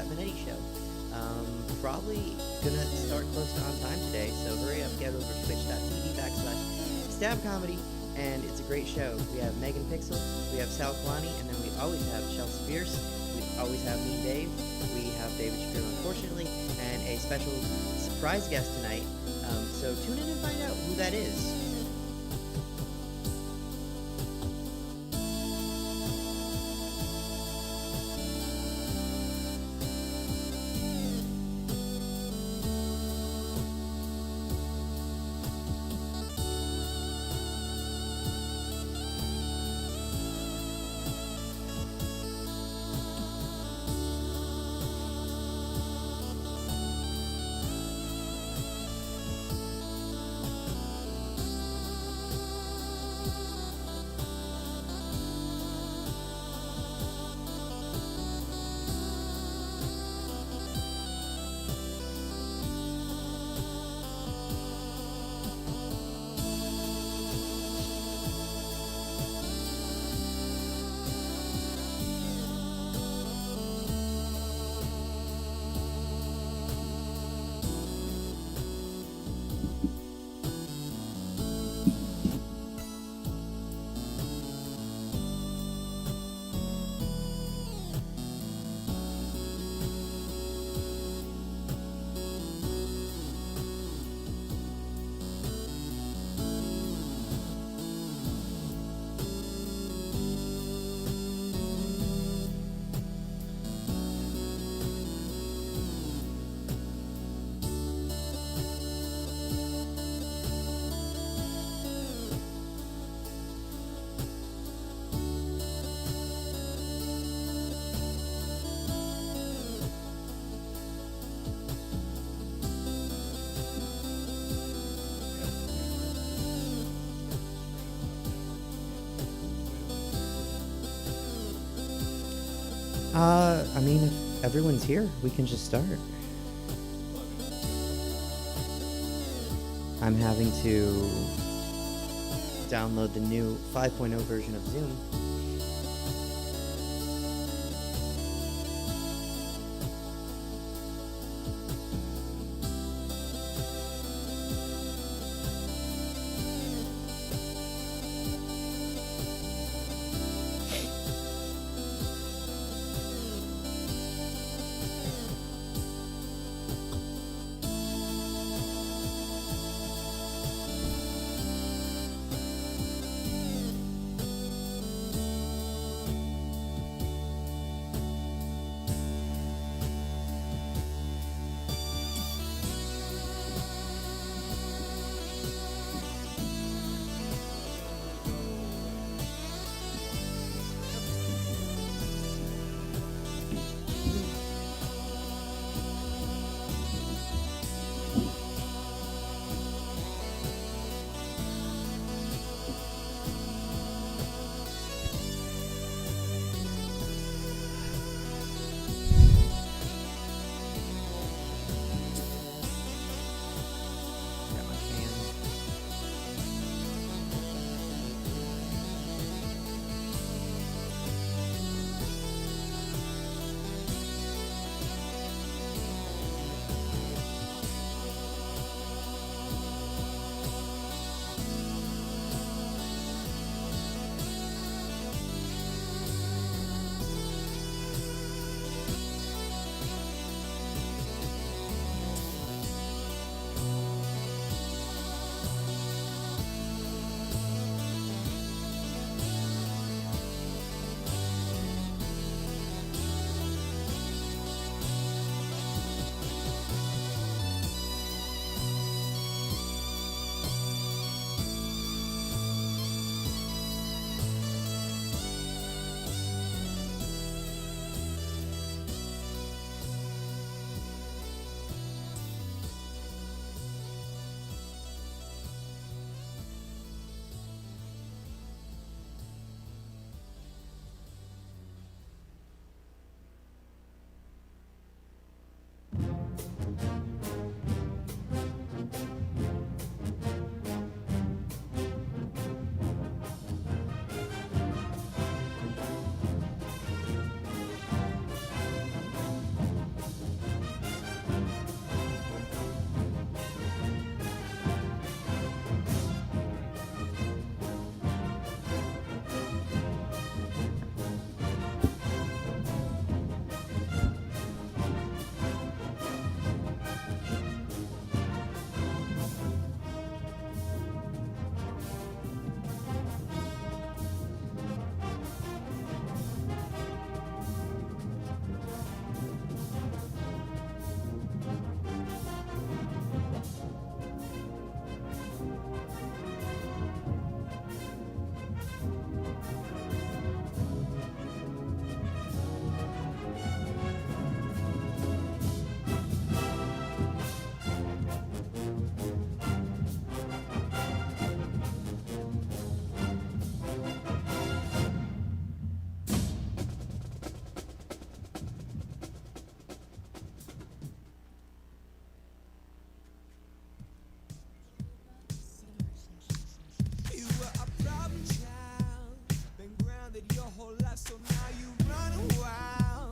Suzette Veneti show. Probably gonna start close to on time today, so hurry up, get over to twitch.tv/Stab Comedy, and it's a great show. We have Megan Pixel, we have Sal Calanni, and then we always have Chelsea Bearce, we always have Mean Dave, we have David Shapiro, unfortunately, and a special surprise guest tonight. So tune in and find out who that is. I mean, if everyone's here, we can just start. I'm having to download the new 5.0 version of Zoom.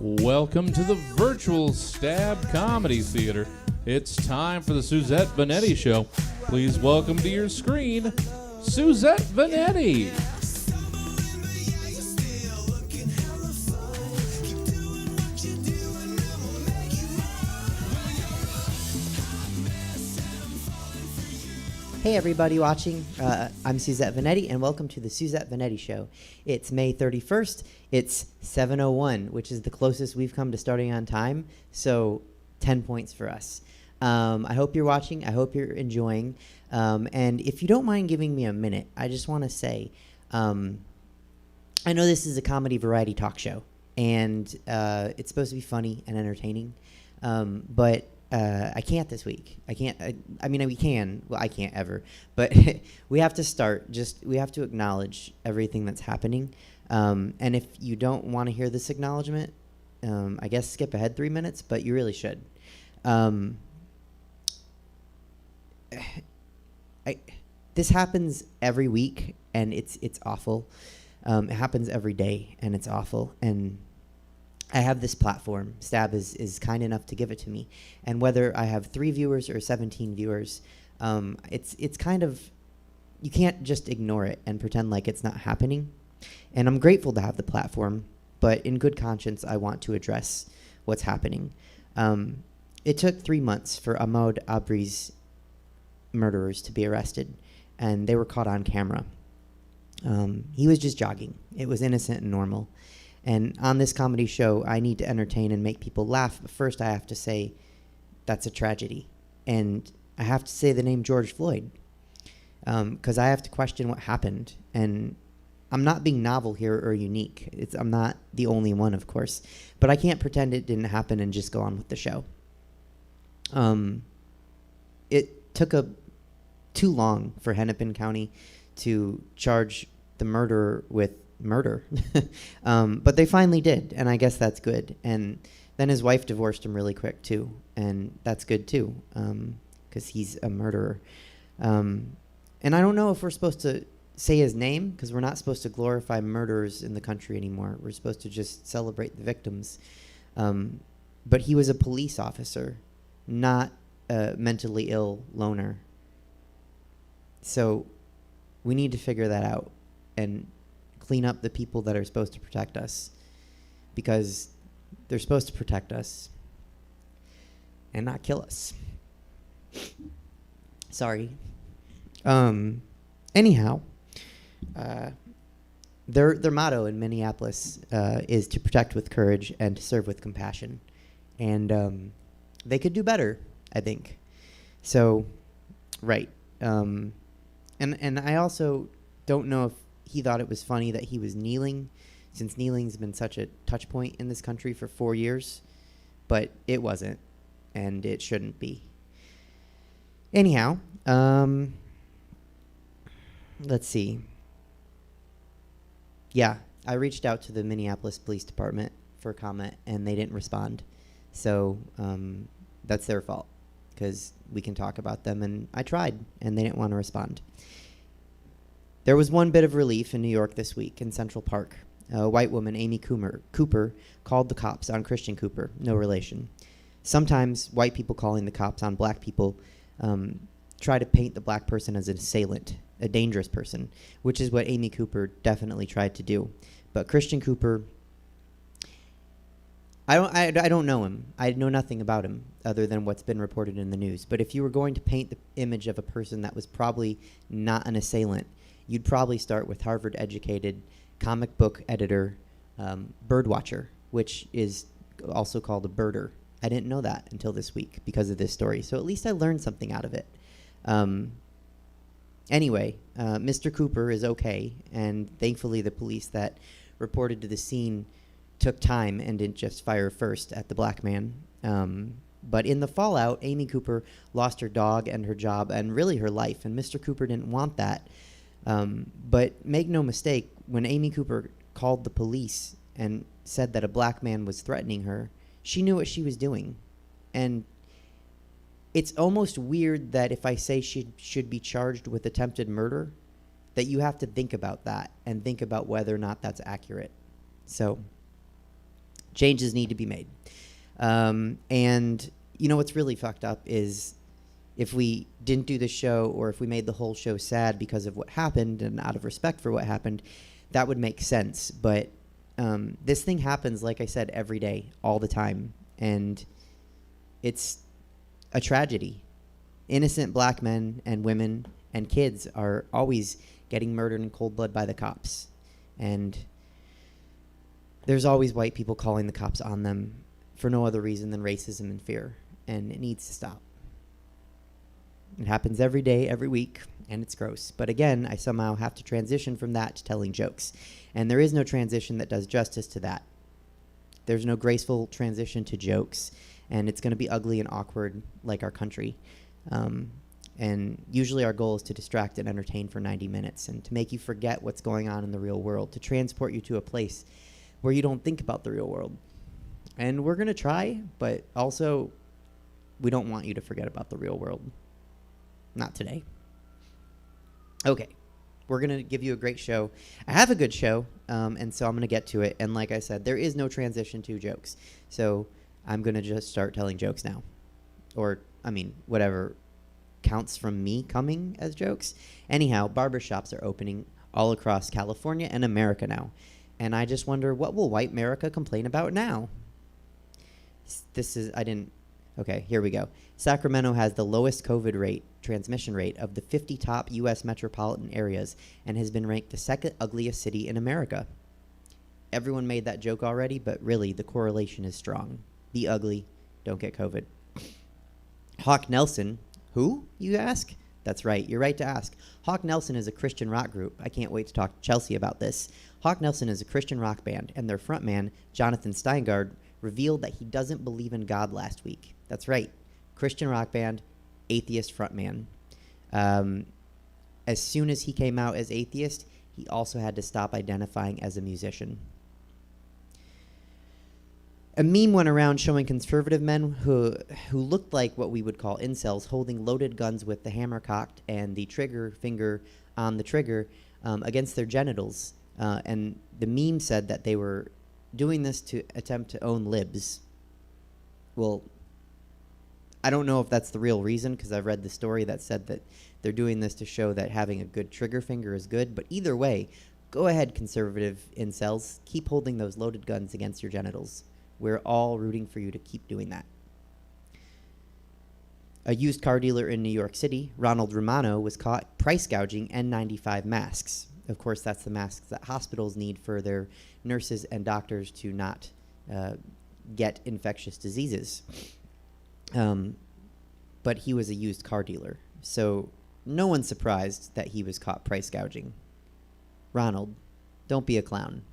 Welcome to the virtual Stab Comedy Theater. It's time for the Suzette Veneti Show. Please welcome to your screen, Suzette Veneti. Hey everybody watching, I'm Suzette Veneti and welcome to the Suzette Veneti Show. It's May 31st, it's 7:01, which is the closest we've come to starting on time, so 10 points for us. I hope you're watching, I hope you're enjoying, and if you don't mind giving me a minute, I just want to say, I know this is a comedy variety talk show, and it's supposed to be funny and entertaining, but I can't this week. I can't. I mean, we can. Well, I can't ever. But we have to start. We have to acknowledge everything that's happening. And if you don't want to hear this acknowledgement, I guess skip ahead 3 minutes. But you really should. This happens every week, and it's awful. It happens every day, and it's awful. And I have this platform. Stab is kind enough to give it to me. And whether I have 3 viewers or 17 viewers, it's kind of, you can't just ignore it and pretend like it's not happening. And I'm grateful to have the platform, but in good conscience, I want to address what's happening. It took 3 months for Ahmaud Arbery's murderers to be arrested, and they were caught on camera. He was just jogging. It was innocent and normal. And on this comedy show, I need to entertain and make people laugh. But first, I have to say that's a tragedy. And I have to say the name George Floyd, because I have to question what happened. And I'm not being novel here or unique. I'm not the only one, of course. But I can't pretend it didn't happen and just go on with the show. It took too long for Hennepin County to charge the murderer with murder. But they finally did, and I guess that's good. And then his wife divorced him really quick too, and that's good too, because he's a murderer. And I don't know if we're supposed to say his name, because we're not supposed to glorify murderers in the country anymore. We're supposed to just celebrate the victims. But he was a police officer, not a mentally ill loner. So we need to figure that out and clean up the people that are supposed to protect us, because they're supposed to protect us and not kill us. Sorry. Anyhow, their motto in Minneapolis is to protect with courage and to serve with compassion, and they could do better, I think. So, right. And I also don't know if he thought it was funny that he was kneeling, since kneeling's been such a touch point in this country for 4 years, but it wasn't, and it shouldn't be. Anyhow, let's see. Yeah, I reached out to the Minneapolis Police Department for a comment, and they didn't respond. So that's their fault, because we can talk about them, and I tried, and they didn't want to respond. There was one bit of relief in New York this week in Central Park. A white woman, Amy Cooper, called the cops on Christian Cooper, no relation. Sometimes white people calling the cops on black people try to paint the black person as an assailant, a dangerous person, which is what Amy Cooper definitely tried to do. But Christian Cooper, I don't know him. I know nothing about him other than what's been reported in the news. But if you were going to paint the image of a person that was probably not an assailant, you'd probably start with Harvard-educated comic book editor, birdwatcher, which is also called a birder. I didn't know that until this week because of this story, so at least I learned something out of it. Anyway, Mr. Cooper is okay, and thankfully the police that reported to the scene took time and didn't just fire first at the black man. But in the fallout, Amy Cooper lost her dog and her job and really her life, and Mr. Cooper didn't want that. But make no mistake, when Amy Cooper called the police and said that a black man was threatening her, she knew what she was doing. And it's almost weird that if I say she should be charged with attempted murder, that you have to think about that and think about whether or not that's accurate. So Changes need to be made. And you know what's really fucked up is if we didn't do the show, or if we made the whole show sad because of what happened and out of respect for what happened, that would make sense. But this thing happens, like I said, every day, all the time. And it's a tragedy. Innocent black men and women and kids are always getting murdered in cold blood by the cops. And there's always white people calling the cops on them for no other reason than racism and fear. And it needs to stop. It happens every day, every week, and it's gross. But again, I somehow have to transition from that to telling jokes. And there is no transition that does justice to that. There's no graceful transition to jokes. And it's going to be ugly and awkward like our country. And usually our goal is to distract and entertain for 90 minutes and to make you forget what's going on in the real world, to transport you to a place where you don't think about the real world. And we're going to try, but also we don't want you to forget about the real world. Not today. Okay, we're going to give you a great show. I have a good show, and so I'm going to get to it. And like I said, there is no transition to jokes. So I'm going to just start telling jokes now. Or, I mean, whatever counts from me coming as jokes. Anyhow, barbershops are opening all across California and America now. And I just wonder, what will white America complain about now? Okay, here we go. Sacramento has the lowest COVID transmission rate of the 50 top U.S. metropolitan areas and has been ranked the second ugliest city in America. Everyone made that joke already, but really, the correlation is strong. Be ugly, don't get COVID. Hawk Nelson, who, you ask? That's right, you're right to ask. Hawk Nelson is a Christian rock group. I can't wait to talk to Chelsea about this. Hawk Nelson is a Christian rock band, and their frontman, Jonathan Steingard, revealed that he doesn't believe in God last week. That's right. Christian rock band, atheist frontman. As soon as he came out as atheist, he also had to stop identifying as a musician. A meme went around showing conservative men who looked like what we would call incels holding loaded guns with the hammer cocked and the trigger finger on the trigger against their genitals. And the meme said that they were doing this to attempt to own libs. Well, I don't know if that's the real reason, because I've read the story that said that they're doing this to show that having a good trigger finger is good. But either way, go ahead, conservative incels. Keep holding those loaded guns against your genitals. We're all rooting for you to keep doing that. A used car dealer in New York City, Ronald Romano, was caught price gouging N95 masks. Of course, that's the masks that hospitals need for their nurses and doctors to not get infectious diseases. But he was a used car dealer, so no one's surprised that he was caught price gouging. Ronald, don't be a clown.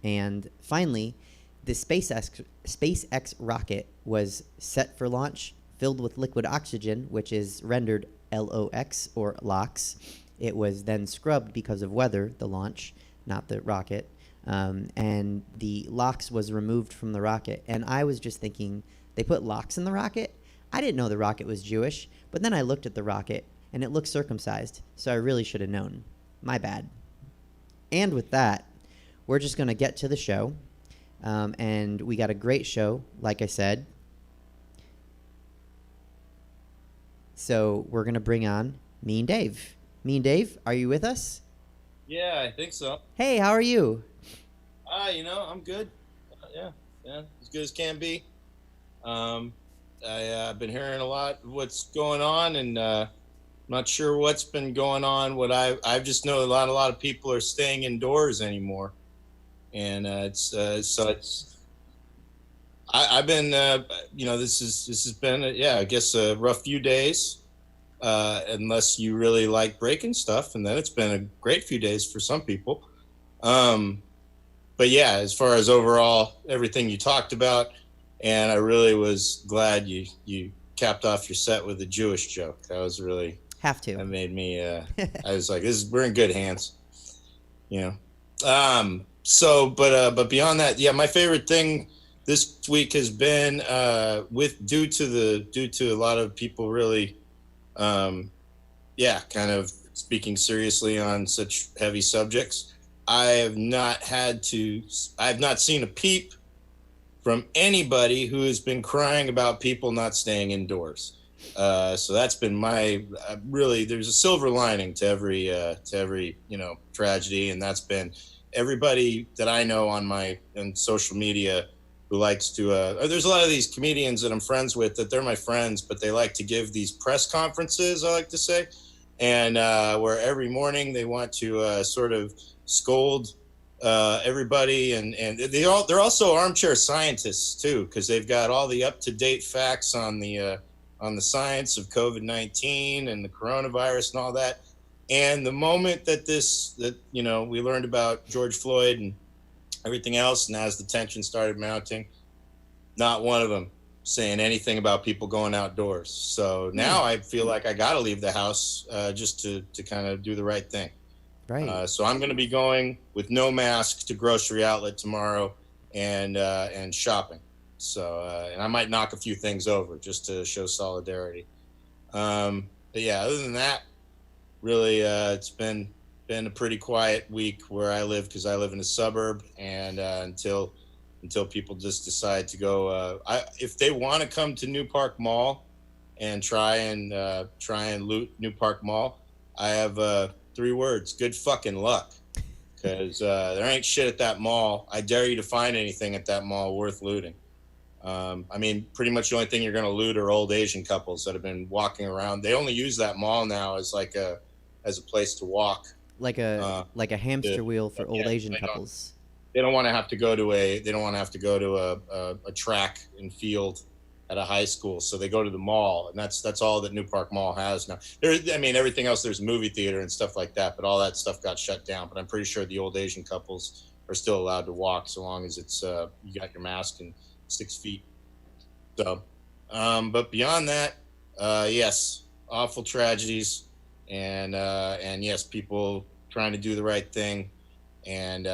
And finally, the SpaceX rocket was set for launch, filled with liquid oxygen, which is rendered LOX or LOX. It was then scrubbed because of weather, the launch, not the rocket. And the LOX was removed from the rocket. And I was just thinking, they put LOX in the rocket? I didn't know the rocket was Jewish, but then I looked at the rocket, and it looked circumcised, so I really should have known. My bad. And with that, we're just going to get to the show. And we got a great show, like I said. So we're going to bring on Mean Dave. Mean Dave, are you with us? Yeah, I think so. Hey, how are you? I'm good. Yeah, as good as can be. I've been hearing a lot of what's going on, and I'm not sure what's been going on. What I just know a lot of people are staying indoors anymore, and I've been this has been I guess a rough few days, unless you really like breaking stuff, and then it's been a great few days for some people. But yeah, as far as overall everything you talked about, and I really was glad you capped off your set with a Jewish joke. That was really have to. That made me. I was like, we're in good hands, So, but beyond that, yeah, my favorite thing this week has been due to a lot of people really, kind of speaking seriously on such heavy subjects. I have not seen a peep from anybody who has been crying about people not staying indoors. So that's been my really. There's a silver lining to every tragedy, and that's been everybody that I know on social media who likes to. There's a lot of these comedians that I'm friends with that they're my friends, but they like to give these press conferences. I like to say, and where every morning they want to sort of scold everybody, and they're also armchair scientists too, because they've got all the up-to-date facts on the science of COVID-19 and the coronavirus and all that. And the moment that we learned about George Floyd and everything else, and as the tension started mounting, not one of them saying anything about people going outdoors. So now I feel like I got to leave the house just to kind of do the right thing. Right. So I'm going to be going with no mask to grocery outlet tomorrow and shopping. So and I might knock a few things over just to show solidarity. But yeah, other than that, really, it's been a pretty quiet week where I live, because I live in a suburb, and until people just decide to go, if they want to come to New Park Mall and try and loot New Park Mall, I have 3 words: good fucking luck, because there ain't shit at that mall. I dare you to find anything at that mall worth looting. I mean, pretty much the only thing you're going to loot are old Asian couples that have been walking around. They only use that mall now as a place to walk, like a hamster wheel for old Asian couples. They don't want to have to go to a track and field at a high school, so they go to the mall, and that's all that New Park Mall has now. Everything else, there's a movie theater and stuff like that, but all that stuff got shut down. But I'm pretty sure the old Asian couples are still allowed to walk, so long as it's you got your mask and 6 feet. So, but beyond that, yes, awful tragedies, and yes, people trying to do the right thing. And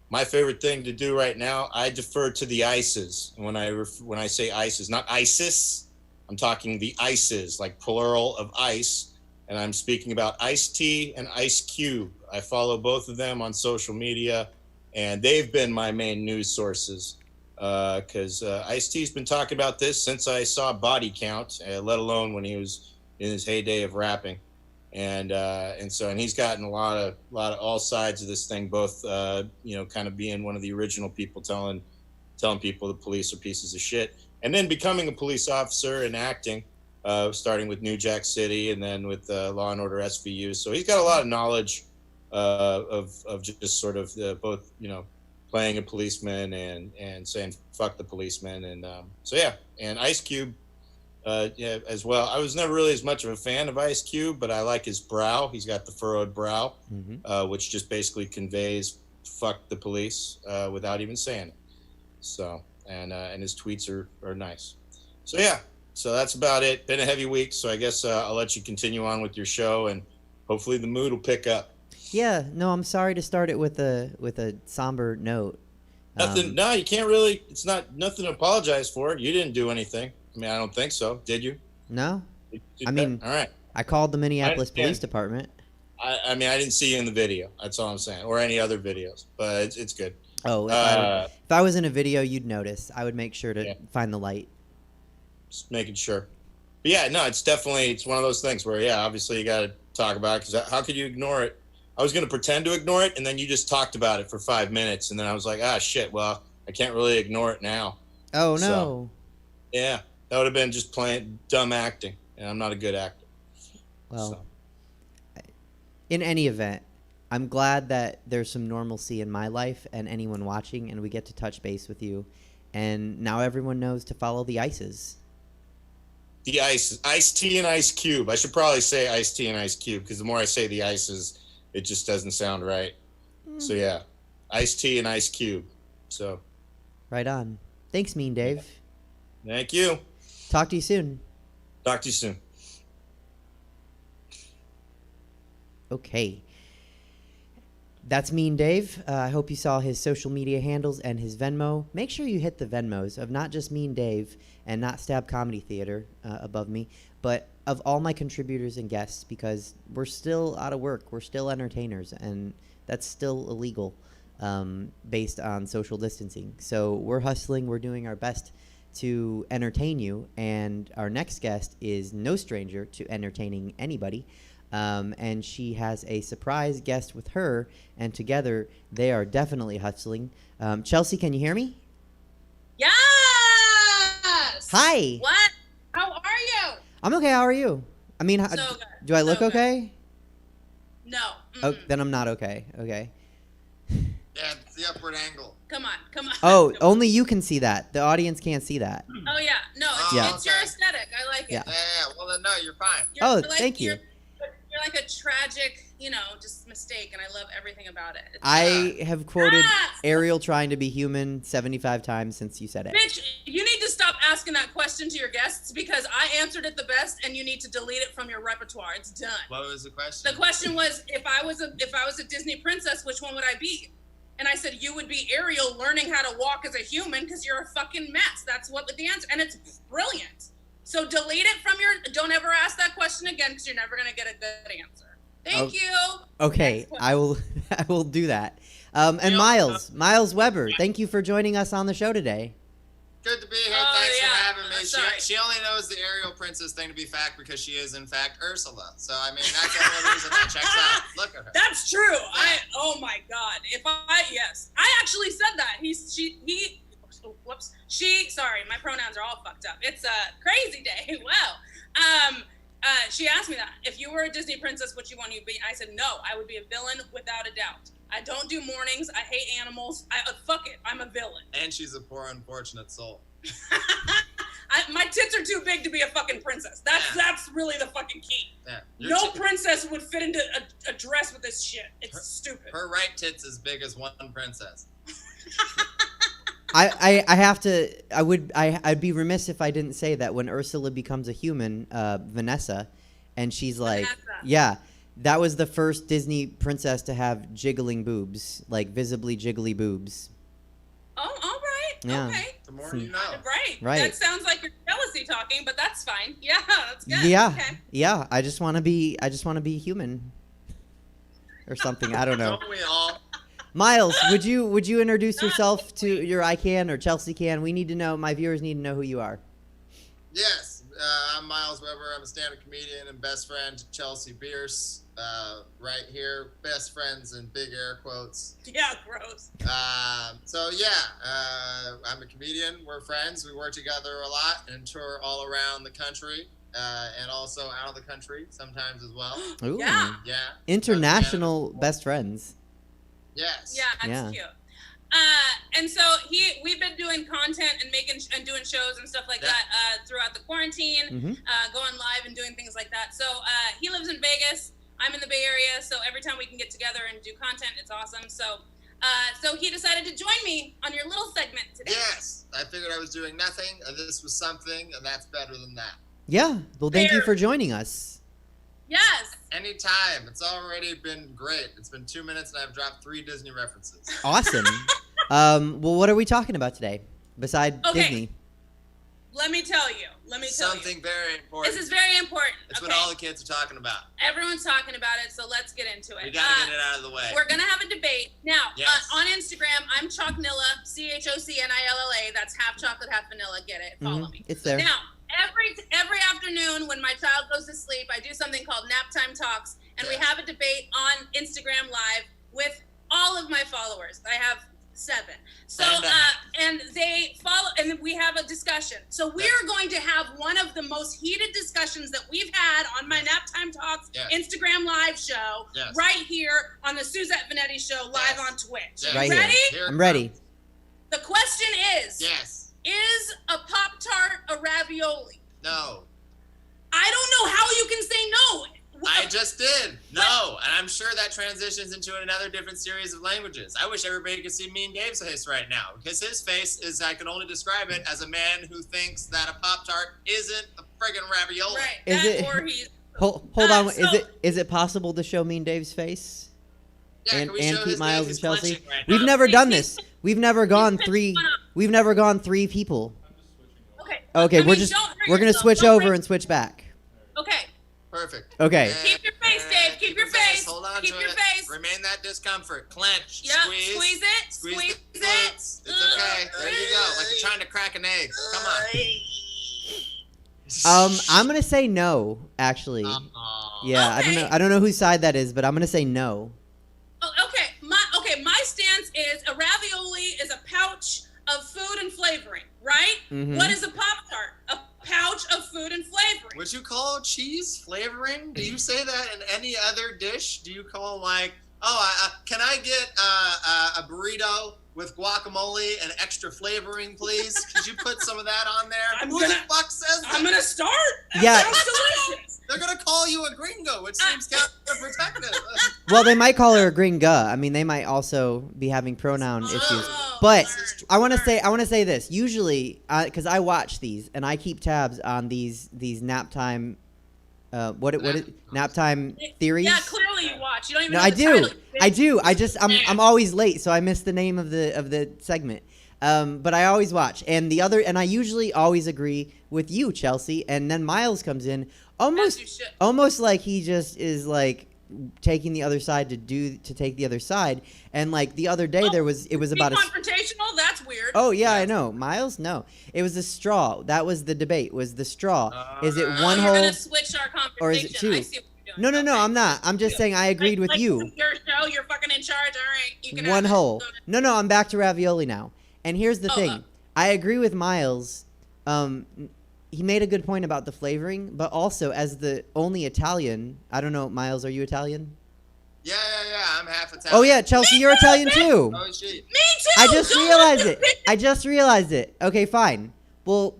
my favorite thing to do right now, I defer to the ISIS. When I say ISIS, not ISIS, I'm talking the ISIS, like plural of ice, and I'm speaking about Ice-T and Ice Cube. I follow both of them on social media, and they've been my main news sources. Because Ice-T's been talking about this since I saw Body Count, let alone when he was in his heyday of rapping, and he's gotten a lot of all sides of this thing, both kind of being one of the original people telling people the police are pieces of shit, and then becoming a police officer and acting, starting with New Jack City and then with Law and Order SVU. So he's got a lot of knowledge of just sort of both playing a policeman and saying fuck the policeman, and and Ice Cube as well. I was never really as much of a fan of Ice Cube, but I like his brow. He's got the furrowed brow, which just basically conveys fuck the police without even saying it. So and his tweets are nice. So that's about it. Been a heavy week, so I guess I'll let you continue on with your show, and hopefully the mood will pick up. Yeah, no, I'm sorry to start it with a somber note. Nothing. No, you can't really. It's nothing to apologize for. You didn't do anything. I mean, I don't think so. Did you? No. All right. I called the Minneapolis Police Department. I didn't see you in the video. That's all I'm saying, or any other videos. But it's good. Oh, if I was in a video, you'd notice. I would make sure to find the light. Just making sure. But yeah, no, it's one of those things where obviously you got to talk about it, because how could you ignore it? I was going to pretend to ignore it, and then you just talked about it for 5 minutes, and then I was like, shit, well, I can't really ignore it now. Oh, no. So, yeah, that would have been just plain dumb acting, and I'm not a good actor. Well, in any event, I'm glad that there's some normalcy in my life and anyone watching, and we get to touch base with you, and now everyone knows to follow the ISIS. The Ice-T and Ice Cube. I should probably say Ice-T and Ice Cube, because the more I say the ISIS, it just doesn't sound right. So yeah, Ice-T and Ice Cube. So right on. Thanks, Mean Dave. Thank you. Talk to you soon. Talk to you soon. Okay. That's Mean Dave. I hope you saw his social media handles and his Venmo. Make sure you hit the Venmos of not just Mean Dave and not Stab Comedy Theater above me, but of all my contributors and guests, because we're still out of work, we're still entertainers, and that's still illegal based on social distancing. So we're hustling, we're doing our best to entertain you, and our next guest is no stranger to entertaining anybody. And she has a surprise guest with her, and together they are definitely hustling. Chelsea, can you hear me? Yes! Hi! What? How are you? I'm okay, how are you? I mean, So good. do I look So good. okay? No. Oh, then I'm not okay. Okay. Yeah, it's the upward angle. Come on. Oh, Come on. only you can see that. The audience can't see that. Oh, yeah. No, it's, Yeah. it's your aesthetic. I like it. Yeah. Yeah, well then no, you're fine. Oh, thank you. You're like a tragic, just mistake, and I love everything about it. It's, I have quoted Yes! Ariel trying to be human 75 times since you said it. Bitch, you need to stop asking that question to your guests because I answered it the best, and you need to delete it from your repertoire. It's done. What was the question? The question was, if I was a Disney princess, which one would I be? And I said, you would be Ariel learning how to walk as a human because you're a fucking mess. That's what the answer, and it's brilliant. So delete it from don't ever ask that question again because you're never going to get a good answer. Thank you. Okay, Next question. I will do that. And Myles Weber, thank you for joining us on the show today. Good to be here. Oh, Thanks yeah. for having me. Sorry. She only knows the Ariel Princess thing to be fact because she is in fact Ursula. So I mean that's the only reason that checks out. Look at her. That's true. Oh my God. Yes, I actually said that. Sorry, my pronouns are all fucked up. It's a crazy day. Wow. She asked me that. If you were a Disney princess, which one would you be? I said, no, I would be a villain without a doubt. I don't do mornings. I hate animals. Fuck it. I'm a villain. And she's a poor unfortunate soul. My tits are too big to be a fucking princess. That's really the fucking key. Yeah. No princess would fit into a dress with this shit. It's stupid. Her right tit's as big as one princess. I'd be remiss if I didn't say that when Ursula becomes a human, Vanessa, and she's like, Vanessa. yeah, that was the first Disney princess to have jiggling boobs, like visibly jiggly boobs. Oh, all right. Yeah. Okay. The more you know. Right. That sounds like your jealousy talking, but that's fine. Yeah, that's good. Yeah, Okay. yeah. I just want to be human, or something. I don't know. Don't we all? Myles, would you introduce yourself to your I can or Chelsea can? We need to know. My viewers need to know who you are. Yes, I'm Myles Weber. I'm a stand-up comedian and best friend to Chelsea Bearce. Right here, best friends in big air quotes. Yeah, gross. I'm a comedian. We're friends. We work together a lot and tour all around the country and also out of the country sometimes as well. Ooh. Yeah. Yeah. International best friends. Yes. Yeah, that's Yeah. cute. And so we've been doing content and doing shows and stuff like that throughout the quarantine, going live and doing things like that. So he lives in Vegas. I'm in the Bay Area. So every time we can get together and do content, it's awesome. So he decided to join me on your little segment today. Yes. I figured I was doing nothing, and this was something, and that's better than that. Yeah. Well, thank you for joining us. Yes. Anytime. It's already been great. It's been 2 minutes, and I've dropped 3 Disney references. Awesome. Well, what are we talking about today besides Disney? Let me tell you. Something very important. This is very important. It's what all the kids are talking about. Everyone's talking about it, so let's get into it. We gotta get it out of the way. We're gonna have a debate now. Yes. On Instagram, I'm Chocknilla, CHOCNILLA. That's half chocolate, half vanilla. Get it? Follow me. It's there. Now, every afternoon when my child goes to sleep, I do something called Nap Time Talks, and we have a debate on Instagram Live with all of my followers. I have 7. So, and they follow, and we have a discussion. So we're going to have one of the most heated discussions that we've had on my Nap Time Talks Instagram Live show right here on the Suzette Veneti show live on Twitch. Yes. Right Ready? here. I'm ready. The question is, is a Pop-Tart a ravioli? No. I don't know how you can say no. I just did. No. And I'm sure that transitions into another different series of languages. I wish everybody could see Mean Dave's face right now, because his face is, I can only describe it as a man who thinks that a Pop-Tart isn't a friggin' ravioli. Right. Is it? Or he's... Hold on. Is it possible to show Mean Dave's face? Yeah, and can we show keep his Myles name? and He's Chelsea. clenching right We've now. never done this. We've never gone 3. We've never gone 3 people. Okay. Okay, I mean, we're don't hurt gonna yourself. switch Don't over break- and switch back. Perfect. Okay. And- Keep your face, Dave. Keep your face. Hold on Keep to your it. face. Remain that discomfort. Clench. Yep. Squeeze it. Squeeze Squeeze the it. glutes. It's okay. There you go. Like you're trying to crack an egg. Come on. I'm gonna say no. Actually, yeah. Okay. I don't know whose side that is, but I'm gonna say no. Oh, okay. My stance is a ravioli is a pouch of food and flavoring, right? Mhm. What is a Pop-Tart? A pouch of food and flavoring. Would you call cheese flavoring? Do you say that in any other dish? Do you call like, can I get a burrito with guacamole and extra flavoring, please? Could you put some of that on there? Who the fuck says that? I'm gonna start. That Yeah. sounds delicious. They're gonna call you a gringo, which seems counterproductive. Well, they might call her a gringa. I mean, they might also be having pronoun issues. But I want to say this. Usually, because I watch these and I keep tabs on these nap time. What nap time theories? Yeah, clearly you watch. You don't even No, know I the do. title. I do. I'm always late, so I miss the name of the segment. But I always watch, and I usually always agree with you, Chelsea. And then Myles comes in, almost like he just is like taking the other side to take the other side. And like the other day, it was about confrontational. That's weird. Oh yeah, I know. Myles, no, it was the straw. That was the debate. Was the straw? Is it one You're hole? gonna switch our conversation. or is it two? I see what you're doing. No, Okay. I'm not. I'm just saying I agreed with Like, you. Your show, you're fucking in charge. All right, you can One have it. hole. Go ahead. No, I'm back to ravioli now. And here's the thing. I agree with Myles. He made a good point about the flavoring, but also as the only Italian, I don't know, Myles, are you Italian? Yeah, I'm half Italian. Oh yeah, Chelsea, you're Italian too. Oh shit. Me too. I just Don't realized let it. I just realized it. Okay, fine. Well,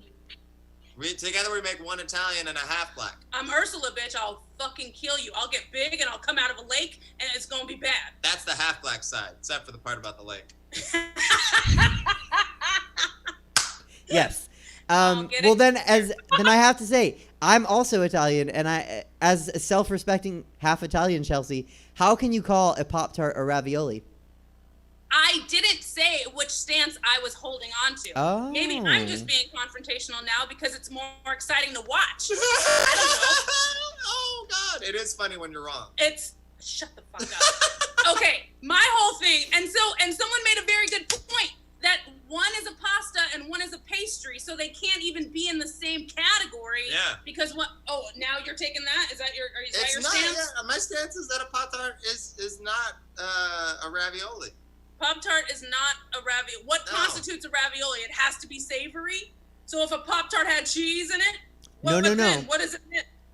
Together we make one Italian and a half black. I'm Ursula, bitch. I'll fucking kill you. I'll get big and I'll come out of a lake and it's gonna be bad. That's the half black side, except for the part about the lake. yes. get Well, it. then I have to say I'm also Italian, and I, as a self-respecting half Italian Chelsea, how can you call a Pop-Tart a ravioli? I didn't say which stance I was holding on to. Oh. Maybe I'm just being confrontational now because it's more exciting to watch. I don't know. Oh God, it is funny when you're wrong. Shut the fuck up. Okay, my whole thing, and someone made a very good point that one is a pasta and one is a pastry, so they can't even be in the same category. Yeah. Because what? Oh, now you're taking that? Is that your It's not. stance? Yeah, my stance is that a Pop-Tart is not a ravioli. Pop-Tart is not a ravioli. What No. constitutes a ravioli? It has to be savory. So if a Pop-Tart had cheese in it, No. then what is it?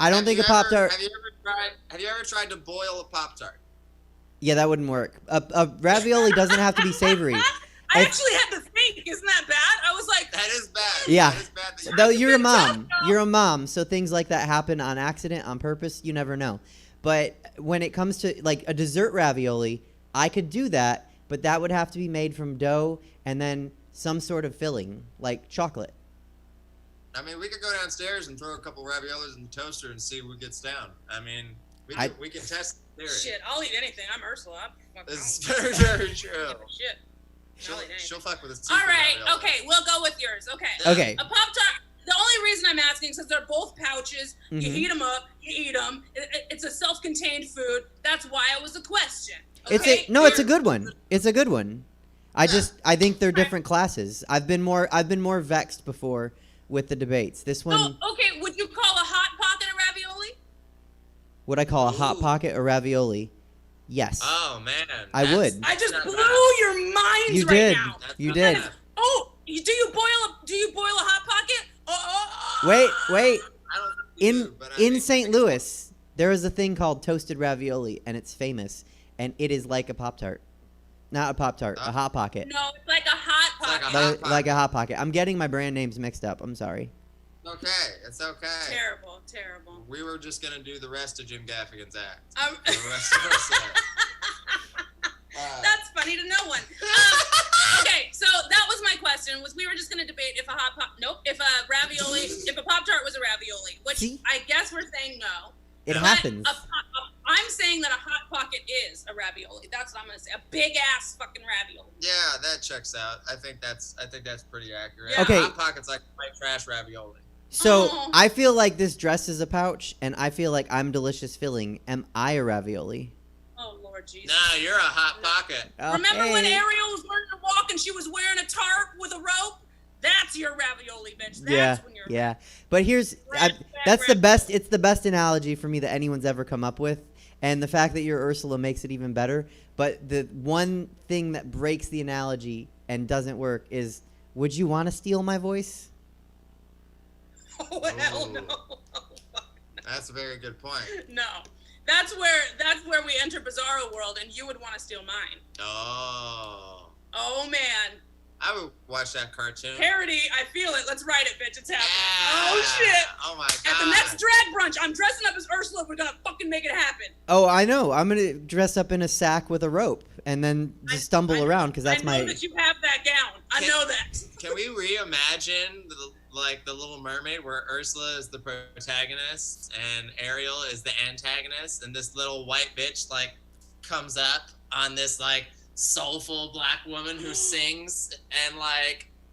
I don't think a Pop-Tart. Have you ever tried to boil a Pop-Tart? Yeah, that wouldn't work. A ravioli doesn't have to be savory. I actually had to think. Isn't that bad? I was like, That is bad. Yeah. That is bad that Though you're a been tough, mom. though. You're a mom, so things like that happen on accident, on purpose. You never know. But when it comes to like a dessert ravioli, I could do that, but that would have to be made from dough and then some sort of filling, like chocolate. I mean, we could go downstairs and throw a couple raviolis in the toaster and see what gets down. I mean, we can test the theory. shit, I'll eat anything. I'm Ursula. This is very, very true. Shit. I'll eat anything. She'll fuck with us. All right. Okay, we'll go with yours. Okay. Okay. A Pop-Tart. The only reason I'm asking is because they're both pouches. You Mhm. heat them up. You eat them. It's a self-contained food. That's why it was a question. It's Okay? a good one. It's a good one. I think they're different classes. I've been more vexed before with the debates. This one, Oh, okay. Would you call a Hot Pocket a ravioli? what I call a hot Ooh. pocket or ravioli. Yes. Oh man. I would. I just not blew bad. your minds You right did. now. That's You not did. bad. Oh, do you boil a Hot Pocket? Oh. Wait. I don't think you In do, but I think- St. Louis, there is a thing called toasted ravioli, and it's famous, and it is like a Pop-Tart. Not a Pop-Tart, a Hot Pocket. No, it's like a Hot It's like Pocket. a Hot Like a Hot Pocket. I'm getting my brand names mixed up. I'm sorry. Okay, it's okay. Terrible, terrible. We were just gonna do the rest of Jim Gaffigan's act. Um, For the rest of our set. That's funny to no one. Okay, so that was my question. Was we were just gonna debate if if a Pop-Tart was a ravioli, which See? I guess we're saying no. It But happens. I'm saying that a Hot Pocket is a ravioli. That's what I'm gonna say. A big ass fucking ravioli. Yeah, that checks out. I think that's pretty accurate. Yeah. Okay. Hot Pocket's like white trash ravioli. So Oh. I feel like this dress is a pouch, and I feel like I'm delicious filling. Am I a ravioli? Oh, Lord Jesus. No, you're a hot pocket. Remember when Okay. Ariel was learning to walk and she was wearing a tarp with a rope? That's your ravioli, bitch. That's Yeah, when you're yeah. But here's Rat, that's the rat. best. It's the best analogy for me that anyone's ever come up with, and the fact that you're Ursula makes it even better. But the one thing that breaks the analogy and doesn't work is, would you want to steal my voice? Oh, hell no. That's a very good point. No. That's where we enter Bizarro World, and you would want to steal mine. Oh. Oh, man. I would watch that cartoon. Parody, I feel it. Let's write it, bitch. It's happening. Yeah. Oh, shit. Oh, my God. At the next drag brunch, I'm dressing up as Ursula. We're going to fucking make it happen. Oh, I know. I'm gonna dress up in a sack with a rope and then just stumble around because that's I know my. that you have that gown. I know that. Can we reimagine the Little Mermaid, where Ursula is the protagonist and Ariel is the antagonist, and this little white bitch comes up on this soulful black woman who sings, and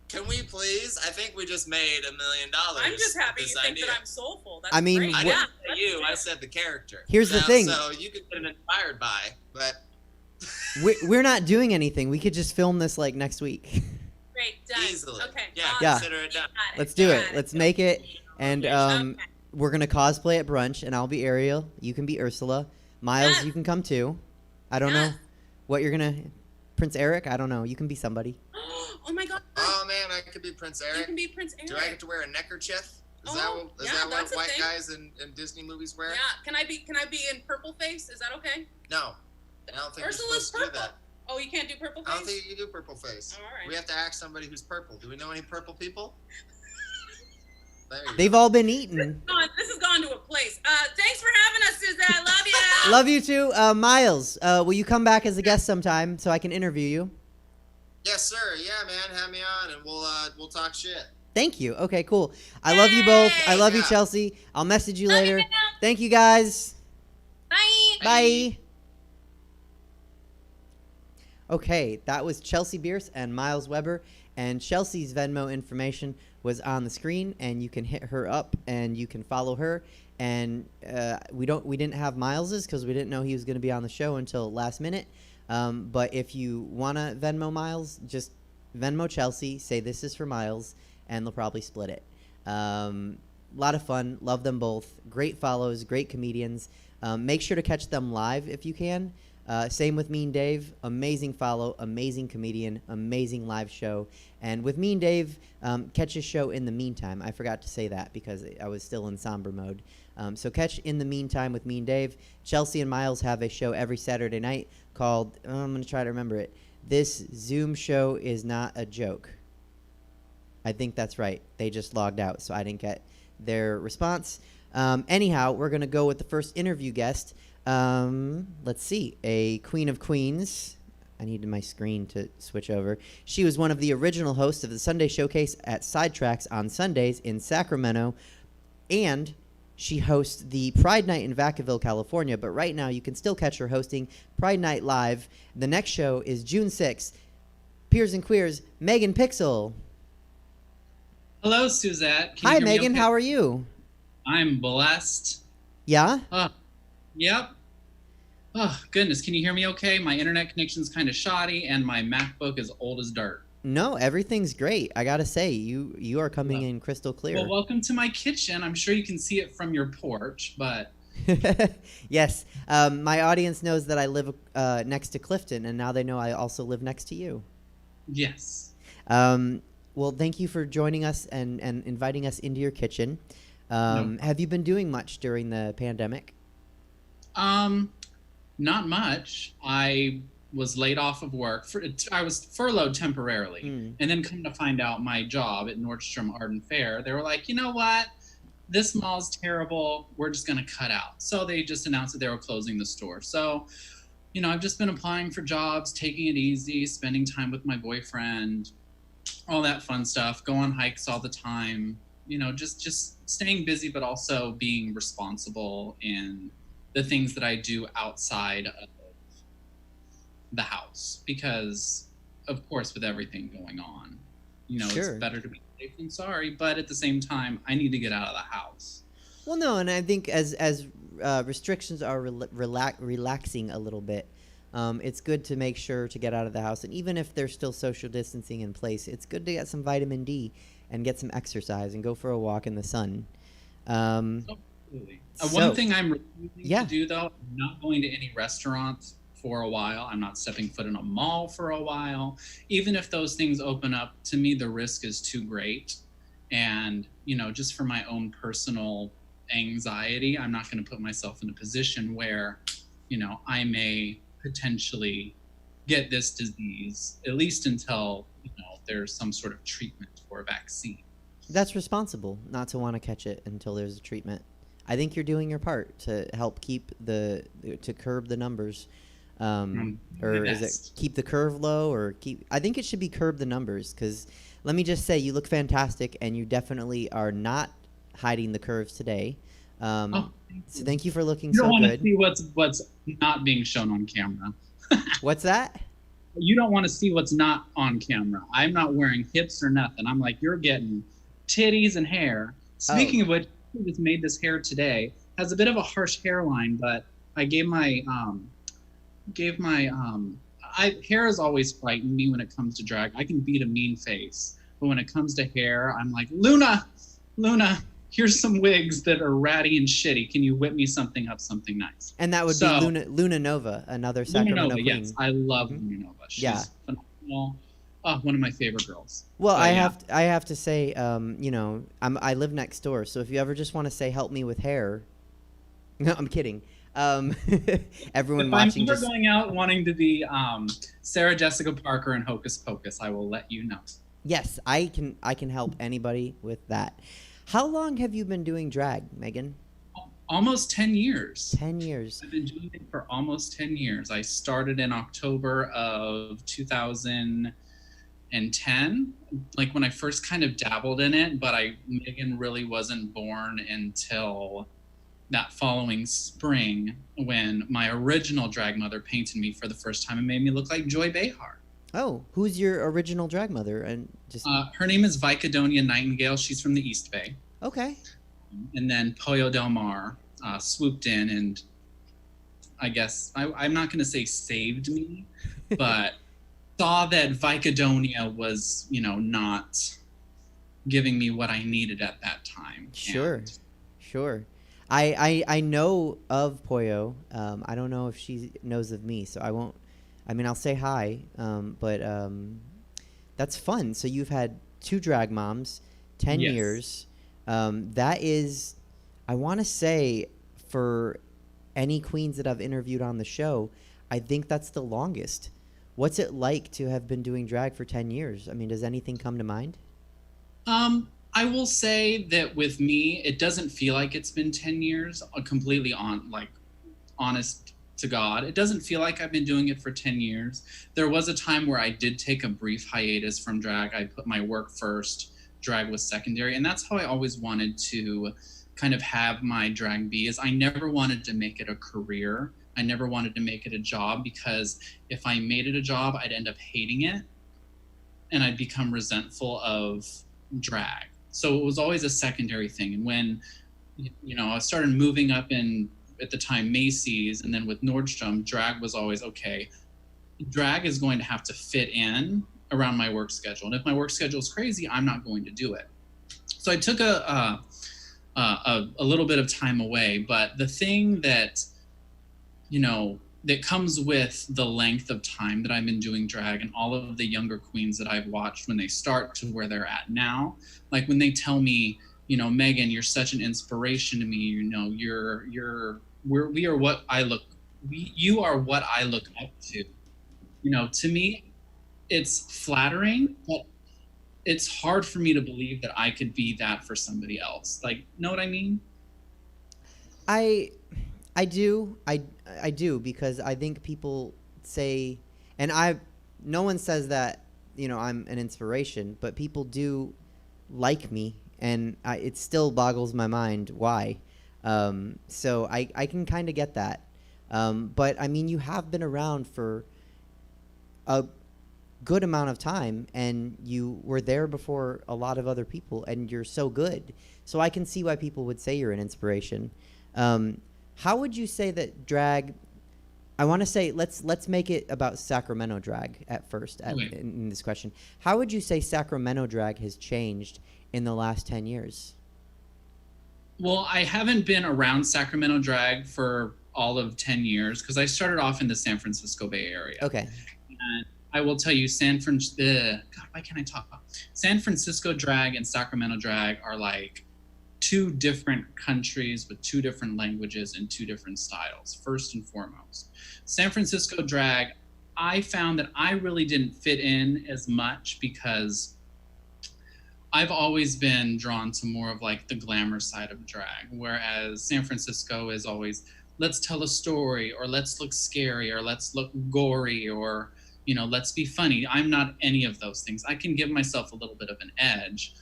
can we please? I think we just made $1 million. I'm just happy with you this think idea. that I'm soulful. That's I mean, great. I what- didn't say you. I said the character. Here's the thing. So you could get inspired by, but We're not doing anything. We could just film this next week. Great, done. easily. Okay. Yeah, Yeah. consider it done. Got Let's do it. got Let's make it. And Okay. we're gonna cosplay at brunch, and I'll be Ariel. You can be Ursula. Miles, Yes. you can come too. I don't know Yes. what you're gonna. Prince Eric. I don't know. You can be somebody. Oh my God. Oh man, I could be Prince You Eric. can be Prince Eric. Do I get to wear a neckerchief? Is Oh, that yeah, what that's a white thing. guys in Disney movies wear? Yeah. Can I be in purple face? Is that okay? No, I don't think Ursula's you're supposed to do purple. that. Oh, you can't do purple face? I don't think you do purple face. All right. We have to ask somebody who's purple. Do we know any purple people? There you They've go. all been eaten. This has gone to a place. Thanks for having us, Suzette. Love you. Love you too, Miles. Will you come back as a guest sometime so I can interview you? Yes, sir. Yeah, man. Have me on, and we'll talk shit. Thank you. Okay, cool. I love you both. I love you, Yeah. Chelsea. I'll message you Love later. you, Sam. Thank you, guys. Bye. Bye. Okay, that was Chelsea Bearce and Miles Weber, and Chelsea's Venmo information was on the screen, and you can hit her up and you can follow her. And we didn't have Miles's because we didn't know he was going to be on the show until last minute. But if you want to Venmo Miles, just Venmo Chelsea, say this is for Miles, and they'll probably split it. A lot of fun. Love them both. Great follows, great comedians. Make sure to catch them live if you can. Same with Mean Dave. Amazing follow, amazing comedian, amazing live show. And with Mean Dave, catch his show In the Meantime. I forgot to say that because I was still in somber mode. So catch In the Meantime with Mean Dave. Chelsea and Miles have a show every Saturday night called, I'm going to try to remember it, This Zoom Show Is Not a Joke. I think that's right. They just logged out, so I didn't get their response. Anyhow, we're going to go with the first interview guest. Let's see. A Queen of Queens. I needed my screen to switch over. She was one of the original hosts of the Sunday Showcase at Sidetracks on Sundays in Sacramento. And she hosts the Pride Night in Vacaville, California. But right now, you can still catch her hosting Pride Night Live. The next show is June 6th. Peers and Queers, Megan Pixel. Hello, Suzette. Can you Hi, hear me Megan. okay? How are you? I'm blessed. Yeah? Yep. Oh, goodness. Can you hear me okay? My internet connection's kind of shoddy, and my MacBook is old as dirt. No, everything's great. I gotta say, you are coming in crystal clear. Well, welcome to my kitchen. I'm sure you can see it from your porch, but Yes. My audience knows that I live next to Clifton, and now they know I also live next to you. yes. Well, thank you for joining us and inviting us into your kitchen. Have you been doing much during the pandemic? Not much. I was laid off of work. I was furloughed temporarily. And then come to find out my job at Nordstrom Arden Fair, they were like, you know what? This mall's terrible. We're just going to cut out. So they just announced that they were closing the store. So, I've just been applying for jobs, taking it easy, spending time with my boyfriend, all that fun stuff, go on hikes all the time, just staying busy, but also being responsible in the things that I do outside of the house, because of course, with everything going on, Sure. It's better to be safe than sorry. But at the same time, I need to get out of the house. Well, no, and I think as restrictions are relaxing a little bit, it's good to make sure to get out of the house. And even if there's still social distancing in place, it's good to get some vitamin D and get some exercise and go for a walk in the sun. Absolutely. So- One thing I'm refusing Yeah. to do, though, I'm not going to any restaurants for a while. I'm not stepping foot in a mall for a while. Even if those things open up, to me, the risk is too great. And, just for my own personal anxiety, I'm not going to put myself in a position where, I may potentially get this disease, at least until, there's some sort of treatment or vaccine. That's responsible not to want to catch it until there's a treatment. I think you're doing your part to help to curb the numbers. Or is it keep the curve low or I think it should be curb the numbers, because let me just say you look fantastic and you definitely are not hiding the curves today. So thank you for looking You don't so want to good. see what's not being shown on camera. What's that? You don't want to see what's not on camera. I'm not wearing hips or nothing. I'm like, you're getting titties and hair. Speaking of which, I just made this hair today. Has a bit of a harsh hairline, but I gave my hair has always frightened me when it comes to drag. I can beat a mean face, but when it comes to hair, I'm like, Luna, here's some wigs that are ratty and shitty. Can you whip me something something nice? And that would be Luna Nova, another Sacramento queen. Yes, I love Luna Nova. She's phenomenal. One of my favorite girls. Well, I have to say, I live next door, so if you ever just want to say help me with hair, no, I'm kidding. Everyone watching if I'm ever going out wanting to be Sarah Jessica Parker in Hocus Pocus, I will let you know. Yes, I can help anybody with that. How long have you been doing drag, Megan? Almost 10 years. 10 years. I've been doing it for almost 10 years. I started in October of 2010, like when I first kind of dabbled in it, but Megan really wasn't born until that following spring when my original drag mother painted me for the first time and made me look like Joy Behar. Oh, who's your original drag mother? And just her name is Vicadonia Nightingale. She's from the East Bay. Okay. And then Pollo Del Mar swooped in and I guess I'm not going to say saved me, but saw that Vicadonia was, not giving me what I needed at that time. Sure. I know of Pollo. I don't know if she knows of me, so I won't. I mean, I'll say hi, but that's fun. So you've had 2 drag moms, 10 Yes. years. That is, I want to say, for any queens that I've interviewed on the show, I think that's the longest. What's it like to have been doing drag for 10 years? I mean, does anything come to mind? I will say that with me, it doesn't feel like it's been 10 years, completely honest to God. It doesn't feel like I've been doing it for 10 years. There was a time where I did take a brief hiatus from drag. I put my work first, drag was secondary. And that's how I always wanted to kind of have my drag be, is I never wanted to make it a career. I never wanted to make it a job, because if I made it a job, I'd end up hating it and I'd become resentful of drag. So it was always a secondary thing. And when, I started moving up in, at the time, Macy's, and then with Nordstrom, drag was always, okay, drag is going to have to fit in around my work schedule. And if my work schedule is crazy, I'm not going to do it. So I took a little bit of time away. But the thing that, that comes with the length of time that I've been doing drag, and all of the younger queens that I've watched when they start to where they're at now, like when they tell me, Megan, you're such an inspiration to me. You are what I look up to. To me, it's flattering, but it's hard for me to believe that I could be that for somebody else. Like, know what I mean? I do, because I think people say, and no one says that, I'm an inspiration, but people do like me, and it still boggles my mind why. So I can kind of get that. But I mean, you have been around for a good amount of time, and you were there before a lot of other people, and you're so good. So I can see why people would say you're an inspiration. How would you say that drag? I want to say let's make it about Sacramento drag at first in this question. How would you say Sacramento drag has changed in the last 10 years? Well, I haven't been around Sacramento drag for all of 10 years because I started off in the San Francisco Bay Area. Okay. And I will tell you, God, why can't I talk? San Francisco drag and Sacramento drag are like two different countries with two different languages and two different styles, first and foremost. San Francisco drag, I found that I really didn't fit in as much because I've always been drawn to more of like the glamour side of drag, whereas San Francisco is always, let's tell a story, or let's look scary, or let's look gory, or, you know, let's be funny. I'm not any of those things. I can give myself a little bit of an edge.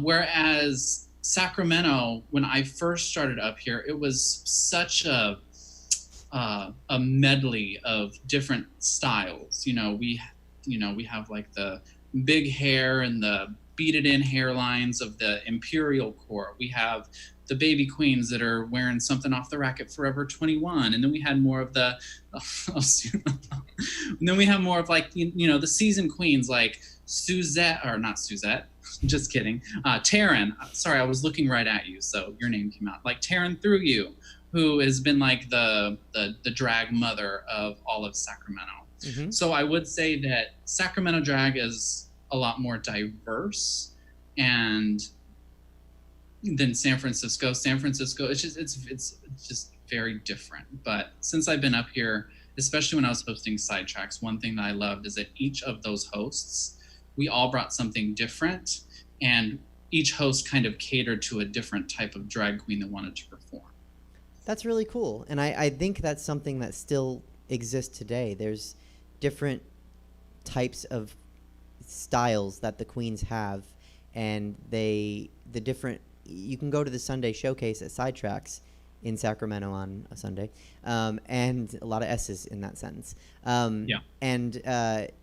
Whereas Sacramento, when I first started up here, it was such a medley of different styles. We have like the big hair and the beaded in hairlines of the Imperial Court. We have the baby queens that are wearing something off the rack at Forever 21, and then we had more of the, and then we have more of like the seasoned queens like not Suzette. Just kidding. Taryn, sorry, I was looking right at you, so your name came out. Like Taryn Through You, who has been like the drag mother of all of Sacramento. Mm-hmm. So I would say that Sacramento drag is a lot more diverse and than San Francisco. San Francisco, it's just very different. But since I've been up here, especially when I was hosting Sidetracks, one thing that I loved is that each of those hosts, we all brought something different, and each host kind of catered to a different type of drag queen that wanted to perform. That's really cool. And I think that's something that still exists today. There's different types of styles that the queens have, and you can go to the Sunday showcase at Sidetracks in Sacramento on a Sunday, and a lot of S's in that sentence. And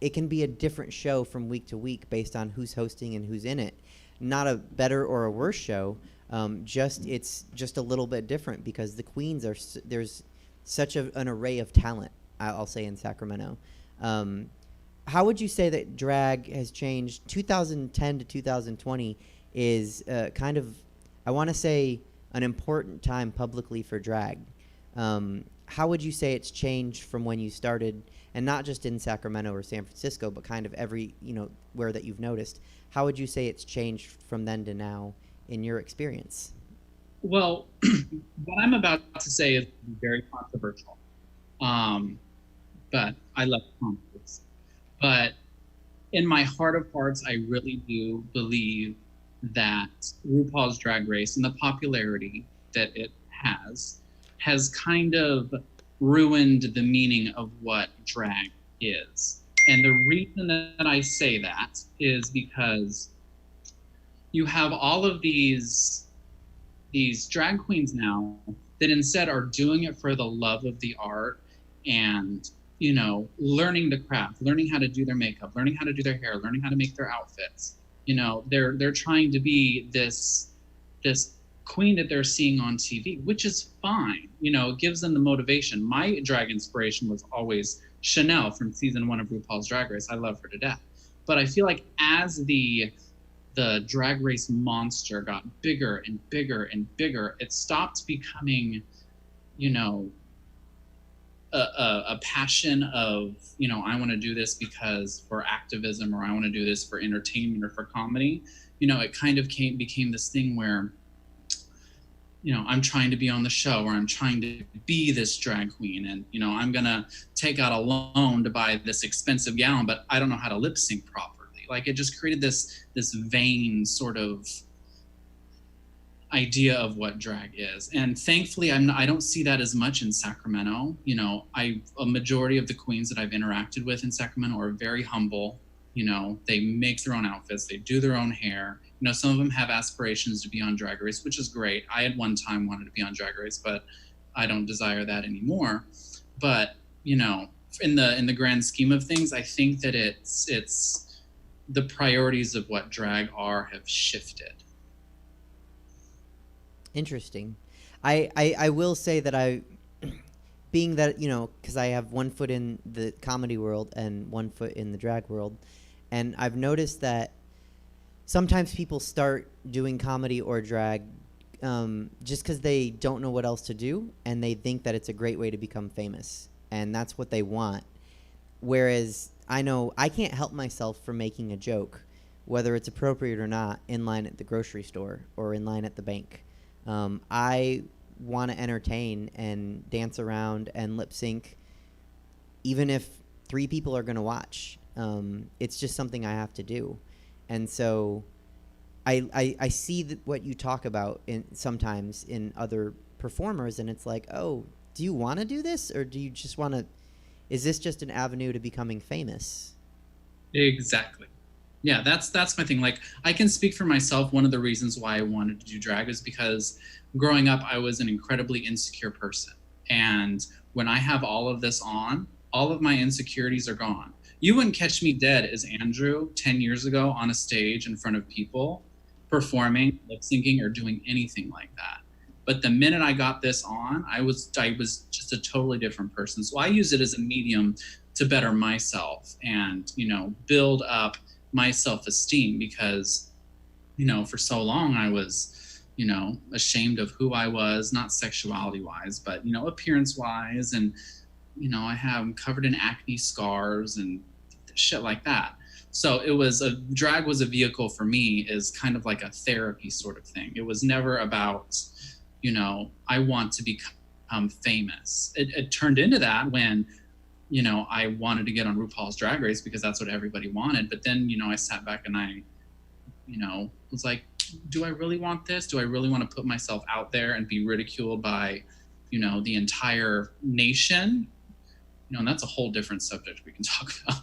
it can be a different show from week to week based on who's hosting and who's in it. Not a better or a worse show. It's just a little bit different because the queens there's such an array of talent, I'll say, in Sacramento. How would you say that drag has changed? 2010 to 2020 is kind of, I want to say, an important time publicly for drag. How would you say it's changed from when you started, and not just in Sacramento or San Francisco, but kind of every, where that you've noticed? How would you say it's changed from then to now in your experience? Well, what I'm about to say is very controversial, but I love conflicts. But in my heart of hearts, I really do believe that RuPaul's Drag Race and the popularity that it has kind of ruined the meaning of what drag is. And the reason that I say that is because you have all of these drag queens now that instead are doing it for the love of the art and, learning the craft, learning how to do their makeup, learning how to do their hair, learning how to make their outfits. They're trying to be this queen that they're seeing on TV, which is fine. It gives them the motivation. My drag inspiration was always Chanel from season 1 of RuPaul's Drag Race. I love her to death. But I feel like as the Drag Race monster got bigger and bigger and bigger, it stopped becoming, a passion of, I want to do this because for activism, or I want to do this for entertainment or for comedy. It kind of became this thing where, I'm trying to be on the show, or I'm trying to be this drag queen, and, I'm going to take out a loan to buy this expensive gown, but I don't know how to lip sync properly. Like, it just created this vain sort of idea of what drag is. And thankfully, I don't see that as much in Sacramento. A majority of the queens that I've interacted with in Sacramento are very humble. They make their own outfits, they do their own hair. Some of them have aspirations to be on Drag Race, which is great. I had one time wanted to be on Drag Race, but I don't desire that anymore. But, in the grand scheme of things, I think that it's the priorities of what drag are have shifted. Interesting. I will say that being that, because I have one foot in the comedy world and one foot in the drag world, and I've noticed that sometimes people start doing comedy or drag just because they don't know what else to do, and they think that it's a great way to become famous, and that's what they want. Whereas I know I can't help myself from making a joke, whether it's appropriate or not, in line at the grocery store or in line at the bank. I want to entertain and dance around and lip sync, even if 3 people are going to watch. It's just something I have to do. And so I see what you talk about sometimes in other performers, and it's like, oh, do you want to do this, or do you just want to, is this just an avenue to becoming famous? Exactly. Yeah, that's my thing. Like, I can speak for myself. One of the reasons why I wanted to do drag is because growing up, I was an incredibly insecure person. And when I have all of this on, all of my insecurities are gone. You wouldn't catch me dead as Andrew 10 years ago on a stage in front of people, performing, lip syncing, or doing anything like that. But the minute I got this on, I was just a totally different person. So I use it as a medium to better myself and, build up my self-esteem, because, for so long I was, ashamed of who I was, not sexuality wise, but, appearance wise. And, I'm covered in acne scars and shit like that. So drag was a vehicle for me, is kind of like a therapy sort of thing. It was never about, I want to become famous. It turned into that when, I wanted to get on RuPaul's Drag Race because that's what everybody wanted. But then, I sat back and I, was like, do I really want this? Do I really want to put myself out there and be ridiculed by, the entire nation? And that's a whole different subject we can talk about.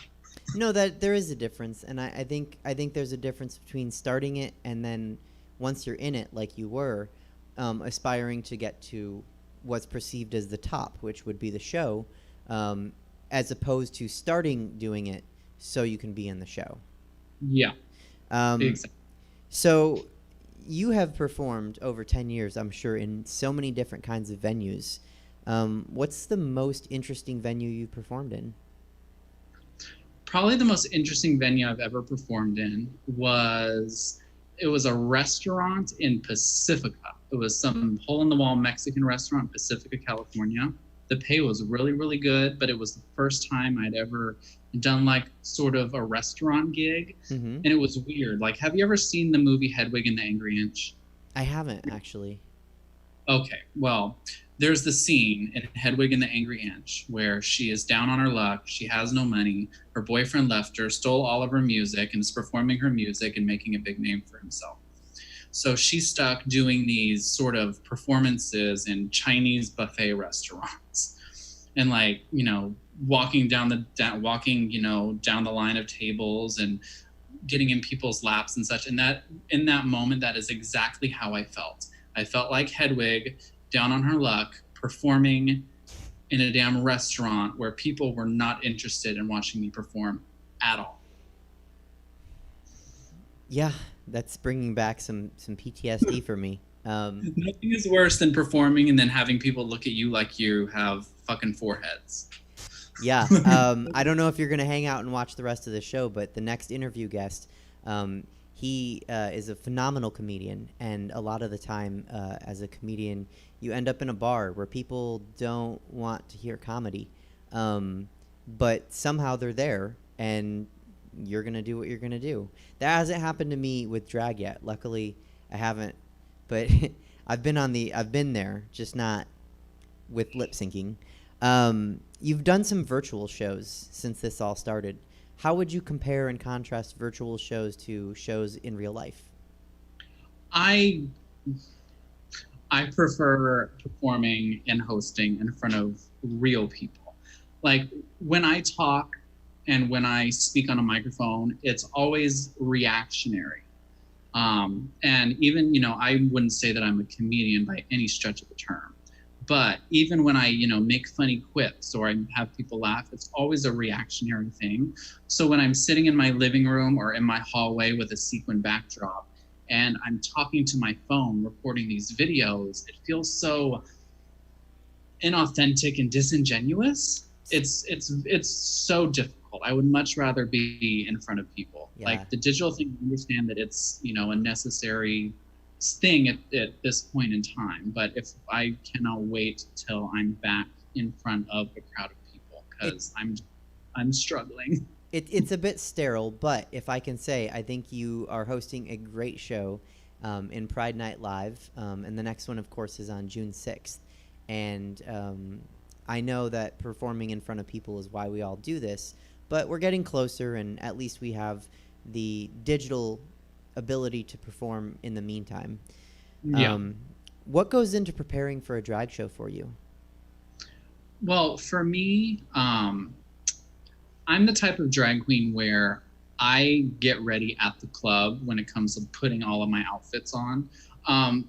No, that there is a difference, and I think there's a difference between starting it and then once you're in it, like you were, aspiring to get to what's perceived as the top, which would be the show, as opposed to starting doing it so you can be in the show. Yeah. Exactly. So you have performed over 10 years, I'm sure, in so many different kinds of venues. What's the most interesting venue you performed in? Probably the most interesting venue I've ever performed in was a restaurant in Pacifica. It was some hole-in-the-wall Mexican restaurant in Pacifica, California. The pay was really, really good, but it was the first time I'd ever done like sort of a restaurant gig. Mm-hmm. And it was weird. Like, have you ever seen the movie Hedwig and the Angry Inch? I haven't, actually. Okay, well, there's the scene in Hedwig and the Angry Inch where she is down on her luck. She has no money. Her boyfriend left her, stole all of her music, and is performing her music and making a big name for himself. So she's stuck doing these sort of performances in Chinese buffet restaurants, and like, walking down the line of tables and getting in people's laps and such. And that in that moment, that is exactly how I felt. I felt like Hedwig, down on her luck, performing in a damn restaurant where people were not interested in watching me perform at all. Yeah, that's bringing back some PTSD for me. Nothing is worse than performing and then having people look at you like you have fucking foreheads. Yeah, I don't know if you're going to hang out and watch the rest of the show, but the next interview guest, he is a phenomenal comedian, and a lot of the time, as a comedian, you end up in a bar where people don't want to hear comedy, but somehow they're there, and you're going to do what you're going to do. That hasn't happened to me with drag yet. Luckily, I haven't, but I've been there, just not with lip syncing. You've done some virtual shows since this all started. How would you compare and contrast virtual shows to shows in real life? I prefer performing and hosting in front of real people. Like, when I talk and when I speak on a microphone, it's always reactionary. And even, I wouldn't say that I'm a comedian by any stretch of the term, But even when I, make funny quips or I have people laugh, it's always a reactionary thing. So when I'm sitting in my living room or in my hallway with a sequin backdrop and I'm talking to my phone, recording these videos, it feels so inauthentic and disingenuous. It's so difficult. I would much rather be in front of people. Yeah. Like the digital thing, I understand that it's, a necessary thing at this point in time, but if I cannot wait till I'm back in front of a crowd of people, because I'm struggling. It's a bit sterile, but if I can say, I think you are hosting a great show in Pride Night Live, and the next one, of course, is on June 6th. And I know that performing in front of people is why we all do this, but we're getting closer, and at least we have the digital ability to perform in the meantime. Yeah. What goes into preparing for a drag show for you? Well, for me, I'm the type of drag queen where I get ready at the club when it comes to putting all of my outfits on.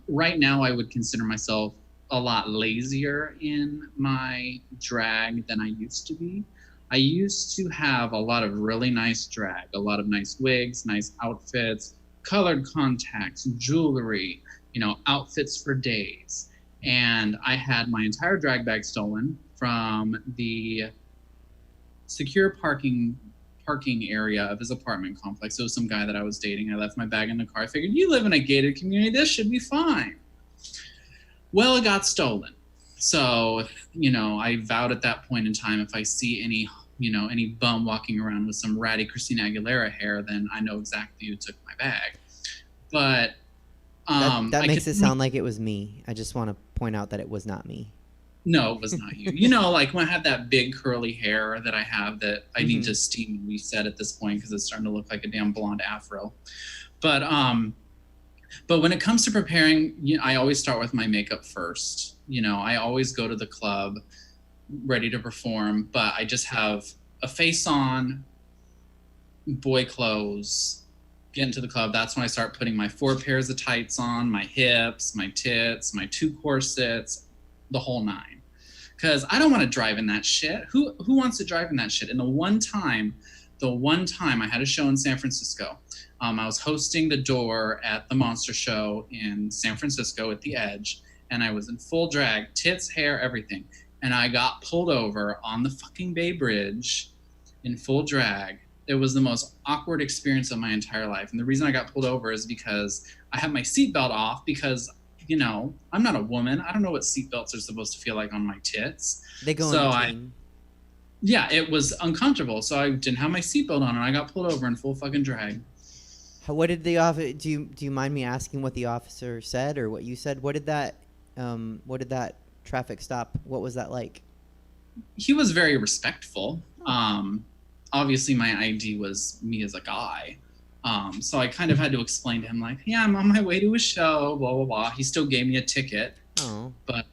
Right now, I would consider myself a lot lazier in my drag than I used to be. I used to have a lot of really nice drag, a lot of nice wigs, nice outfits, colored contacts, jewelry, outfits for days. And I had my entire drag bag stolen from the secure parking area of his apartment complex. It was some guy that I was dating. I left my bag in the car. I figured, you live in a gated community, this should be fine. Well, it got stolen. So, I vowed at that point in time, if I see any bum walking around with some ratty Christina Aguilera hair, then I know exactly who took my bag. But that makes it sound like it was me. I just want to point out that it was not me. No, it was not you. Like when I have that big curly hair that I have that I need to steam and reset at this point because it's starting to look like a damn blonde afro. But when it comes to preparing, I always start with my makeup first. I always go to the club ready to perform, but I just have a face on, boy clothes, get into the club. That's when I start putting my 4 pairs of tights on, my hips, my tits, my 2 corsets, the whole 9. Because I don't want to drive in that shit. Who wants to drive in that shit? And the one time I had a show in San Francisco, I was hosting the door at the Monster Show in San Francisco at the Edge, and I was in full drag, tits, hair, everything. And I got pulled over on the fucking Bay Bridge in full drag. It was the most awkward experience of my entire life. And the reason I got pulled over is because I had my seatbelt off because, I'm not a woman. I don't know what seatbelts are supposed to feel like on my tits. They go in between. Yeah, it was uncomfortable. So I didn't have my seatbelt on and I got pulled over in full fucking drag. What did the officer? Do you mind me asking what the officer said or what you said? What did that traffic stop? What was that like? He was very respectful. Obviously, my ID was me as a guy. So I kind of had to explain to him, like, yeah, I'm on my way to a show, blah, blah, blah. He still gave me a ticket. Oh. But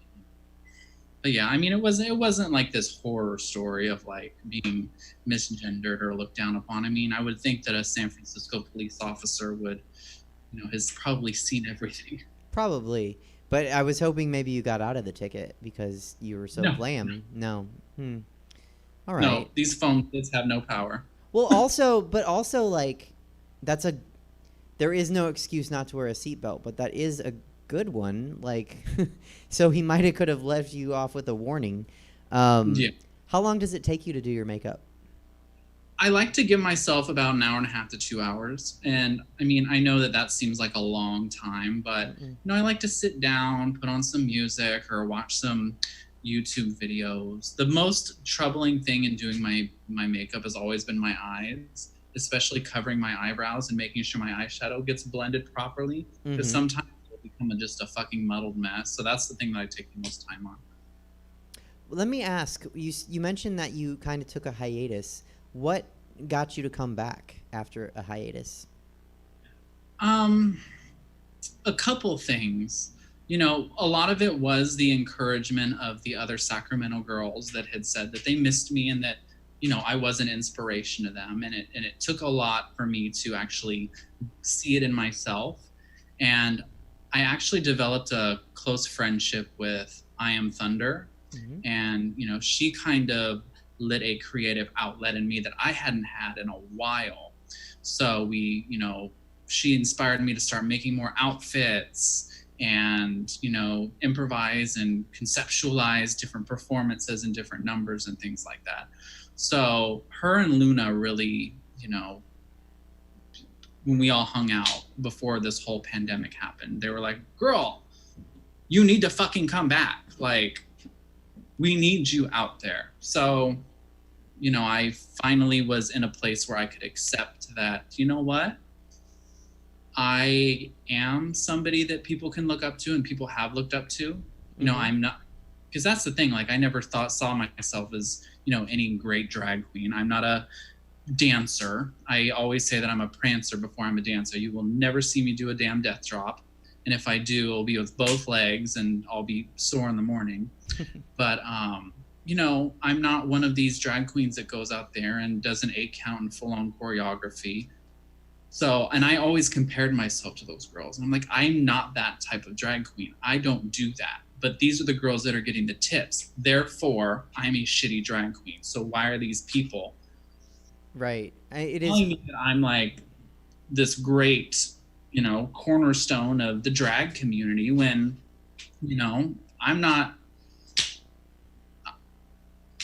yeah, I mean, it wasn't like this horror story of like being misgendered or looked down upon. I mean, I would think that a San Francisco police officer would, has probably seen everything. Probably. But I was hoping maybe you got out of the ticket because you were so blam. No. All right. No, these phone kids have no power. Well, also, like, there is no excuse not to wear a seatbelt, but that is a good one. Like, so he could have left you off with a warning. Yeah. How long does it take you to do your makeup? I like to give myself about an hour and a half to 2 hours. And I mean, I know that seems like a long time, but I like to sit down, put on some music or watch some YouTube videos. The most troubling thing in doing my makeup has always been my eyes, especially covering my eyebrows and making sure my eyeshadow gets blended properly. Because sometimes it'll become just a fucking muddled mess. So that's the thing that I take the most time on. Well, let me ask, you mentioned that you kind of took a hiatus. What got you to come back after a hiatus? A couple things. A lot of it was the encouragement of the other Sacramento girls that had said that they missed me and that, I was an inspiration to them. And it took a lot for me to actually see it in myself. And I actually developed a close friendship with I Am Thunder. Mhm. And, she kind of lit a creative outlet in me that I hadn't had in a while. So she inspired me to start making more outfits and, improvise and conceptualize different performances and different numbers and things like that. So her and Luna really, when we all hung out before this whole pandemic happened, they were like, girl, you need to fucking come back. Like, we need you out there. So, I finally was in a place where I could accept that, you know what? I am somebody that people can look up to and people have looked up to. I'm not, because that's the thing. Like, I never saw myself as, any great drag queen. I'm not a dancer. I always say that I'm a prancer before I'm a dancer. You will never see me do a damn death drop. And if I do, it'll be with both legs and I'll be sore in the morning. But, I'm not one of these drag queens that goes out there and does an 8 count and full on choreography. So, and I always compared myself to those girls. And I'm like, I'm not that type of drag queen. I don't do that. But these are the girls that are getting the tips. Therefore, I'm a shitty drag queen. So why are these people Right. It is. telling me that I'm like this great, cornerstone of the drag community when, I'm not,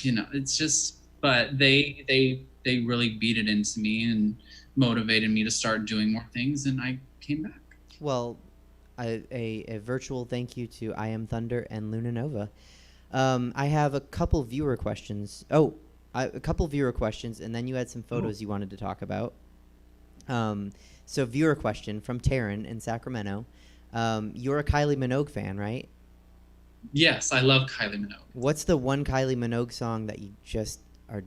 it's just, but they really beat it into me and motivated me to start doing more things, and I came back. Well, a virtual thank you to I Am Thunder and Luna Nova. I have a couple viewer questions. A couple viewer questions, and then you had some photos you wanted to talk about. So viewer question from Taryn in Sacramento. You're a Kylie Minogue fan, right? Yes, I love Kylie Minogue. What's the one Kylie Minogue song that you just are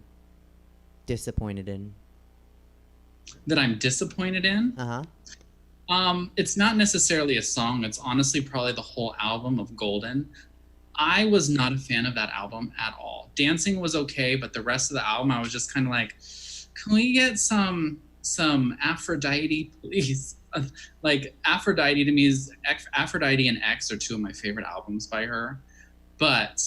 disappointed in? That I'm disappointed in? It's not necessarily a song. It's honestly probably the whole album of Golden. I was not a fan of that album at all. Dancing was okay, but the rest of the album, I was just kind of like, can we get some Aphrodite, please? Like, Aphrodite to me is, Aphrodite and X are two of my favorite albums by her. But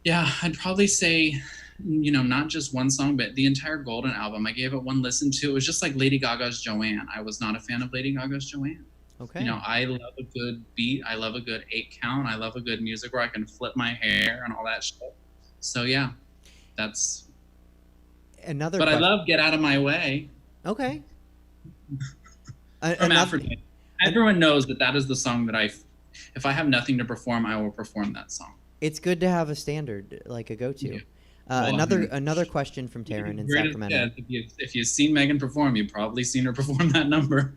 yeah, I'd probably say, not just one song, but the entire Golden album. I gave it one listen to. It was just like Lady Gaga's Joanne. I was not a fan of Lady Gaga's Joanne. Okay. I love a good beat. I love a good 8 count. I love a good music where I can flip my hair and all that shit. So yeah, that's another. But I love Get Out of My Way. Okay. From Aphrodite. Everyone knows that is the song that if I have nothing to perform, I will perform that song. It's good to have a standard, like a go-to. Yeah. Another question from Taryn in Sacramento. If you've seen Megan perform, you've probably seen her perform that number.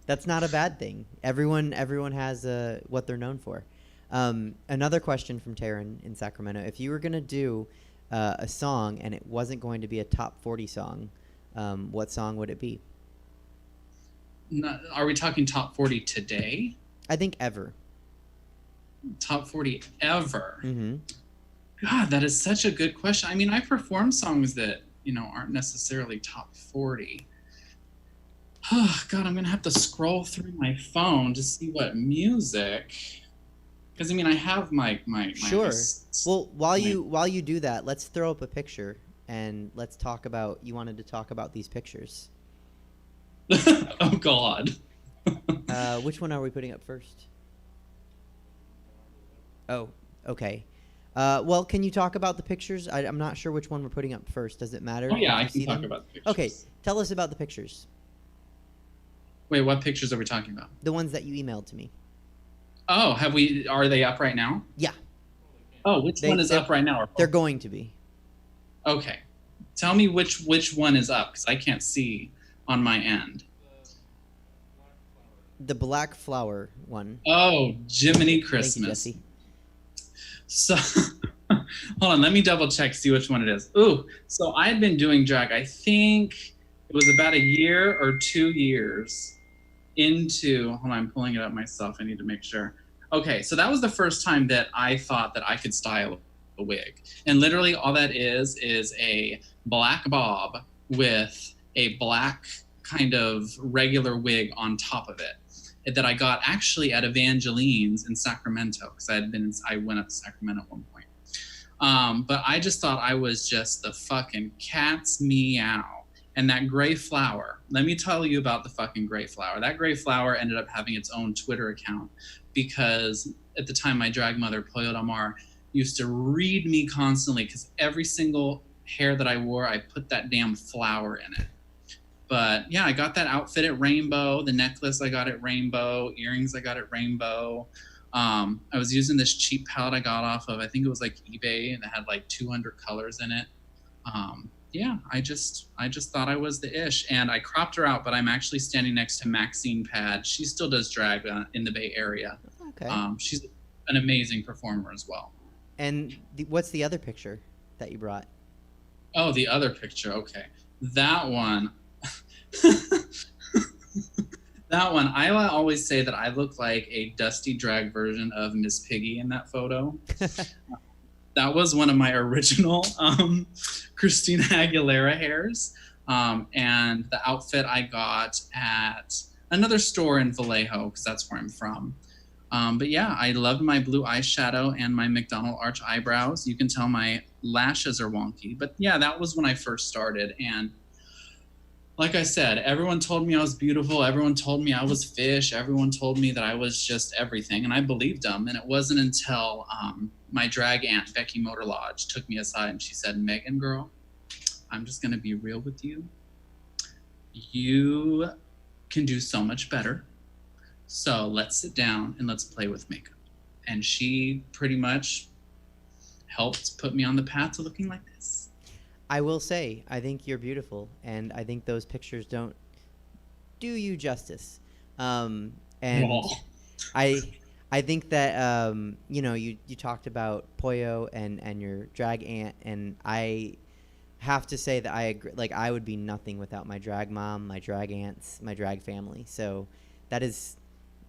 That's not a bad thing. Everyone has what they're known for. Another question from Taryn in Sacramento. If you were going to do a song and it wasn't going to be a top 40 song, what song would it be? Are we talking top 40 today? I think ever. Top 40 ever? Mm-hmm. God, that is such a good question. I mean, I perform songs that, aren't necessarily top 40. Oh, God, I'm going to have to scroll through my phone to see what music. Because, I have my Sure. Well, while you do that, let's throw up a picture and let's talk about, you wanted to talk about these pictures. Oh, God. Which one are we putting up first? Oh, okay. Well, can you talk about the pictures? I'm not sure which one we're putting up first. Does it matter? Oh, yeah, I can talk about the pictures. Okay, tell us about the pictures. Wait, what pictures are we talking about? The ones that you emailed to me. Oh, are they up right now? Yeah. Oh, which one is up right now? They're going to be. Okay. Tell me which one is up, because I can't see on my end. The black flower one. Oh, Jiminy Christmas. Thank you, Jesse. So, hold on, let me double check, see which one it is. Ooh, so I had been doing drag, I think it was about a year or 2 years into, hold on, I'm pulling it up myself, I need to make sure. Okay, so that was the first time that I thought that I could style a wig. And literally all that is a black bob with a black kind of regular wig on top of it. that I got actually at Evangeline's in Sacramento, because I went up to Sacramento at one point. But I just thought I was just the fucking cat's meow. And that gray flower, let me tell you about the fucking gray flower. That gray flower ended up having its own Twitter account, because at the time my drag mother, Pollo Del Mar, used to read me constantly, because every single hair that I wore, I put that damn flower in it. But yeah, I got that outfit at Rainbow. The necklace I got at Rainbow. Earrings I got at Rainbow. I was using this cheap palette I got off of, I think it was like eBay, and it had like 200 colors in it. Yeah, I just thought I was the ish, and I cropped her out, but I'm actually standing next to Maxine Pad. She still does drag in the Bay Area. Okay. She's an amazing performer as well. And what's the other picture that you brought? Oh, the other picture. Okay. That one. That one, I always say that I look like a dusty drag version of Miss Piggy in that photo. That was one of my original Christina Aguilera hairs. And the outfit I got at another store in Vallejo, because that's where I'm from. But yeah, I loved my blue eyeshadow and my McDonald arch eyebrows. You can tell my lashes are wonky. But yeah, that was when I first started. And like I said, everyone told me I was beautiful. Everyone told me I was fish. Everyone told me that I was just everything. And I believed them. And it wasn't until my drag aunt, Becky Motor Lodge, took me aside and she said, Megan, girl, I'm just going to be real with you. You can do so much better. So let's sit down and let's play with makeup. And she pretty much helped put me on the path to looking like this. I will say, I think you're beautiful, and I think those pictures don't do you justice. And I think that you talked about Pollo and your drag aunt, and I have to say that I agree. Like, I would be nothing without my drag mom, my drag aunts, my drag family. So that is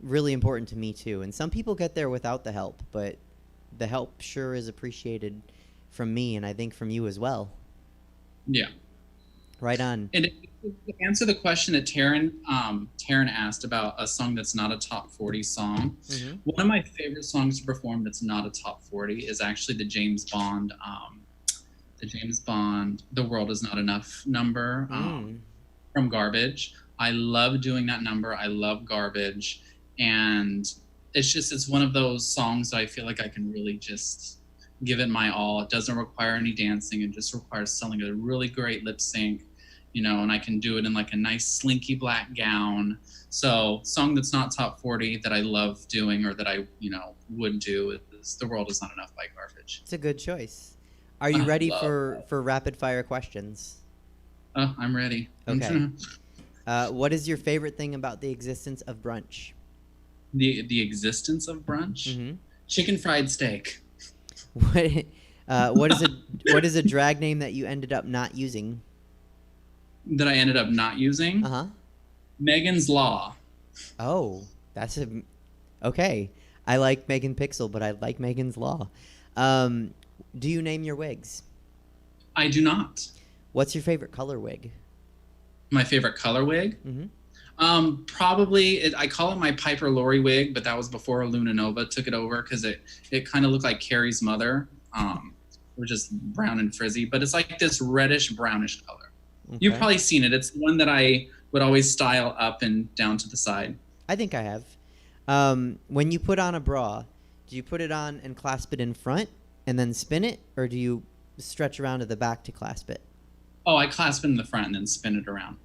really important to me too. And some people get there without the help, but the help sure is appreciated from me, and I think from you as well. Yeah. Right on. And to answer the question that Taryn asked about a song that's not a top 40 song, one of my favorite songs to perform that's not a top 40 is actually the James Bond, The World Is Not Enough number from Garbage. I love doing that number. I love Garbage. And it's one of those songs that I feel like I can really just give it my all. It doesn't require any dancing. It just requires selling a really great lip sync, and I can do it in like a nice slinky black gown. So song that's not top 40 that I love doing, or that I, would do, is The World Is Not Enough by Garbage. It's a good choice. Are you ready for rapid fire questions? Oh, I'm ready. Okay. What is your favorite thing about the existence of brunch? The existence of brunch? Chicken fried steak. What is a drag name that you ended up not using? That I ended up not using? Megan's Law. Oh, okay. I like Megan Pixel, but I like Megan's Law. Do you name your wigs? I do not. What's your favorite color wig? My favorite color wig? Probably, I call it my Piper Laurie wig, but that was before Luna Nova took it over, because it kind of looked like Carrie's mother, or just brown and frizzy, but it's like this reddish brownish color. Okay. You've probably seen it. It's the one that I would always style up and down to the side. I think I have. When you put on a bra, do you put it on and clasp it in front and then spin it, or do you stretch around to the back to clasp it? Oh, I clasp it in the front and then spin it around.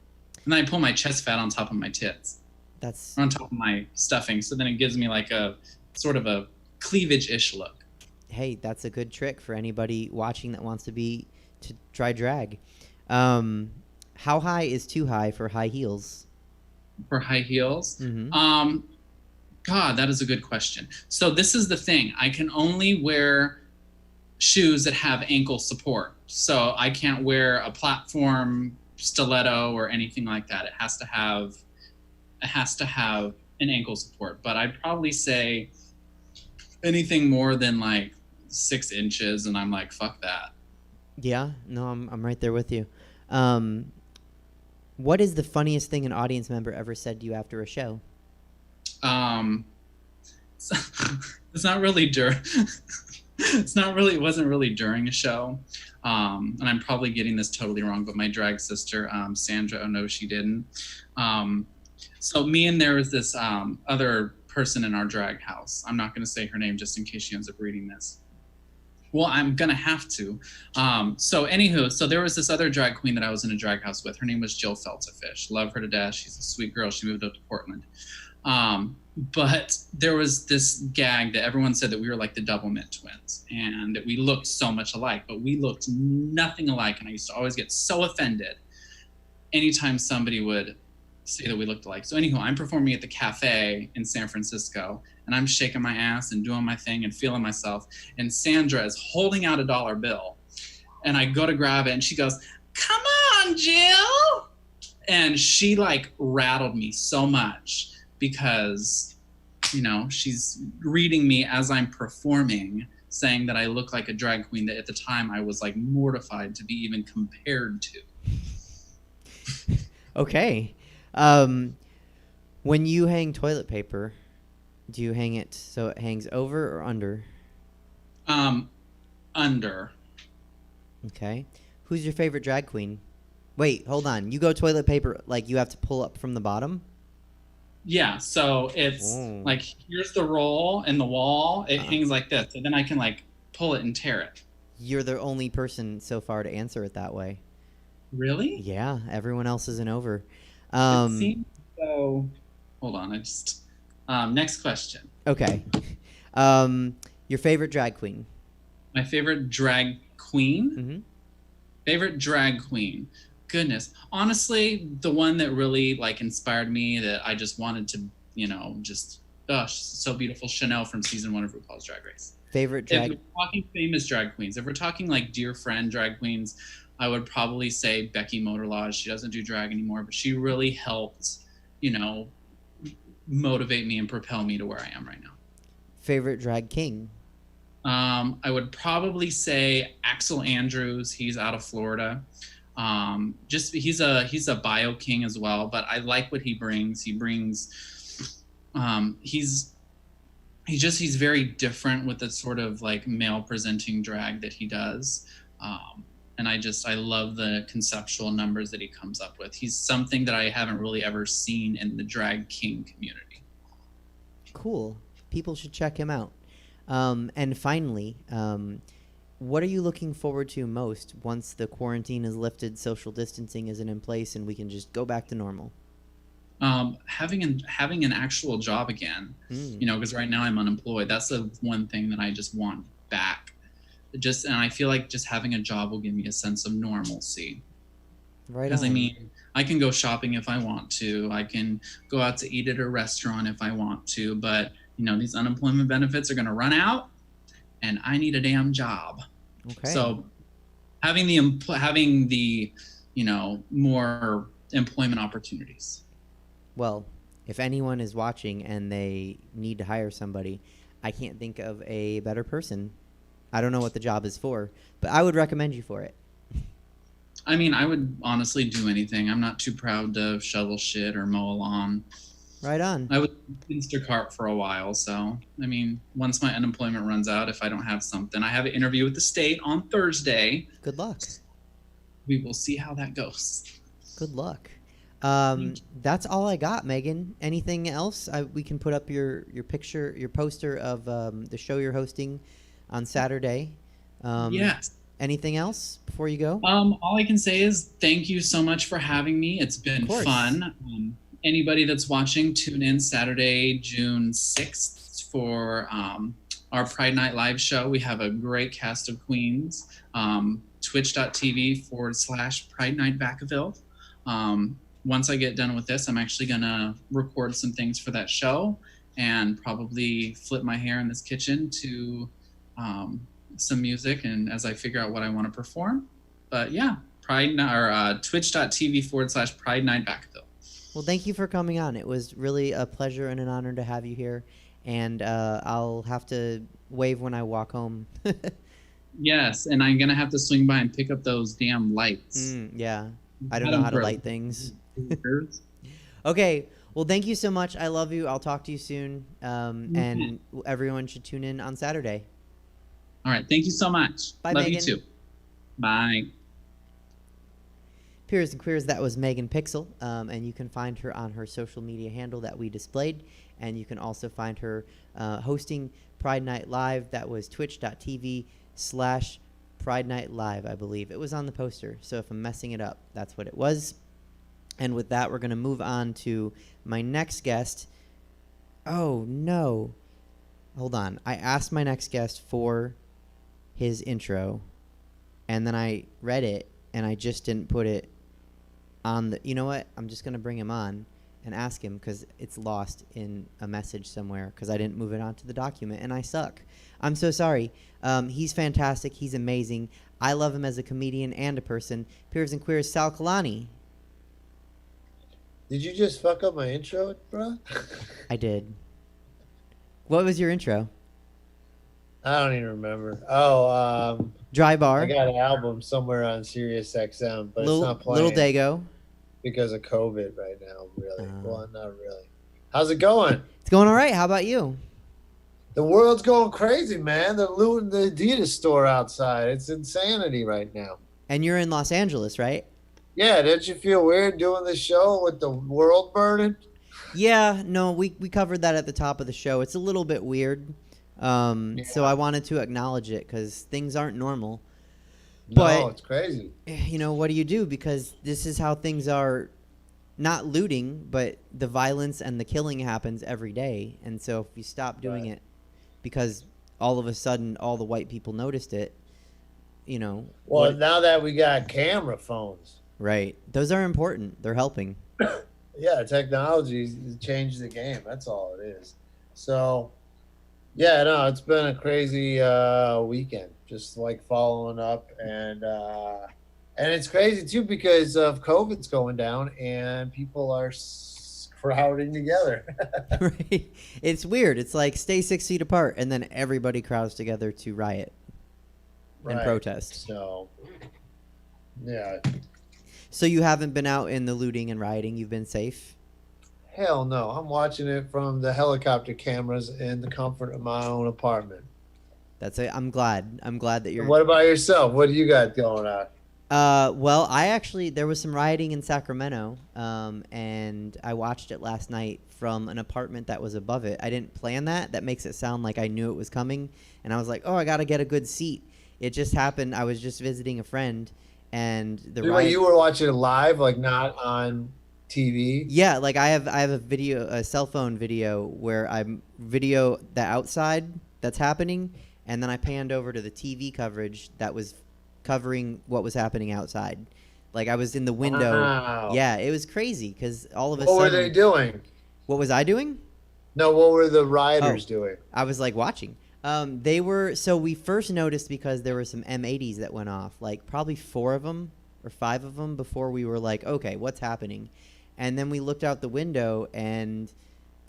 And then I pull my chest fat on top of my tits. That's on top of my stuffing. So then it gives me like a sort of a cleavage-ish look. Hey, that's a good trick for anybody watching that wants to try drag. How high is too high for high heels? For high heels? God, that is a good question. So this is the thing. I can only wear shoes that have ankle support. So I can't wear a platform stiletto or anything like that. It has to have an ankle support. But I'd probably say anything more than like 6 inches, and I'm like, fuck that. Yeah, no, I'm right there with you. What is the funniest thing an audience member ever said to you after a show? It's not really it wasn't really during a show. And I'm probably getting this totally wrong, but my drag sister, Sandra, oh no, she didn't. So me and there was this other person in our drag house. I'm not going to say her name just in case she ends up reading this. Well, I'm going to have to. So there was this other drag queen that I was in a drag house with. Her name was Jill Feltafish. Love her to death. She's a sweet girl. She moved up to Portland. But there was this gag that everyone said that we were like the Double Mint twins and that we looked so much alike, but we looked nothing alike. And I used to always get so offended anytime somebody would say that we looked alike. So anyhow, I'm performing at the cafe in San Francisco and I'm shaking my ass and doing my thing and feeling myself. And Sandra is holding out a dollar bill and I go to grab it and she goes, "Come on, Jill." And she like rattled me so much because, you know, she's reading me as I'm performing, saying that I look like a drag queen that at the time I was like mortified to be even compared to. Okay. When you hang toilet paper, do you hang it so it hangs over or under? Under. Okay. Who's your favorite drag queen? Wait, hold on. You go toilet paper like you have to pull up from the bottom? Yeah, so it's like here's the roll and the wall. It hangs like this, and then I can like pull it and tear it. You're the only person so far to answer it that way. Really? Yeah, everyone else isn't over. It seems so. Hold on, I just. Next question. Okay. Your favorite drag queen? My favorite drag queen? Mm-hmm. Favorite drag queen. Goodness, honestly, the one that really like inspired me that I just wanted to, you know, just so beautiful, Chanel from season 1 of RuPaul's Drag Race. Favorite drag. If we're talking famous drag queens, if we're talking like dear friend drag queens, I would probably say Becky Motorlodge. She doesn't do drag anymore, but she really helped, you know, motivate me and propel me to where I am right now. Favorite drag king. I would probably say Axel Andrews. He's out of Florida. Just he's a bio king as well, but I like what he brings. He's very different with the sort of like male presenting drag that he does. And I love the conceptual numbers that he comes up with. He's something that I haven't really ever seen in the drag king community. Cool. People should check him out. And finally, what are you looking forward to most once the quarantine is lifted, social distancing isn't in place, and we can just go back to normal? Having an actual job again, you know, because right now I'm unemployed. That's the one thing that I just want back. And I feel like just having a job will give me a sense of normalcy. Right. Because I mean, I can go shopping if I want to. I can go out to eat at a restaurant if I want to. But you know, these unemployment benefits are going to run out. And I need a damn job. Okay. So having the you know, more employment opportunities. Well, if anyone is watching and they need to hire somebody, I can't think of a better person. I don't know what the job is for, but I would recommend you for it. I mean, I would honestly do anything. I'm not too proud to shovel shit or mow a lawn. Right on. I was Instacart for a while, so I mean, once my unemployment runs out, if I don't have something, I have an interview with the state on Thursday. Good luck. We will see how that goes. Good luck. That's all I got, Megan. Anything else? We can put up your picture, your poster of the show you're hosting on Saturday. Yes. Anything else before you go? All I can say is thank you so much for having me. It's been fun. Anybody that's watching, tune in Saturday, June 6th for our Pride Night live show. We have a great cast of queens. Twitch.tv/Pride Night Vacaville. Once I get done with this, I'm actually going to record some things for that show and probably flip my hair in this kitchen to some music and as I figure out what I want to perform. But yeah, Twitch.tv/Pride Night Vacaville. Well, thank you for coming on. It was really a pleasure and an honor to have you here. And I'll have to wave when I walk home. Yes, and I'm going to have to swing by and pick up those damn lights. Yeah, I don't know how to light things. Okay, Well, thank you so much. I love you. I'll talk to you soon. And everyone should tune in on Saturday. All right. Thank you so much. Bye, Love Megan. you too. Bye. Peers and Queers, that was Megan Pixel. And you can find her on her social media handle that we displayed. And you can also find her hosting Pride Night Live. That was twitch.tv/Pride Night Live, I believe. It was on the poster. So if I'm messing it up, that's what it was. And with that, we're going to move on to my next guest. Oh, no. Hold on. I asked my next guest for his intro, and then I read it, and I just didn't put it on the... You know what? I'm just going to bring him on and ask him, because it's lost in a message somewhere, because I didn't move it onto the document, and I suck. I'm so sorry. He's fantastic. He's amazing. I love him as a comedian and a person. Peers and Queers, Sal Calanni. Did you just fuck up my intro, bro? I did. What was your intro? I don't even remember. Oh, Dry Bar. I got an album somewhere on Sirius XM, but Little, it's not playing. Little Dago. Because of COVID right now, really. Well, not really. How's it going? It's going all right. How about you? The world's going crazy, man. They're looting the Adidas store outside. It's insanity right now. And you're in Los Angeles, right? Yeah, didn't you feel weird doing this show with the world burning? Yeah, no, we covered that at the top of the show. It's a little bit weird. So I wanted to acknowledge it because things aren't normal. But, No, it's crazy. You know, what do you do? Because this is how things are, not looting, but the violence and the killing happens every day. And so if you stop doing it because all of a sudden all the white people noticed it, you know. Well, now that we got camera phones. Right. Those are important. They're helping. Yeah, technology changed the game. That's all it is. So, yeah, no, it's been a crazy weekend. Just like following up, and it's crazy too because of COVID's going down and people are crowding together. Right. It's weird. It's like stay 6 feet apart, and then everybody crowds together to riot and protest. So, yeah. So you haven't been out in the looting and rioting. You've been safe? Hell no. I'm watching it from the helicopter cameras in the comfort of my own apartment. That's it. I'm glad that you're... What about yourself? What do you got going on? Well, there was some rioting in Sacramento, and I watched it last night from an apartment that was above it. I didn't plan that. That makes it sound like I knew it was coming, and I was like, oh, I got to get a good seat. It just happened. I was just visiting a friend, and You were watching it live, like not on TV? Yeah, like I have a cell phone video where I video the outside that's happening, and then I panned over to the TV coverage that was covering what was happening outside. Like I was in the window. Wow. Yeah, it was crazy because all of a sudden. What were they doing? What was I doing? No, what were the rioters doing? I was like watching. So we first noticed because there were some M80s that went off, like probably 4 of them or 5 of them before we were like, okay, what's happening? And then we looked out the window and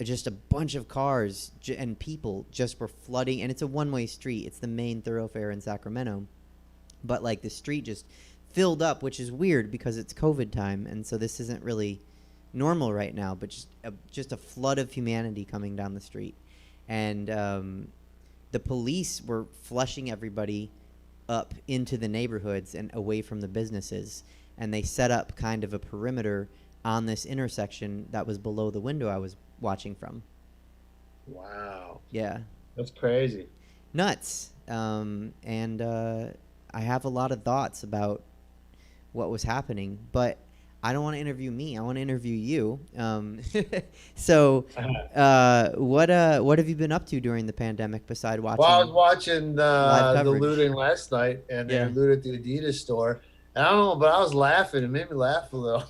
just a bunch of cars and people just were flooding. And it's a one-way street. It's the main thoroughfare in Sacramento. But like the street just filled up, which is weird because it's COVID time. And so this isn't really normal right now, but just a flood of humanity coming down the street. And the police were flushing everybody up into the neighborhoods and away from the businesses. And they set up kind of a perimeter on this intersection that was below the window I was watching from. Wow. Yeah. That's crazy. Nuts. And I have a lot of thoughts about what was happening, but I don't want to interview me. I want to interview you. So what have you been up to during the pandemic besides watching? Well, I was watching the coverage? looting last night, and they looted the Adidas store. And I don't know, but I was laughing. It made me laugh a little.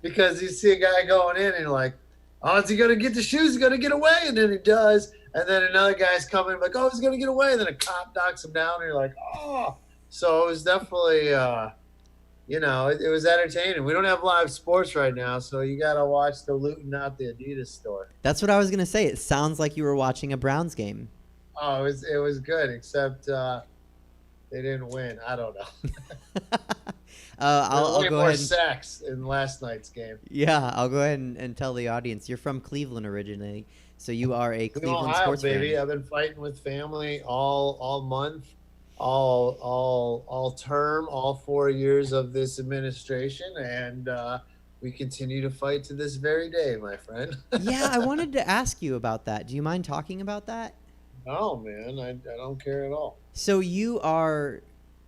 Because you see a guy going in and you're like, oh, is he going to get the shoes? He's going to get away. And then he does. And then another guy's coming like, oh, he's going to get away. And then a cop knocks him down. And you're like, oh. So it was definitely, it was entertaining. We don't have live sports right now. So you got to watch the looting out the Adidas store. That's what I was going to say. It sounds like you were watching a Browns game. Oh, it was good, except They didn't win. I don't know. I'll way go more ahead. sacks in last night's game. Yeah, I'll go ahead and tell the audience you're from Cleveland originally, so you are a Cleveland Ohio, sports baby. fan. I've been fighting with family all month, all term, all 4 years of this administration, and we continue to fight to this very day, my friend. Yeah, I wanted to ask you about that. Do you mind talking about that? No, man, I don't care at all. So you are,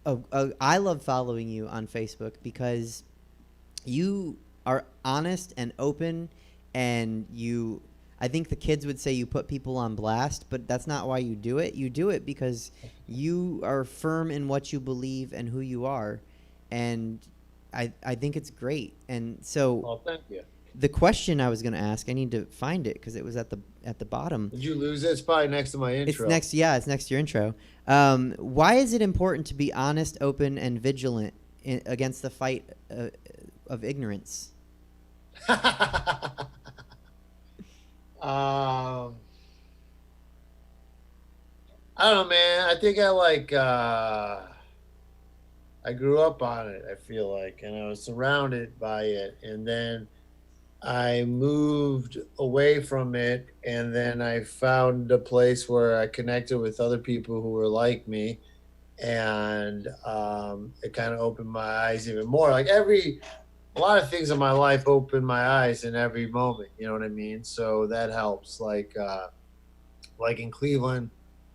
I love following you on Facebook because you are honest and open, and I think the kids would say you put people on blast, but that's not why you do it. You do it because you are firm in what you believe and who you are, and I think it's great. And so, Well, thank you. the question I was going to ask, I need to find it because it was at the bottom. Did you lose it? It's probably next to my intro. It's next to your intro. Why is it important to be honest, open, and vigilant against the fight of ignorance? I don't know, man. I think I grew up on it, I feel like, and I was surrounded by it, and then I moved away from it, and then I found a place where I connected with other people who were like me, and it kind of opened my eyes even more. Like a lot of things in my life opened my eyes in every moment, you know what I mean? So that helps. Like in Cleveland,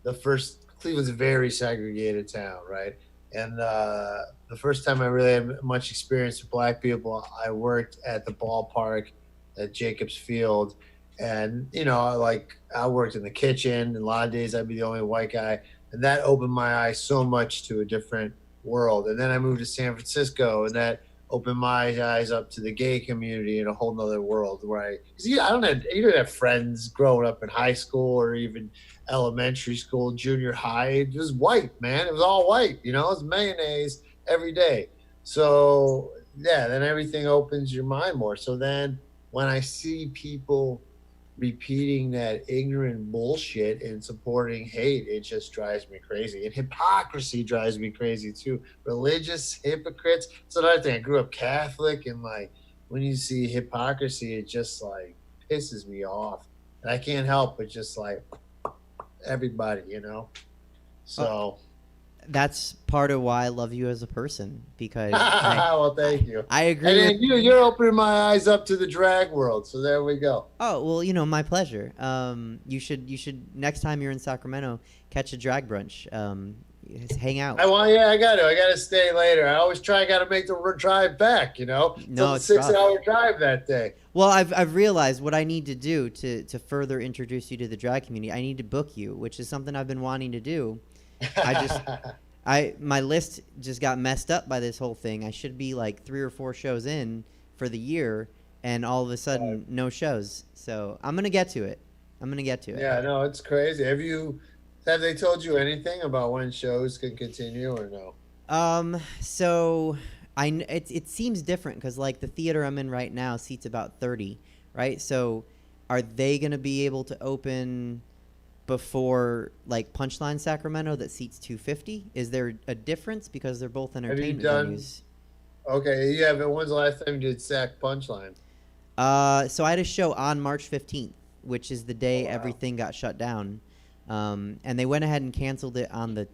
Cleveland's a very segregated town, right? And the first time I really had much experience with black people, I worked at the ballpark at Jacobs Field. And, I worked in the kitchen, and a lot of days I'd be the only white guy. And that opened my eyes so much to a different world. And then I moved to San Francisco, and that opened my eyes up to the gay community in a whole nother world where you didn't have friends growing up in high school or even elementary school, junior high. It was white, man. It was all white, it was mayonnaise every day. So yeah, then everything opens your mind more. So then when I see people repeating that ignorant bullshit and supporting hate, it just drives me crazy. And hypocrisy drives me crazy too. Religious hypocrites. It's another thing. I grew up Catholic, and when you see hypocrisy, it just pisses me off. And I can't help but just everybody, So That's part of why I love you as a person, because well, thank you. I agree. And then you're opening my eyes up to the drag world. So there we go. Oh, well, my pleasure. You should next time you're in Sacramento, catch a drag brunch. Hang out. I got to stay later. I always got to make the drive back, No, it's a 6-hour drive that day. Well, I've realized what I need to do to further introduce you to the drag community. I need to book you, which is something I've been wanting to do. My list just got messed up by this whole thing. I should be 3 or 4 shows in for the year, and all of a sudden no shows. So I'm gonna get to it. Yeah, no, it's crazy. Have they told you anything about when shows can continue or no? So it seems different because the theater I'm in right now seats about 30, right? So are they gonna be able to open before Punchline Sacramento that seats 250? Is there a difference because they're both entertainment venues? Okay, yeah, but when's the last time you did Sac Punchline? So I had a show on March 15th, which is the day everything got shut down, and they went ahead and canceled it on the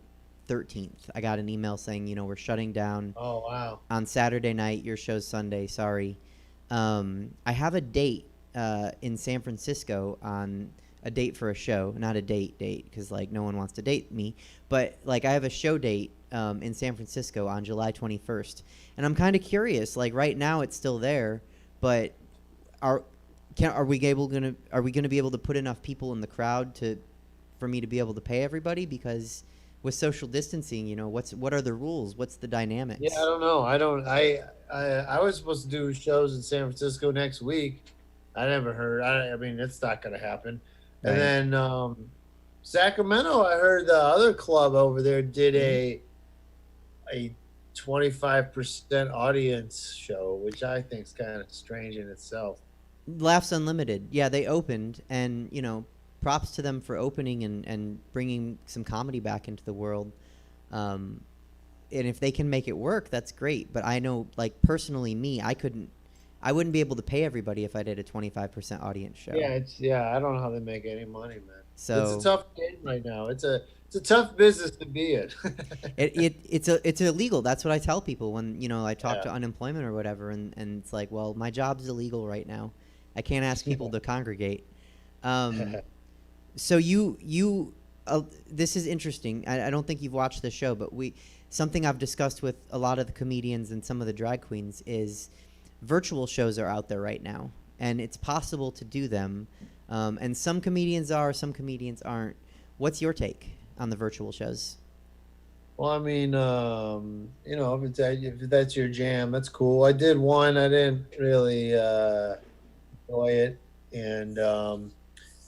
13th. I got an email saying, we're shutting down. Oh wow! On Saturday night, your show's Sunday. Sorry. I have a date in San Francisco on. A date for a show, not a date because no one wants to date me, but I have a show date in San Francisco on July 21st, and I'm kind of curious. Right now it's still there, but are we gonna be able to put enough people in the crowd for me to be able to pay everybody? Because with social distancing, what are the rules? What's the dynamics? Yeah, I don't know. I was supposed to do shows in San Francisco next week. I never heard. I mean, it's not gonna happen. Right. And then Sacramento, I heard the other club over there did a 25% audience show, which I think is kind of strange in itself. Laughs Unlimited. Yeah, they opened, and props to them for opening and bringing some comedy back into the world. and if they can make it work, that's great. But I know, like, personally, I wouldn't be able to pay everybody if I did a 25% audience show. Yeah, I don't know how they make any money, man. So it's a tough game right now. It's a tough business to be in. it's illegal. That's what I tell people when, you know, I talk to unemployment or whatever, and it's like, well, my job's illegal right now. I can't ask people to congregate. So you this is interesting. I don't think you've watched the show, but something I've discussed with a lot of the comedians and some of the drag queens is virtual shows are out there right now, and it's possible to do them. And some comedians are, some comedians aren't. What's your take on the virtual shows? Well, I mean, you know, if that's your jam, that's cool. I did one. I didn't really enjoy it, and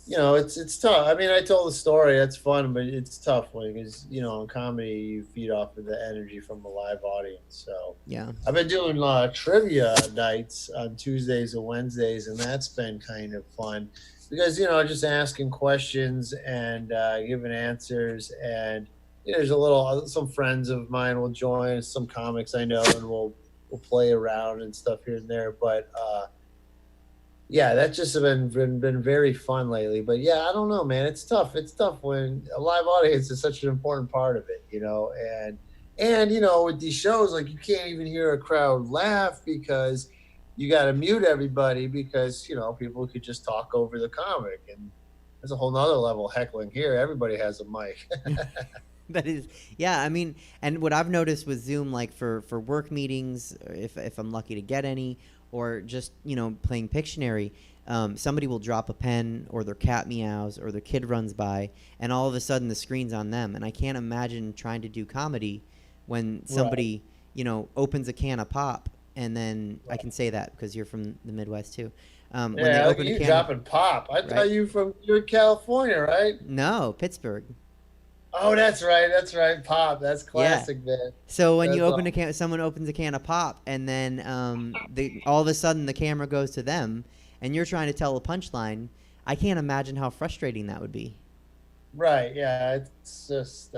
you know, it's tough. I mean, I told the story. That's fun, but it's tough because, you know, in comedy you feed off of the energy from a live audience. So Yeah, I've been doing trivia nights on Tuesdays and Wednesdays, and that's been kind of fun because, you know, just asking questions and giving answers, and you know, there's some friends of mine will join, some comics I know, and we'll play around and stuff here and there. But yeah, that's just been very fun lately. But yeah, I don't know, man. It's tough. It's tough when a live audience is such an important part of it, you know. And you know, with these shows, like, you can't even hear a crowd laugh because you got to mute everybody because, you know, people could just talk over the comic, and there's a whole nother level of heckling here. Everybody has a mic. that is, yeah. I mean, and what I've noticed with Zoom, like for work meetings, if I'm lucky to get any, or just, you know, playing Pictionary, somebody will drop a pen, or their cat meows, or their kid runs by, and all of a sudden the screen's on them. And I can't imagine trying to do comedy when somebody, you know, opens a can of pop, and then I can say that because you're from the Midwest too. When they open you a can dropping pop. I thought you're in California, right? No, Pittsburgh. Oh, that's right. Pop. That's classic, man. So when you open a can, someone opens a can of pop, and then all of a sudden the camera goes to them, and you're trying to tell a punchline. I can't imagine how frustrating that would be. Right. Yeah. It's just.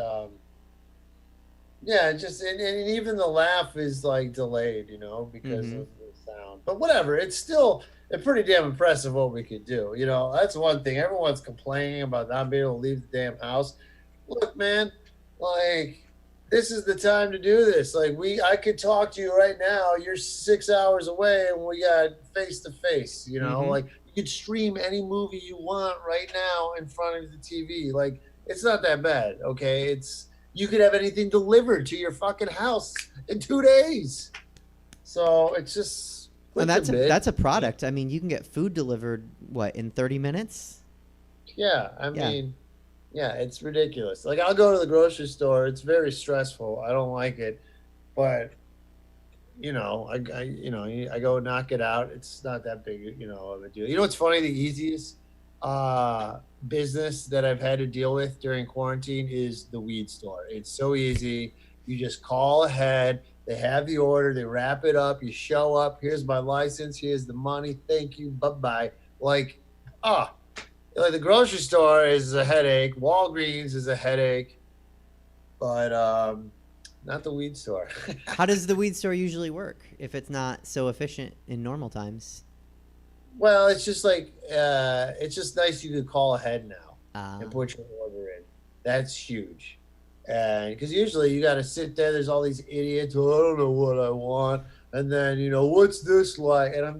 Yeah. Just and even the laugh is like delayed, you know, because of the sound. But whatever. It's still pretty damn impressive what we could do. You know, that's one thing. Everyone's complaining about not being able to leave the damn house. Look, man, like, this is the time to do this. Like, I could talk to you right now. You're 6 hours away, and we got face to face. You know, like, you could stream any movie you want right now in front of the TV. Like, it's not that bad. Okay, you could have anything delivered to your fucking house in 2 days. So it's just. And that's a product. I mean, you can get food delivered in 30 minutes. Yeah, I mean. Yeah, it's ridiculous. Like, I'll go to the grocery store. It's very stressful. I don't like it, but you know, I go knock it out. It's not that big, you know, of a deal. You know what's funny? The easiest business that I've had to deal with during quarantine is the weed store. It's so easy. You just call ahead. They have the order. They wrap it up. You show up. Here's my license. Here's the money. Thank you. Bye-bye. Like, the grocery store is a headache. Walgreens is a headache, but not the weed store. How does the weed store usually work if it's not so efficient in normal times? Well, it's just like it's just nice you can call ahead now and put your order in. That's huge, and because usually you got to sit there. There's all these idiots. I don't know what I want, and then, you know, what's this like? And I'm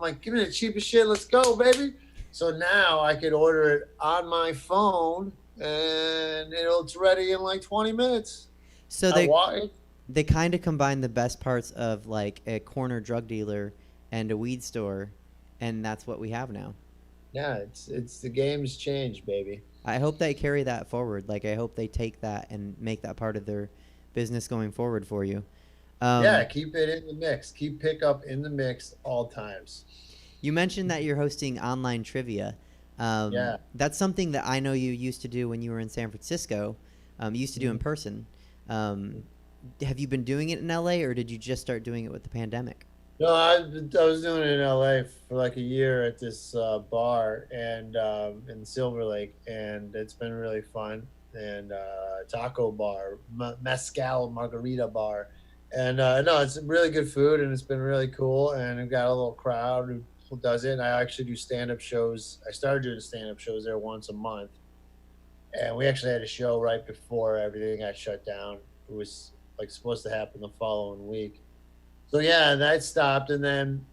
like, give me the cheapest shit. Let's go, baby. So now I could order it on my phone, and it's ready in like 20 minutes. So they kind of combine the best parts of, like, a corner drug dealer and a weed store, and that's what we have now. Yeah, it's the game's changed, baby. I hope they carry that forward. Like, I hope they take that and make that part of their business going forward for you. Yeah, keep it in the mix. Keep pickup in the mix all times. You mentioned that you're hosting online trivia. Yeah. That's something that I know you used to do when you were in San Francisco. You used to do in person. Have you been doing it in LA, or did you just start doing it with the pandemic? No, I was doing it in LA for like a year at this bar and in Silver Lake, and it's been really fun. and taco bar, mezcal margarita bar. And no, it's really good food, and it's been really cool. And we've got a little crowd who does it. And I actually do stand-up shows. I started doing stand-up shows there once a month. And we actually had a show right before everything got shut down. It was like supposed to happen the following week. So yeah, that stopped. And then,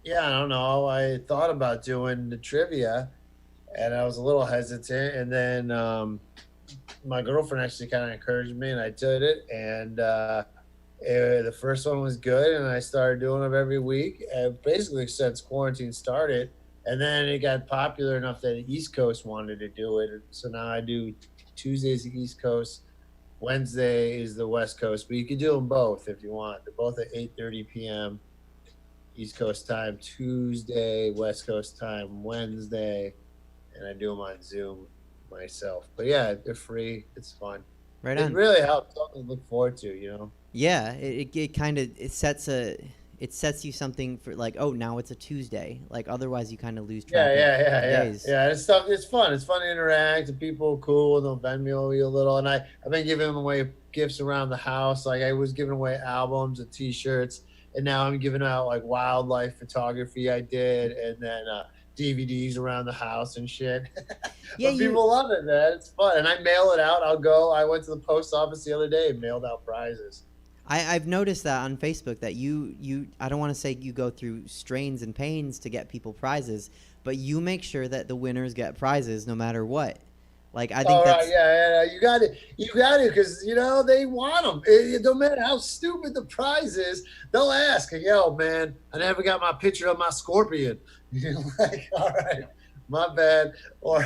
yeah, I don't know. I thought about doing the trivia, and I was a little hesitant. And then my girlfriend actually kind of encouraged me, and I did it. And the first one was good, and I started doing them every week, basically since quarantine started. And then it got popular enough that the East Coast wanted to do it. So now I do Tuesdays the East Coast, Wednesday is the West Coast. But you can do them both if you want. They're both at 8:30 p.m. East Coast time, Tuesday, West Coast time, Wednesday. And I do them on Zoom myself. But yeah, they're free. It's fun. Right on. It really helps. Something to look forward to, you know? Yeah, it kind of it sets you something for like, oh, now it's a Tuesday. Like otherwise you kind of lose track of days. Yeah, it's stuff. It's fun. It's fun to interact. And people are cool. They'll Venmo you a little. And I've been giving away gifts around the house. Like I was giving away albums and T-shirts, and now I'm giving out like wildlife photography I did, and then DVDs around the house and shit. Yeah, but people love it, man. It's fun, and I mail it out. I went to the post office the other day and mailed out prizes. I've noticed that on Facebook that you I don't want to say you go through strains and pains to get people prizes, but you make sure that the winners get prizes no matter what. Like I think that's yeah, you got it, because you know they want them. It don't matter how stupid the prize is, they'll ask, "Yo, man, I never got my picture of my scorpion." You're like, all right, my bad. Or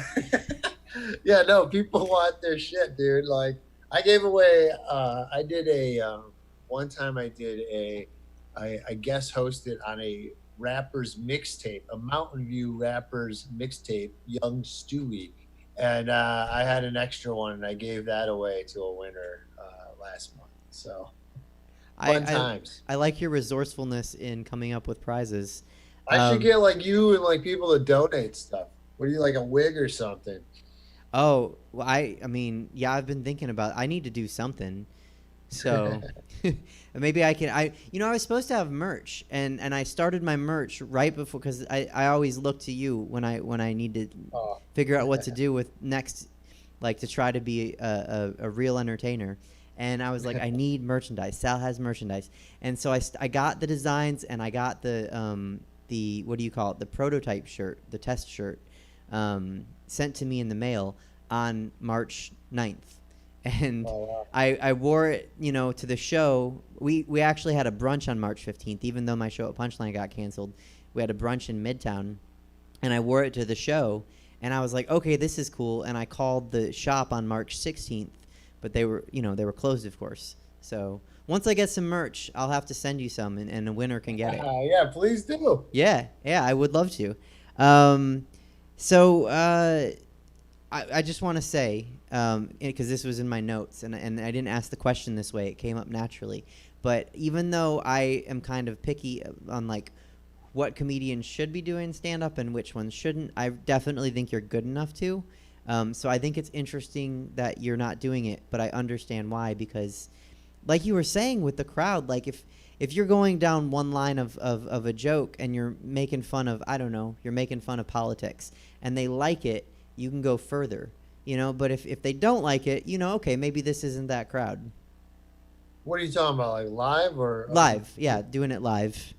yeah, no, people want their shit, dude. Like I gave away. I did a. One time I guest hosted on a rappers mixtape, a Mountain View rappers mixtape, Young Stewie. And I had an extra one, and I gave that away to a winner last month. So fun times. I like your resourcefulness in coming up with prizes. I should get like you and like people to donate stuff. What are you, like a wig or something? Oh, well, I mean, yeah, I've been thinking about. I need to do something. So maybe I can. I was supposed to have merch, and I started my merch right before, because I always look to you when I need to figure out what to do with next, like to try to be a real entertainer. And I was like, I need merchandise. Sal has merchandise, and so I got the designs, and I got the what do you call it, the prototype shirt, the test shirt, sent to me in the mail on March 9th. And I wore it, to the show. We actually had a brunch on March 15th, even though my show at Punchline got canceled. We had a brunch in Midtown, and I wore it to the show. And I was like, okay, this is cool. And I called the shop on March 16th, but they were closed, of course. So once I get some merch, I'll have to send you some, and a winner can get it. Yeah, please do. Yeah, I would love to. I just want to say, because this was in my notes, and I didn't ask the question this way. It came up naturally. But even though I am kind of picky on, like, what comedians should be doing stand-up and which ones shouldn't, I definitely think you're good enough to. So I think it's interesting that you're not doing it, but I understand why, because, like you were saying with the crowd, like, if you're going down one line of a joke and you're making fun of, I don't know, you're making fun of politics, and they like it, you can go further, but if they don't like it, okay, maybe this isn't that crowd. What are you talking about, like live or live? Yeah, doing it live.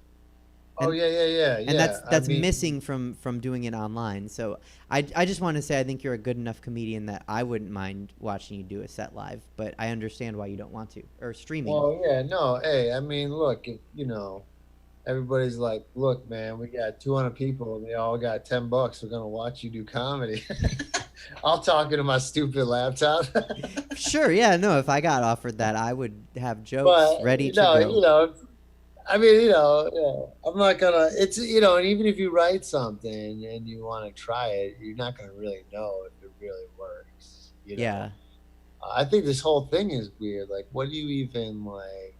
And, yeah. And that's missing from doing it online. So I just want to say I think you're a good enough comedian that I wouldn't mind watching you do a set live, but I understand why you don't want to, or streaming. Well, yeah, no, hey, I mean, look, everybody's like, look, man, we got 200 people and they all got $10. We're going to watch you do comedy. I'll talk into my stupid laptop. Sure. Yeah. No, if I got offered that, I would have jokes ready to go. I mean, I'm not going to, it's, and even if you write something and you want to try it, you're not going to really know if it really works. Yeah. I think this whole thing is weird. Like, what do you even going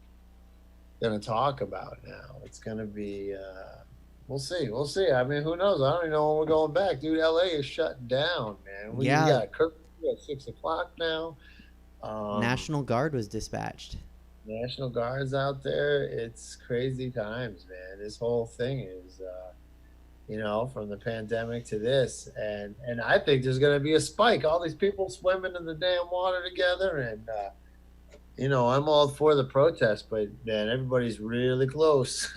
to talk about now? It's going to be we'll see. I mean, who knows? I don't even know when we're going back, dude. LA is shut down, man. We got at 6 o'clock now. National Guard was dispatched. National Guard's out there. It's crazy times, man. This whole thing is, from the pandemic to this, and I think there's going to be a spike. All these people swimming in the damn water together, and I'm all for the protest, but man, everybody's really close.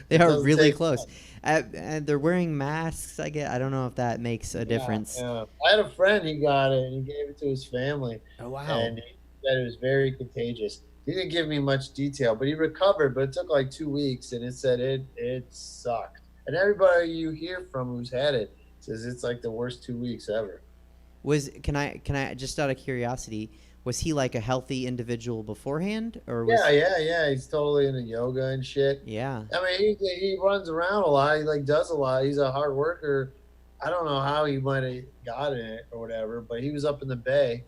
They are really close. And they're wearing masks. I don't know if that makes a difference. Yeah. I had a friend, he got it and he gave it to his family. Oh, wow. And he said it was very contagious. He didn't give me much detail, but he recovered, but it took like 2 weeks, and it said it sucked. And everybody you hear from who's had it says it's like the worst 2 weeks ever. Can I just out of curiosity, was he like a healthy individual beforehand, or was Yeah. He's totally into yoga and shit. Yeah. I mean, he runs around a lot. He like does a lot. He's a hard worker. I don't know how he might have gotten it or whatever, but he was up in the Bay.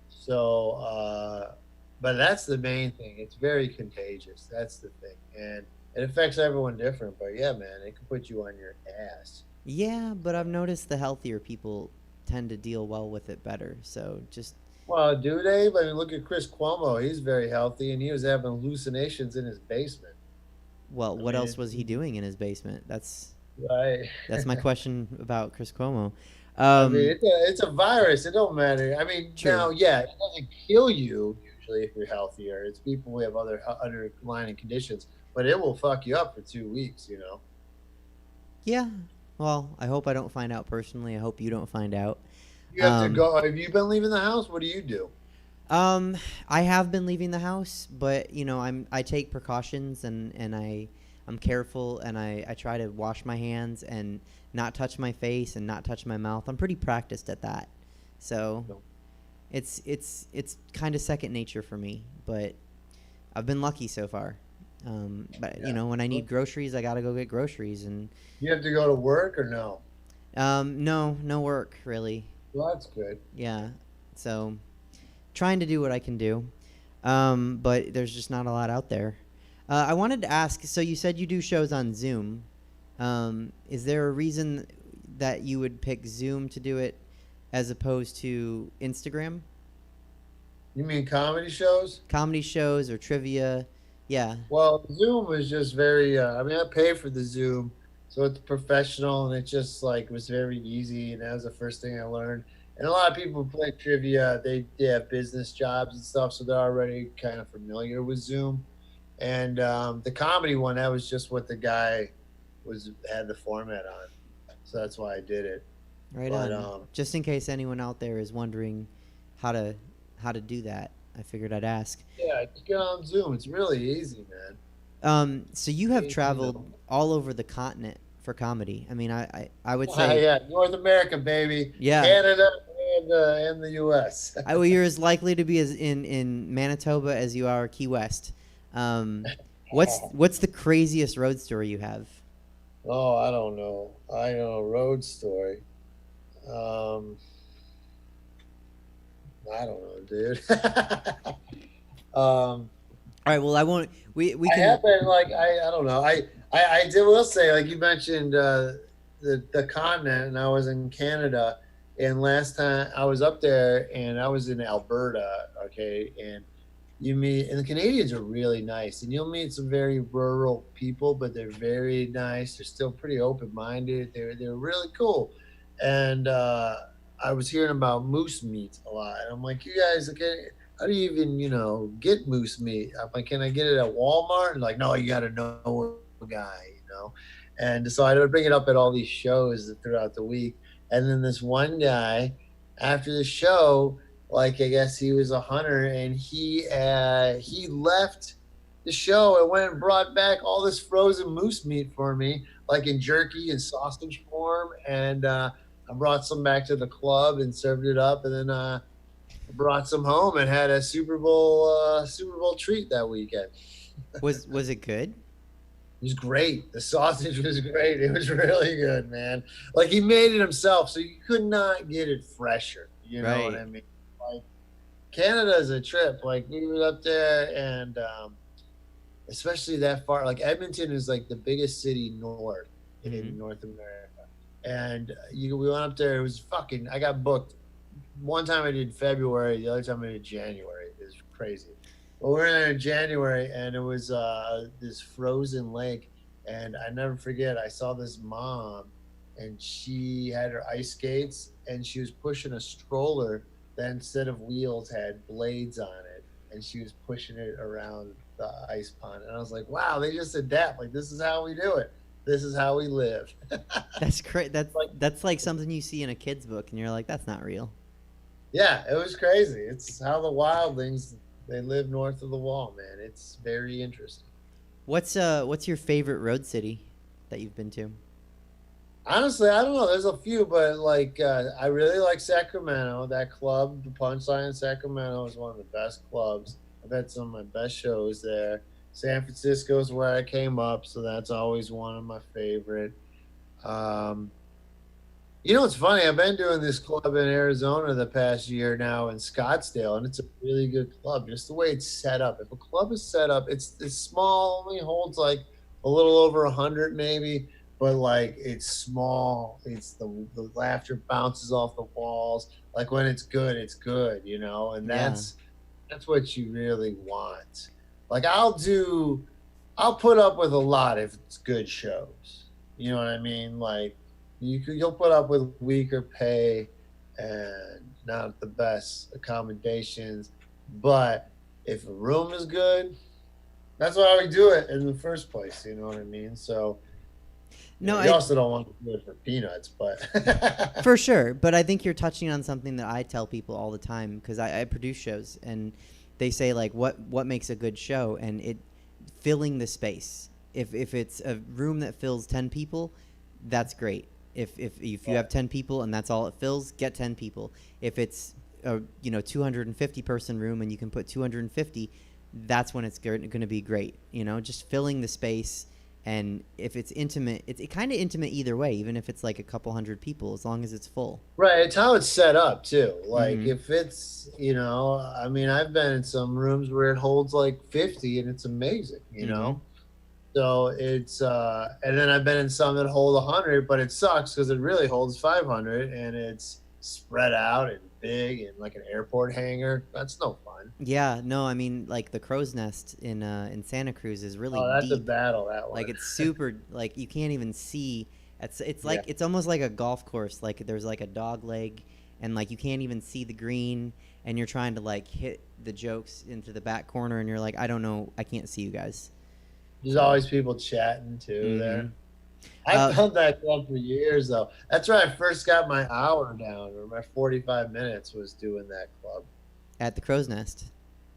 So, but that's the main thing. It's very contagious. That's the thing, and it affects everyone different. But yeah, man, it can put you on your ass. Yeah, but I've noticed the healthier people tend to deal well with it better. So just. Well, do they? I mean, look at Chris Cuomo. He's very healthy, and he was having hallucinations in his basement. Well, what else was he doing in his basement? That's right. That's my question about Chris Cuomo. I mean, it's a virus. It don't matter. I mean, now, yeah, it doesn't kill you usually if you're healthier. It's people who have other underlying conditions, but it will fuck you up for 2 weeks, Yeah. Well, I hope I don't find out personally. I hope you don't find out. You have to go. Have you been leaving the house? What do you do? I have been leaving the house, but I take precautions and I'm careful, and I try to wash my hands and not touch my face and not touch my mouth. I'm pretty practiced at that, so it's kind of second nature for me. But I've been lucky so far. But when I need groceries, I gotta go get groceries. And you have to go to work or no? No work really. Well, that's good. Yeah, so trying to do what I can do, but there's just not a lot out there. I wanted to ask, so you said you do shows on Zoom. Is there a reason that you would pick Zoom to do it as opposed to Instagram? You mean comedy shows? Comedy shows or trivia, yeah. Well, Zoom is just very, I pay for the Zoom. So it's professional, and it just was very easy, and that was the first thing I learned. And a lot of people who play trivia, they have business jobs and stuff, so they're already kind of familiar with Zoom. And the comedy one, that was just what the guy had the format on, so that's why I did it. Right on. Just in case anyone out there is wondering how to do that, I figured I'd ask. Yeah, just get on Zoom. It's really easy, man. So you have traveled all over the continent for comedy. I mean, I would say yeah, North America, baby. Yeah, Canada and the U.S. Well, you're as likely to be as in Manitoba as you are Key West. What's the craziest road story you have? Oh, I don't know. I know a road story. I don't know, dude. All right. Well, I won't. We can. I have been I don't know. I will say, you mentioned the continent, and I was in Canada, and last time I was up there, and I was in Alberta. Okay, and the Canadians are really nice, and you'll meet some very rural people, but they're very nice. They're still pretty open-minded. They're really cool, and I was hearing about moose meat a lot, and I'm like, you guys, okay. How do you even, get moose meat? I'm like, can I get it at Walmart? And no, you got to know a guy, And so I would bring it up at all these shows throughout the week. And then this one guy, after the show, I guess he was a hunter, and he left the show and went and brought back all this frozen moose meat for me, in jerky and sausage form. And I brought some back to the club and served it up, and then brought some home and had a Super Bowl treat that weekend. Was it good? It was great. The sausage was great. It was really good, man. He made it himself, so you could not get it fresher. You know what I mean? Canada is a trip. We were up there, and especially that far. Edmonton is the biggest city north in North America, and we went up there. It was I got booked one time I did February, the other time I did January. It was crazy. But we were there in January, and it was this frozen lake, and I never forget. I saw this mom, and she had her ice skates, and she was pushing a stroller that instead of wheels had blades on it, and she was pushing it around the ice pond. And I was like, wow, they just adapt. Like, this is how we do it. This is how we live. That's great. That's like something you see in a kid's book, and you're like, that's not real. Yeah, it was crazy. It's how the wildlings, they live north of the wall, man. It's very interesting. What's your favorite road city that you've been to? Honestly, I don't know. There's a few, but like I really like Sacramento. That club, the Punchline in Sacramento, is one of the best clubs. I've had some of my best shows there. San Francisco is where I came up, so that's always one of my favorite. You know, it's funny. I've been doing this club in Arizona the past year now in Scottsdale, and it's a really good club. Just the way it's set up. If a club is set up, it's small. Only holds like a little over 100 maybe, but like it's small. It's the laughter bounces off the walls. Like when it's good, you know. And that's what you really want. Like I'll put up with a lot if it's good shows. You know what I mean? Like you'll put up with weaker pay and not the best accommodations, but if a room is good, that's why we do it in the first place. You know what I mean? So no, you also don't want to do it for peanuts, but for sure. But I think you're touching on something that I tell people all the time because I produce shows, and they say like, what makes a good show, and it filling the space. If it's a room that fills 10 people, that's great. If you have 10 people and that's all it fills, get 10 people. If it's a 250 person room and you can put 250, that's when it's going to be great. You know, just filling the space. And if it's intimate, it's kind of intimate either way, even if it's like a couple hundred people, as long as it's full. Right. It's how it's set up too. Like if it's, I mean, I've been in some rooms where it holds like 50 and it's amazing, you know? So it's, and then I've been in some that hold 100, but it sucks because it really holds 500 and it's spread out and big and like an airport hangar. That's no fun. Yeah, no, I mean, like the Crow's Nest in Santa Cruz is really that's deep. a battle, that one. Like it's super, like you can't even see. It's like it's almost like a golf course. Like there's like a dog leg, and like you can't even see the green, and you're trying to like hit the jokes into the back corner, and you're like, I don't know, I can't see you guys. There's always people chatting too there. I've done that club for years though. That's where I first got my hour down, or my 45 minutes was doing that club. At the Crow's Nest.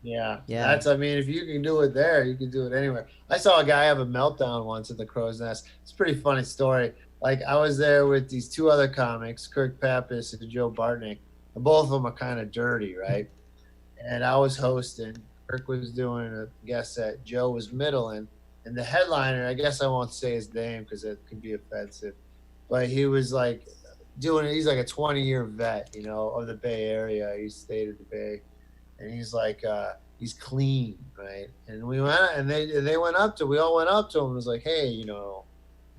Yeah. I mean, if you can do it there, you can do it anywhere. I saw a guy have a meltdown once at the Crow's Nest. It's a pretty funny story. Like I was there with these two other comics, Kirk Pappas and Joe Bartnick, and both of them are kind of dirty, right? And I was hosting. Kirk was doing a guest set. Joe was middling. And the headliner, I guess I won't say his name because it could be offensive, but he was like he's like a 20-year vet, of the Bay Area. He stayed at the Bay. And he's like, he's clean, right? And we went, and we all went up to him and was like, hey, you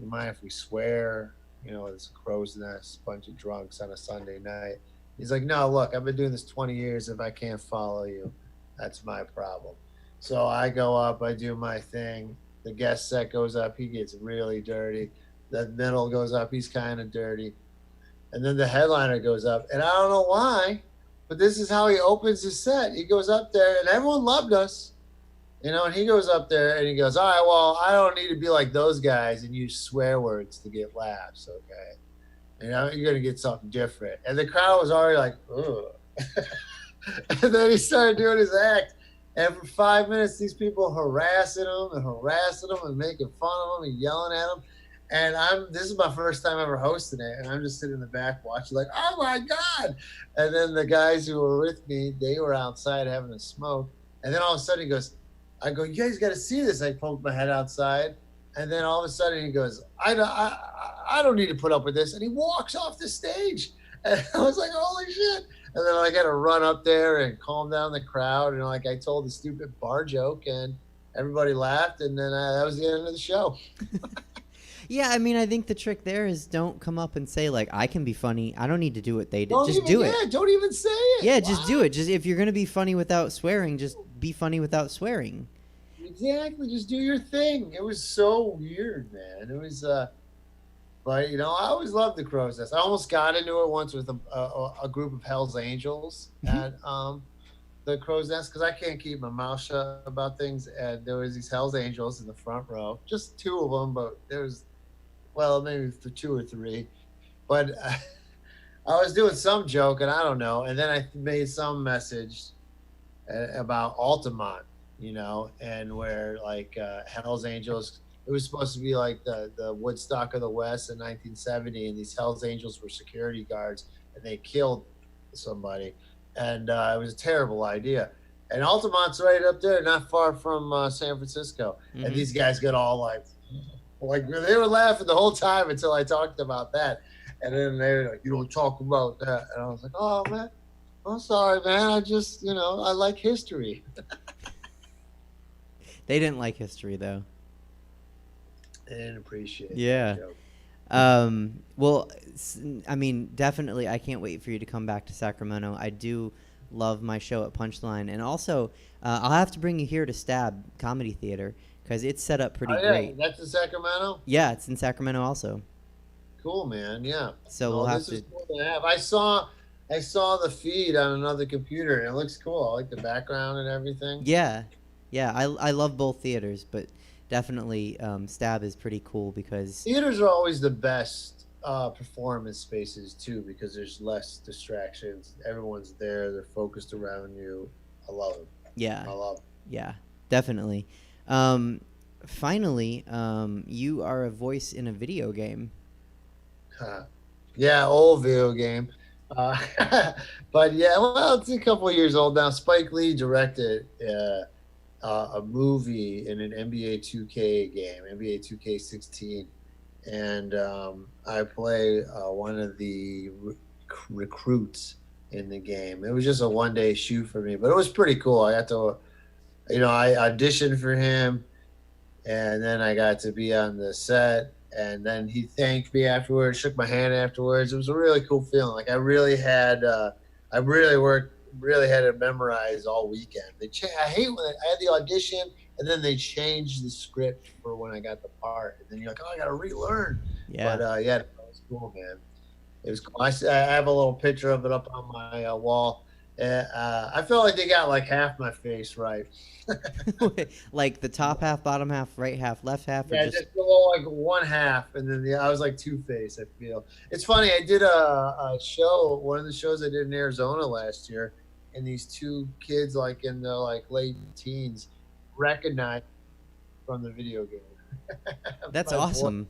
mind if we swear? It's a Crow's Nest, a bunch of drunks on a Sunday night. He's like, no, look, I've been doing this 20 years. If I can't follow you, that's my problem. So I go up, I do my thing. The guest set goes up, he gets really dirty. The middle goes up, he's kind of dirty. And then the headliner goes up, and I don't know why, but this is how he opens his set. He goes up there, and everyone loved us, and he goes up there, and he goes, all right, well, I don't need to be like those guys and use swear words to get laughs, okay? You're going to get something different. And the crowd was already like, ugh. And then he started doing his act. And for 5 minutes, these people harassing him and making fun of him and yelling at him. And this is my first time ever hosting it. And I'm just sitting in the back watching like, oh my God. And then the guys who were with me, they were outside having a smoke. And then all of a sudden he goes, I go, you guys got to see this. I poked my head outside. And then all of a sudden he goes, I don't need to put up with this. And he walks off the stage. And I was like, holy shit. And then I got to run up there and calm down the crowd. And I told the stupid bar joke and everybody laughed. And then that was the end of the show. Yeah, I mean, I think the trick there is don't come up and say like, I can be funny. I don't need to do what they did. Don't Just even, do it. Yeah, don't even say it. Yeah, just do it. Just if you're gonna be funny without swearing, just be funny without swearing. Exactly. Just do your thing. It was so weird, man. It was, but you know, I always loved the Crow's Nest. I almost got into it once with a group of Hell's Angels at the Crow's Nest because I can't keep my mouth shut about things. And there was these Hell's Angels in the front row, just two of them, but there was, well, maybe two or three. But I was doing some joke, and I don't know. And then I made some message about Altamont, you know, and where like Hell's Angels, it was supposed to be like the Woodstock of the West in 1970, and these Hell's Angels were security guards, and they killed somebody, and it was a terrible idea. And Altamont's right up there, not far from San Francisco, and these guys got all like they were laughing the whole time until I talked about that, and then they were like, "You don't talk about that," and I was like, "Oh man, I'm sorry, man. I just, you know, I like history." They didn't like history, though. They didn't appreciate it. Yeah. Well, I mean, definitely, I can't wait for you to come back to Sacramento. I do love my show at Punchline. And also, I'll have to bring you here to Stab Comedy Theater because it's set up pretty great. That's in Sacramento? Yeah, it's in Sacramento also. Cool, man. Yeah. So we'll have to... This is cool to have. I saw the feed on another computer, and it looks cool. I like the background and everything. Yeah. Yeah, I love both theaters, but definitely Stab is pretty cool because... Theaters are always the best performance spaces, too, because there's less distractions. Everyone's there. They're focused around you. I love it. Yeah. I love it. Yeah, definitely. Finally, you are a voice in a video game. Yeah, old video game. But yeah, well, it's a couple of years old now. Spike Lee directed a movie in an NBA 2K game, NBA 2K16, and I play one of the recruits in the game. It was just a one-day shoot for me, but it was pretty cool. I got to, you know, I auditioned for him, and then I got to be on the set, and then he thanked me afterwards, shook my hand afterwards. It was a really cool feeling. Like I really had it memorized all weekend. I hate when I had the audition and then they changed the script for when I got the part, and then you're like, oh, I gotta relearn. Yeah. But yeah, it was cool, man. It was cool. I have a little picture of it up on my wall. I felt like they got like half my face right. Like the top half, bottom half, right half, left half? Or Yeah, just a little, like one half, and then I was like Two-Face, I feel. It's funny, I did a show, one of the shows I did in Arizona last year, and these two kids like in the like late teens recognized from the video game. That's awesome.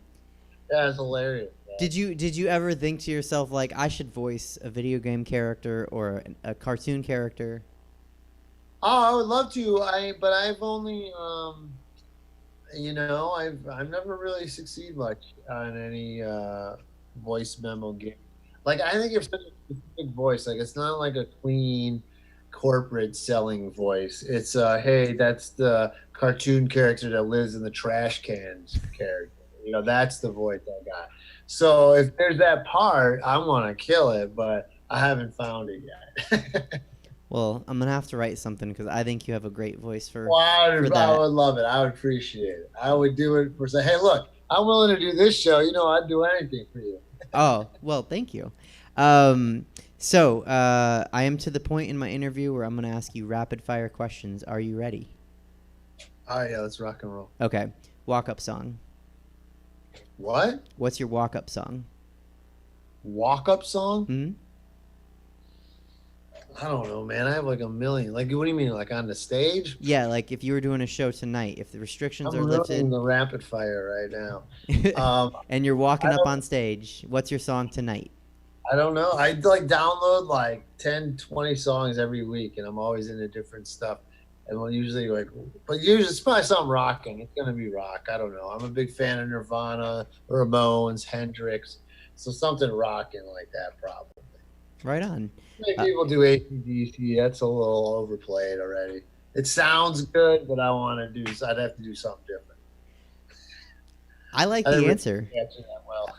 Yeah, it's hilarious. Man. Did you ever think to yourself like I should voice a video game character or a cartoon character? Oh, I would love to. But I've only you know, I've never really succeeded much on any voice memo game. Like I think it's such a specific voice. Like it's not like a clean corporate selling voice. It's hey, that's the cartoon character that lives in the trash cans character. You know, that's the voice I got. So if there's that part, I want to kill it, but I haven't found it yet. Well, I'm gonna have to write something because I think you have a great voice for. Well, I for that. would love it. I would appreciate it. I would do it for say, hey, look, I'm willing to do this show. You know, I'd do anything for you. Oh, well, thank you. So I am to the point in my interview where I'm gonna ask you rapid fire questions. Are you ready? All right, yeah, let's rock and roll. Okay. Walk up song. What? What's your walk up song? Walk up song? Hmm? I don't know, man. I have like a million. Like, what do you mean? Like on the stage? Yeah, like if you were doing a show tonight, if the restrictions I'm are lifted. running the rapid fire right now. And you're walking up on stage. What's your song tonight? I don't know. I like download like 10, 20 songs every week, and I'm always into different stuff. And we'll usually but usually it's probably something rocking. It's gonna be rock. I don't know. I'm a big fan of Nirvana, Ramones, Hendrix, so something rocking like that probably. Right on. People do AC/DC. That's a little overplayed already. It sounds good, but I'd have to do something different. I like I the didn't answer. really answer that well.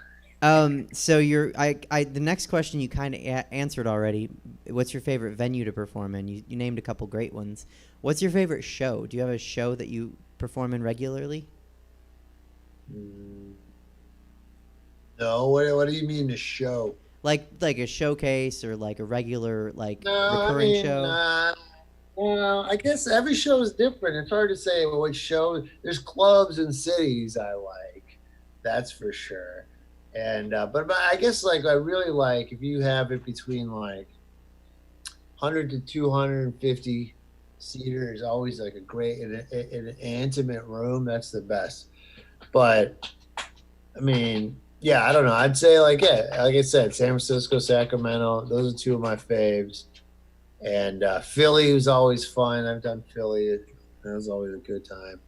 So the next question you kind of answered already. What's your favorite venue to perform in? You named a couple great ones. What's your favorite show? Do you have a show that you perform in regularly? No, what do you mean the show? Like a showcase or like a regular No, recurring show? Well, I guess every show is different. It's hard to say which show. There's clubs and cities I like, that's for sure. And but I guess like I really like if you have it between like 100 to 250 seater is always like a great in an intimate room. That's the best. But I mean, yeah, I don't know. I'd say like I said, San Francisco, Sacramento. Those are two of my faves. And Philly was always fun. I've done Philly. That was always a good time.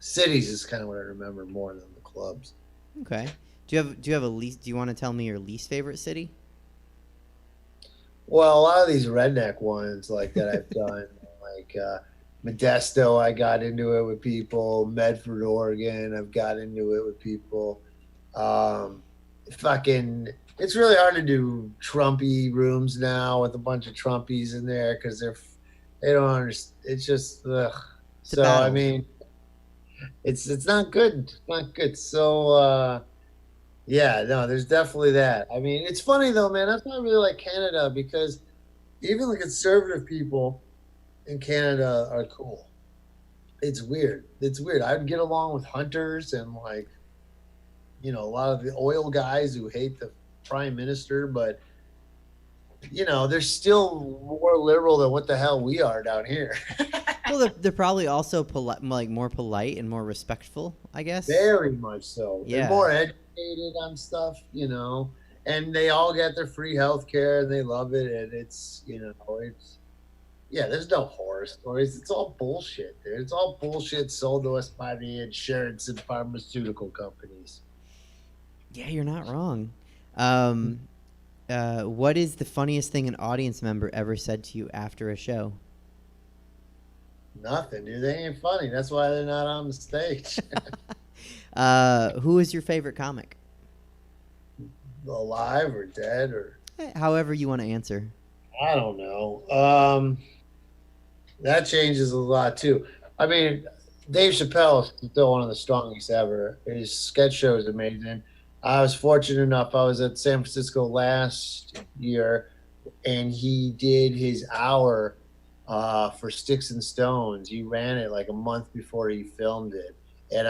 Cities is kind of what I remember more than the clubs. Okay. Do you have a least? Do you want to tell me your least favorite city? Well, a lot of these redneck ones like that I've done, like Modesto, I got into it with people. Medford, Oregon, I've got into it with people. It's really hard to do Trumpy rooms now with a bunch of Trumpies in there because they don't understand. It's just ugh. So I mean, it's not good. It's not good. So yeah, no, there's definitely that. I mean, it's funny though, man. That's not really like Canada because even the conservative people in Canada are cool. It's weird. I'd get along with hunters and like, a lot of the oil guys who hate the prime minister, but they're still more liberal than what the hell we are down here. Well, they're probably also more polite and more respectful, I guess. Very much so. Yeah. They're more educated on stuff, and they all get their free health care and they love it. And it's there's no horror stories. It's all bullshit, dude. It's all bullshit sold to us by the insurance and pharmaceutical companies. Yeah, you're not wrong. What is the funniest thing an audience member ever said to you after a show? Nothing, dude. They ain't funny. That's why they're not on the stage. Who is your favorite comic? Alive or dead or however you want to answer. I don't know. That changes a lot too. I mean, Dave Chappelle is still one of the strongest ever. His sketch show is amazing. I was fortunate enough. I was at San Francisco last year, and he did his hour for Sticks and Stones. He ran it like a month before he filmed it, and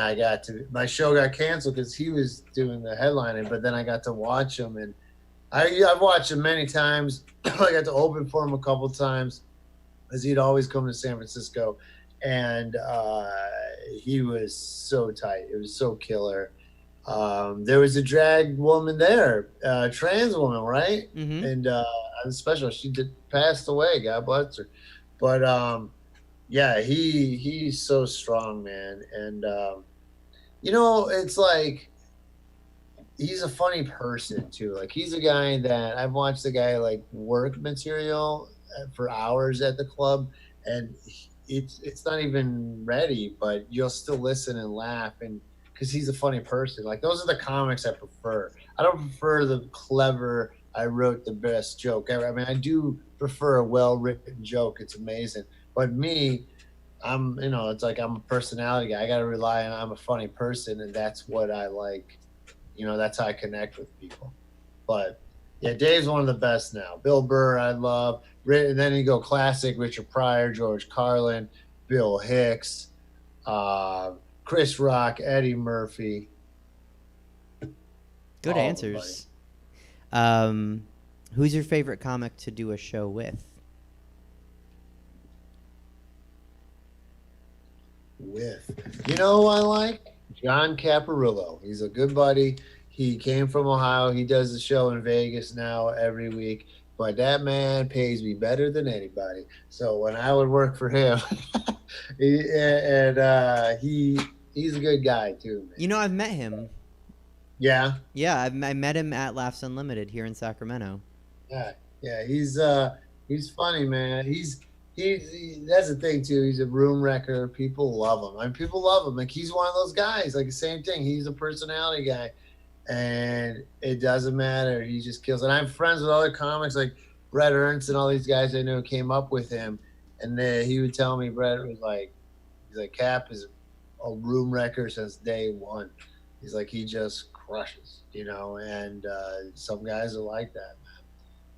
my show got canceled because he was doing the headlining. But then I got to watch him, and I've watched him many times. I got to open for him a couple times, as he'd always come to San Francisco, and he was so tight. It was so killer. There was a drag woman there, trans woman, right? Mm-hmm. And on the special, she passed away. God bless her. But yeah, he's so strong, man. And it's like he's a funny person too. Like he's a guy that I've watched the guy like work material for hours at the club, and it's not even ready, but you'll still listen and laugh and. Because he's a funny person. Like those are the comics I prefer. I don't prefer the clever. I wrote the best joke ever. I mean, I do prefer a well-written joke. It's amazing. But me, it's like I'm a personality guy. I got to rely on. I'm a funny person, and that's what I like. That's how I connect with people. But yeah, Dave's one of the best now. Bill Burr, I love. And then you go classic: Richard Pryor, George Carlin, Bill Hicks. Chris Rock, Eddie Murphy. Good answers. Who's your favorite comic to do a show with? Who I like? John Caparulo. He's a good buddy. He came from Ohio. He does the show in Vegas now every week. But that man pays me better than anybody. So when I would work for him, he's a good guy too, man. I've met him. Yeah? Yeah, I met him at Laughs Unlimited here in Sacramento. Yeah, he's funny, man. He That's the thing too. He's a room wrecker. People love him. I mean, people love him. Like he's one of those guys. Like the same thing. He's a personality guy, and it doesn't matter. He just kills. And I'm friends with other comics like Brett Ernst and all these guys I know came up with him, and he would tell me Brett was like, he's like Cap is a room wrecker since day one. He's like he just crushes, you know. And some guys are like that.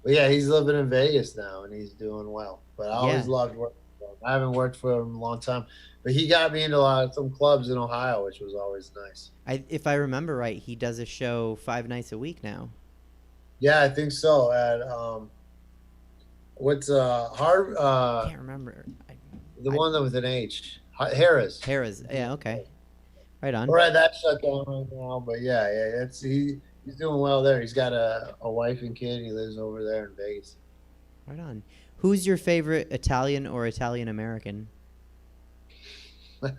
But yeah, he's living in Vegas now, and he's doing well. But I always loved working for him. I haven't worked for him in a long time, but he got me into some clubs in Ohio, which was always nice. If I remember right, he does a show 5 nights a week now. Yeah, I think so. At what's Harvard? I can't remember. The one that with an H. Harris. Yeah, okay. Right on. All right, that shut down right now, but yeah, he's doing well there. He's got a wife and kid. He lives over there in Vegas. Right on. Who's your favorite Italian or Italian American? I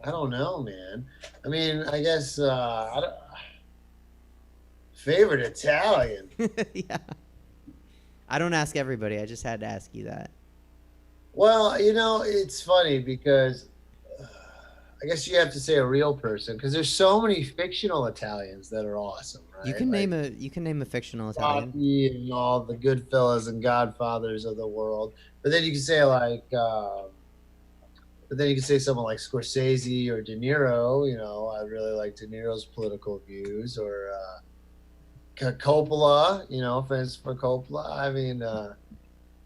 don't know, man. I mean, I guess favorite Italian. Yeah. I don't ask everybody. I just had to ask you that. Well, you know, it's funny because I guess you have to say a real person because there's so many fictional Italians that are awesome, right? You can name a fictional Italian. Rocky and all the Goodfellas and Godfathers of the world. But then you can say someone like Scorsese or De Niro. You know, I really like De Niro's political views, or Coppola. You know, offense for Coppola. I mean,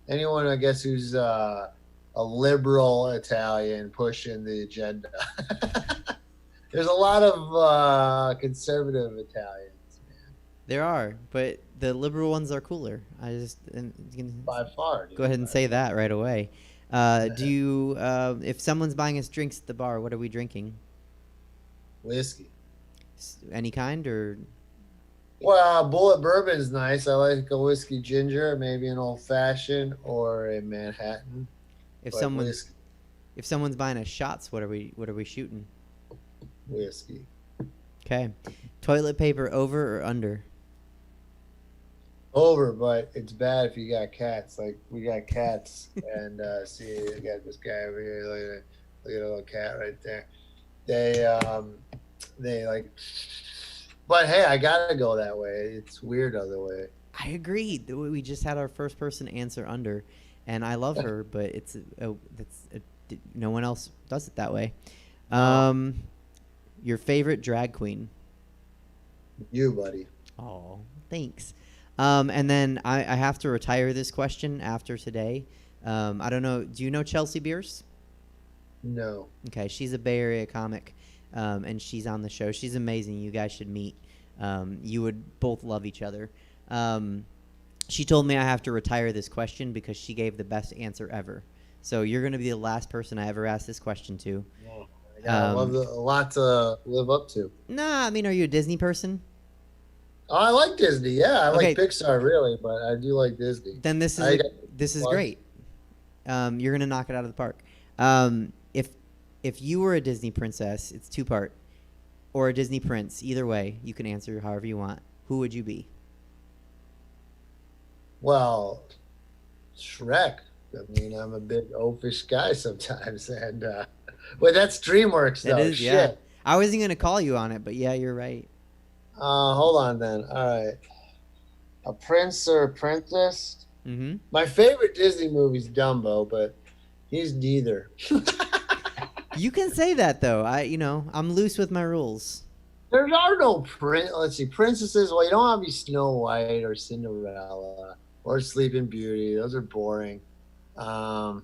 anyone I guess who's a liberal Italian pushing the agenda. There's a lot of conservative Italians, man. There are, but the liberal ones are cooler. By far. Go ahead and say that right away. Do you, if someone's buying us drinks at the bar, what are we drinking? Whiskey. Any kind, or? Well, Bullet Bourbon's nice. I like a whiskey ginger, maybe an old fashioned or a Manhattan. If someone's buying us shots, what are we shooting? Whiskey. Okay. Toilet paper over or under? Over, but it's bad if you got cats. Like we got cats, and see, I got this guy over here. Look at a little cat right there. They like. But hey, I gotta go that way. It's weird other way. I agree. We just had our first person answer under, and I love her, but no one else does it that way. Your favorite drag queen? You, buddy. Oh, thanks. And then I have to retire this question after today. I don't know. Do you know Chelsea Bearce? No. Okay, she's a Bay Area comic, and she's on the show. She's amazing. You guys should meet. You would both love each other. She told me I have to retire this question because she gave the best answer ever. So you're going to be the last person I ever asked this question to. Oh, I love a lot to live up to. Nah, I mean, are you a Disney person? Oh, I like Disney. Yeah, I Okay. like Pixar really, but I do like Disney. Then this is great. You're gonna knock it out of the park. If you were a Disney princess, it's 2-part, or a Disney prince. Either way, you can answer however you want. Who would you be? Well, Shrek. I mean, I'm a big oafish guy sometimes, and well, that's DreamWorks though. It is, Shit. yeah. I wasn't gonna call you on it, but yeah, you're right. Hold on then. All right. A prince or a princess? Mm-hmm. My favorite Disney movie is Dumbo, but he's neither. You can say that though. I'm loose with my rules. There are no princesses. Well, you don't have to be Snow White or Cinderella or Sleeping Beauty. Those are boring. I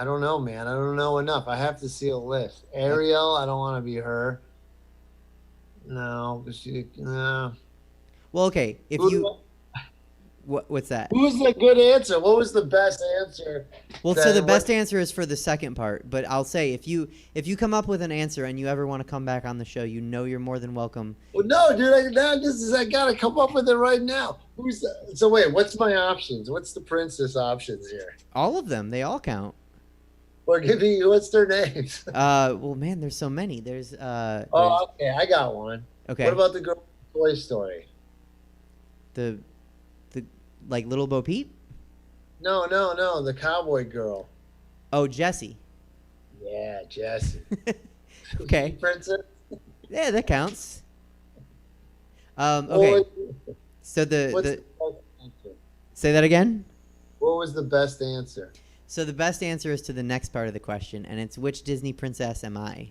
don't know, man. I don't know enough. I have to see a list. Ariel, I don't want to be her. No, no. Well, okay. What's that? Who was the good answer? What was the best answer? Well, so the best answer is for the second part. But I'll say if you come up with an answer and you ever want to come back on the show, you're more than welcome. Well, no, dude. I gotta come up with it right now. So wait, what's my options? What's the princess options here? All of them. They all count. Or give me what's their names? Well, man, there's so many. There's okay, I got one. Okay. What about the girl from Toy Story? The like Little Bo Peep? No, the cowboy girl. Oh, Jessie. Yeah, Jessie. Okay. Princess. Yeah, that counts. Okay. What So what's the the best answer? say that again. What was the best answer? So the best answer is to the next part of the question, and it's which Disney princess am I?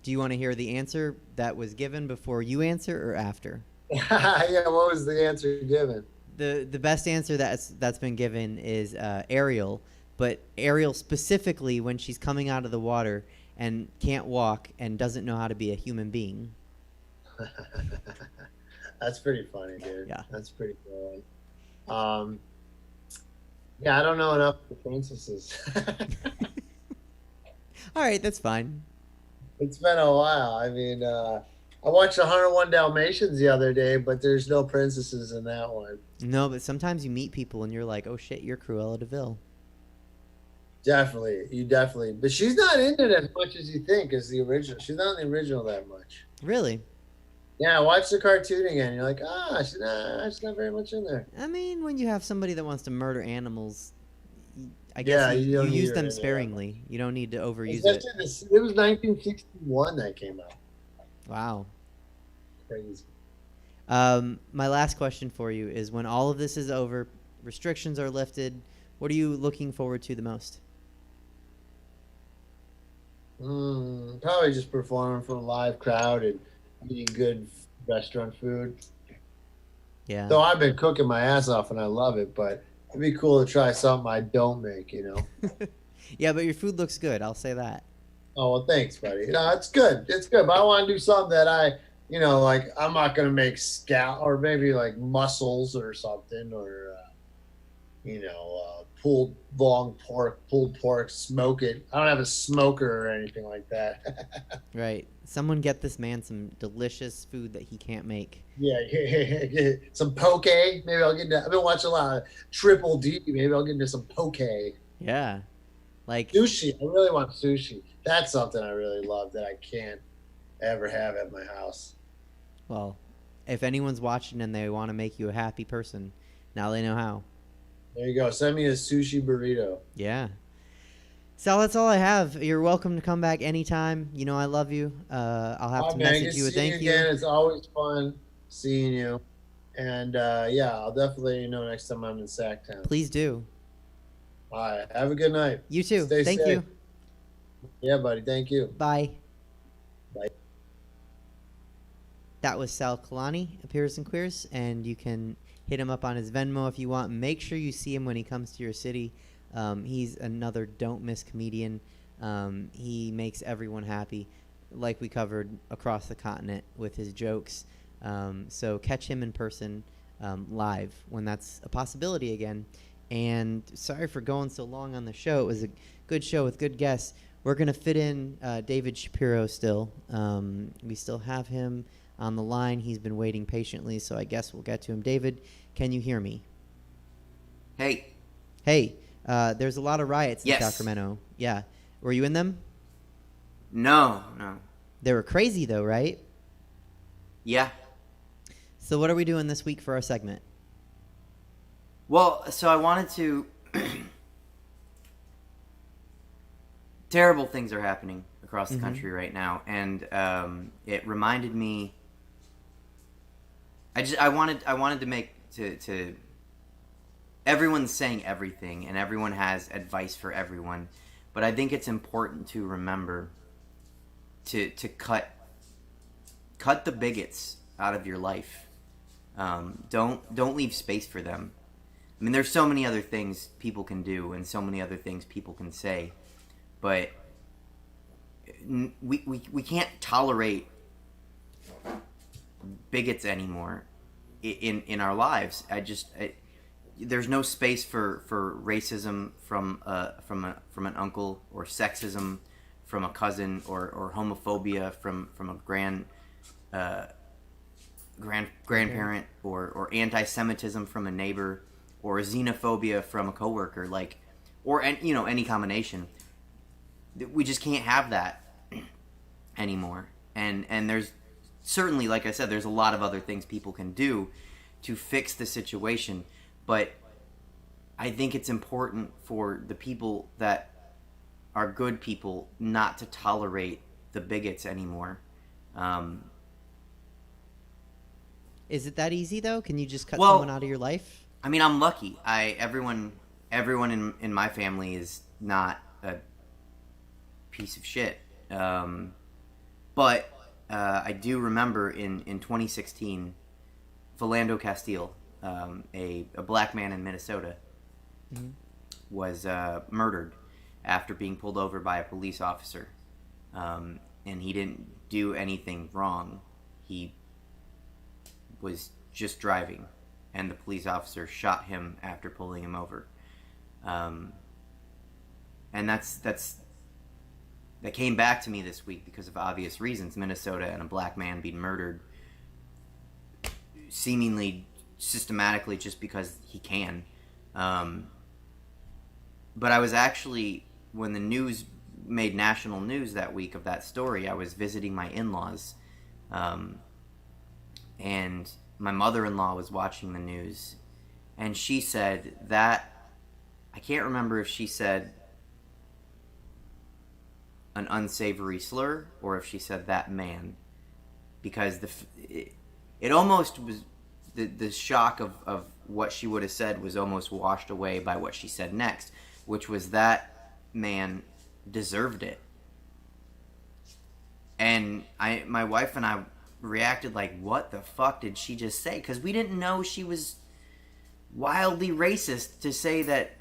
Do you want to hear the answer that was given before you answer or after? Yeah, what was the answer given? The best answer that's been given is Ariel, but Ariel specifically when she's coming out of the water and can't walk and doesn't know how to be a human being. That's pretty funny, dude. Yeah. That's pretty good. Yeah, I don't know enough of the princesses. All right, that's fine. It's been a while. I mean, I watched 101 Dalmatians the other day, but there's no princesses in that one. No, but sometimes you meet people and you're like, oh shit, you're Cruella de Vil. Definitely. But she's not in it as much as you think as the original. She's not in the original that much. Really? Yeah, watch the cartoon again. You're like, she's not very much in there. I mean, when you have somebody that wants to murder animals, I guess Yeah, you you don't use need them her in there. sparingly. You don't need to overuse it. It was 1961 that came out. Wow. Crazy. My last question for you is when all of this is over, restrictions are lifted, what are you looking forward to the most? Probably just performing for a live crowd and eating good restaurant food. Yeah. So I've been cooking my ass off and I love it, but it'd be cool to try something I don't make, you know? Yeah, but your food looks good. I'll say that. Oh, well, thanks, buddy. No, it's good. It's good. But I want to do something that like I'm not going to make or maybe like mussels or something or, pulled pork, smoke it. I don't have a smoker or anything like that. Right. Someone get this man some delicious food that he can't make. Yeah. Some poke. Maybe I'll get into, I've been watching a lot of Triple D. Maybe I'll get into some poke. Yeah. Like Sushi. I really want sushi. That's something I really love that I can't ever have at my house. Well, if anyone's watching and they want to make you a happy person, now they know how. There you go. Send me a sushi burrito. Yeah. Sal, that's all I have. You're welcome to come back anytime. You know I love you. I'll have to message you a thank you. Again. It's always fun seeing you. And I'll definitely let you know next time I'm in Sacktown. Please do. All right. Have a good night. You too. Stay Thank safe. you. Yeah, buddy. Thank you. Bye. Bye. That was Sal Calanni, Appears and Queers, and you can hit him up on his Venmo if you want. Make sure you see him when he comes to your city. He's another don't miss comedian. He makes everyone happy, like we covered across the continent with his jokes. So catch him in person live when that's a possibility again. And sorry for going so long on the show. It was a good show with good guests. We're going to fit in David Shapiro still. We still have him on the line. He's been waiting patiently, so I guess we'll get to him. David, can you hear me? Hey. Hey, there's a lot of riots in Yes. Sacramento. Yeah. Were you in them? No. They were crazy, though, right? Yeah. So what are we doing this week for our segment? Well, so I wanted to... Terrible things are happening across the country right now, and it reminded me... I wanted to make... to everyone's saying everything, and everyone has advice for everyone, but I think it's important to remember to cut the bigots out of your life. Don't leave space for them. I mean, there's so many other things people can do and so many other things people can say, but we can't tolerate bigots anymore in our lives. There's no space for racism from an uncle, or sexism from a cousin, or homophobia from a grandparent, or anti-Semitism from a neighbor, or xenophobia from a coworker, or any combination. We just can't have that anymore. and there's certainly, like I said, there's a lot of other things people can do to fix the situation, but I think it's important for the people that are good people not to tolerate the bigots anymore. Is it that easy though? Can you just cut someone out of your life? I mean, I'm lucky. Everyone in my family is not a piece of shit. But I do remember in 2016, Philando Castile, a black man in Minnesota, was murdered after being pulled over by a police officer. And he didn't do anything wrong. He was just driving, and the police officer shot him after pulling him over. And that came back to me this week because of obvious reasons. Minnesota and a black man being murdered seemingly systematically just because he can. But I was actually, when the news made national news that week of that story, I was visiting my in-laws, and my mother-in-law was watching the news, and she said that, I can't remember if she said an unsavory slur or if she said that man, because it almost was, the shock of what she would have said was almost washed away by what she said next, which was that man deserved it. And my wife and I reacted like, what the fuck did she just say? Because we didn't know she was wildly racist to say that,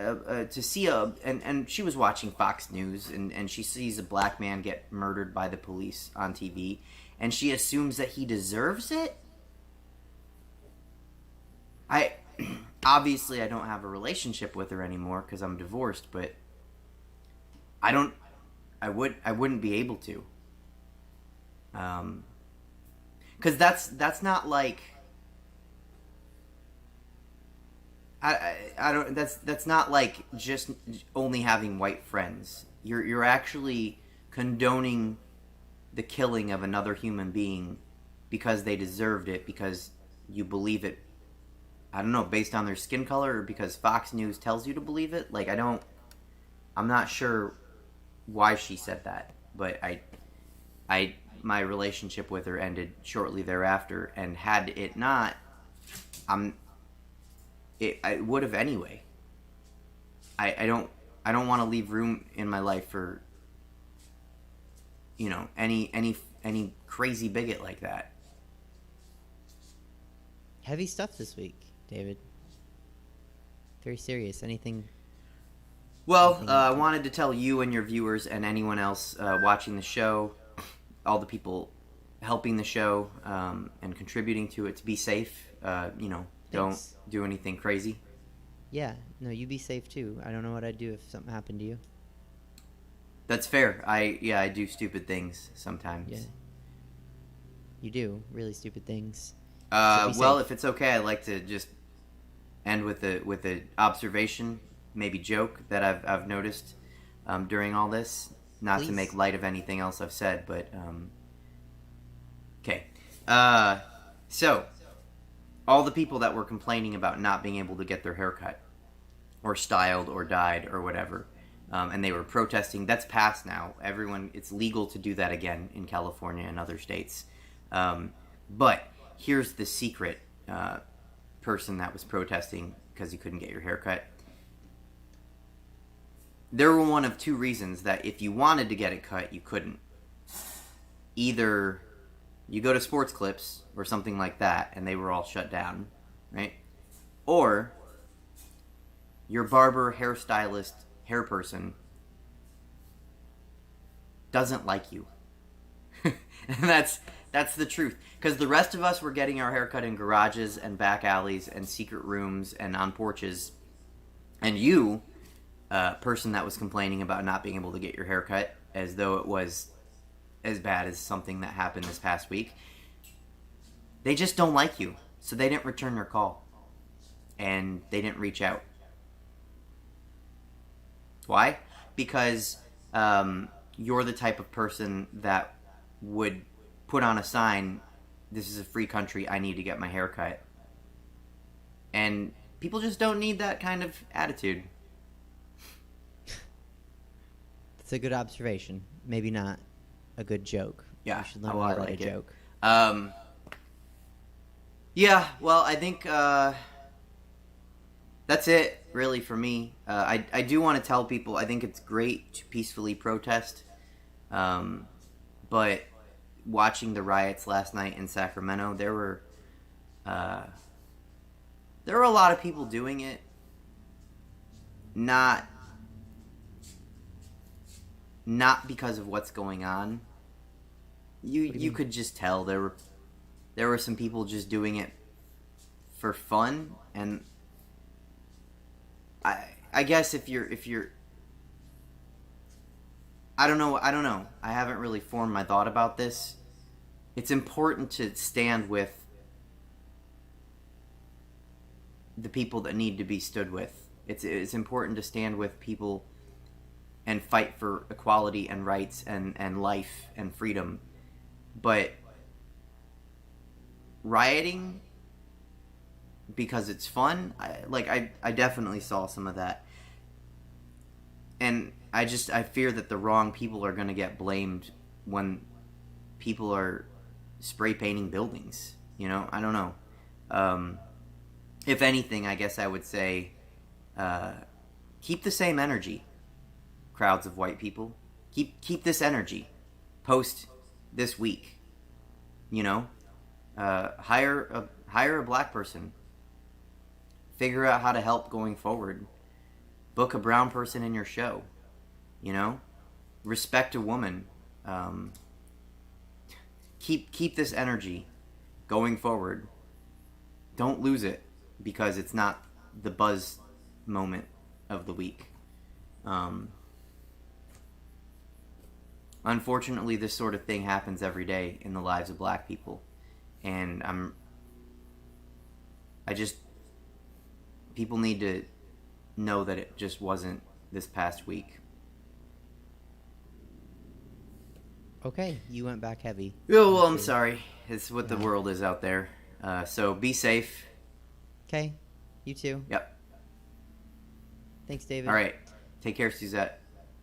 and she was watching Fox News, and she sees a black man get murdered by the police on TV, and she assumes that he deserves it? Obviously I don't have a relationship with her anymore because I'm divorced, but I wouldn't be able to. Because that's not like, that's not like just only having white friends. You're actually condoning the killing of another human being because they deserved it, because you believe it, I don't know, based on their skin color, or because Fox News tells you to believe it. Like, I'm not sure why she said that, but my relationship with her ended shortly thereafter, and had it not, I would have anyway. I don't want to leave room in my life for, any crazy bigot like that. Heavy stuff this week, David. Very serious. Anything? Well, I wanted to tell you and your viewers and anyone else watching the show, all the people helping the show and contributing to it, to be safe. Don't do anything crazy. Yeah, no, you be safe too. I don't know what I'd do if something happened to you. That's fair. I do stupid things sometimes. Yeah. You do really stupid things. Well, if it's okay, I'd like to just end with a observation, maybe joke that I've noticed during all this. Not Please. To make light of anything else I've said, but okay. So all the people that were complaining about not being able to get their hair cut or styled or dyed or whatever, and they were protesting, that's passed now. It's legal to do that again in California and other states. But here's the secret person that was protesting because you couldn't get your hair cut. There were one of two reasons that if you wanted to get it cut, you couldn't. Either you go to Sports Clips or something like that, and they were all shut down, right? Or your barber, hairstylist, hair person doesn't like you. And that's the truth. Because the rest of us were getting our hair cut in garages and back alleys and secret rooms and on porches. And you, person that was complaining about not being able to get your hair cut, as though it was as bad as something that happened this past week, they just don't like you. So they didn't return your call. And they didn't reach out. Why? Because you're the type of person that would put on a sign, this is a free country, I need to get my hair cut. And people just don't need that kind of attitude. That's a good observation. Maybe not a good joke. Yeah, you should learn I how to like write a it. joke. Yeah, well, I think that's it, really, for me. I do want to tell people, I think it's great to peacefully protest, but watching the riots last night in Sacramento, there were a lot of people doing it, not because of what's going on. You could just tell there were some people just doing it for fun, and I guess if you're I don't know. I haven't really formed my thought about this. It's important to stand with the people that need to be stood with. It's important to stand with people and fight for equality and rights and life and freedom. But rioting because it's fun, I definitely saw some of that. And I fear that the wrong people are going to get blamed when people are spray painting buildings. You know, I don't know. If anything, I guess I would say keep the same energy, crowds of white people. Keep this energy. Post this week. You know, hire a black person. Figure out how to help going forward. Book a brown person in your show. You know, respect a woman. Keep this energy going forward. Don't lose it because it's not the buzz moment of the week. Unfortunately, this sort of thing happens every day in the lives of black people, and people need to know that it just wasn't this past week. Okay, you went back heavy. Oh, well, I'm sorry. It's what the world is out there. So be safe. Okay, you too. Yep. Thanks, David. All right. Take care, Suzette.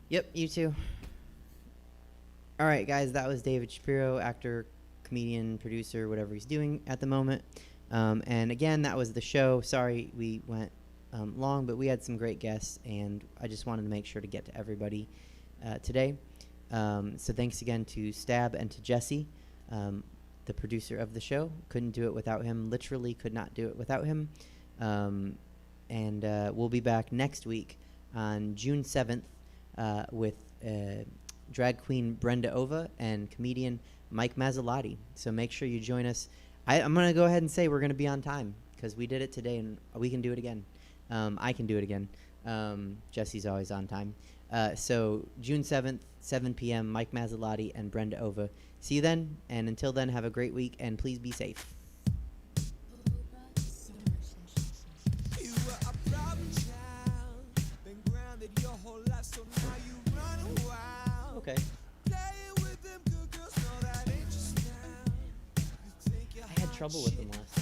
Yep, you too. All right, guys, that was David Shapiro, actor, comedian, producer, whatever he's doing at the moment. And again, that was the show. Sorry we went long, but we had some great guests, and I just wanted to make sure to get to everybody today. So thanks again to Stab and to Jesse, the producer of the show. Couldn't do it without him. Literally could not do it without him. And we'll be back next week on June 7th with drag queen Brenda Ova and comedian Mike Mazzalotti. So make sure you join us. I'm going to go ahead and say we're going to be on time because we did it today and we can do it again. I can do it again. Jesse's always on time. So June 7th, 7 p.m., Mike Mazzalotti and Brenda Ova. See you then, and until then, have a great week, and please be safe. Okay. I had trouble with them last time.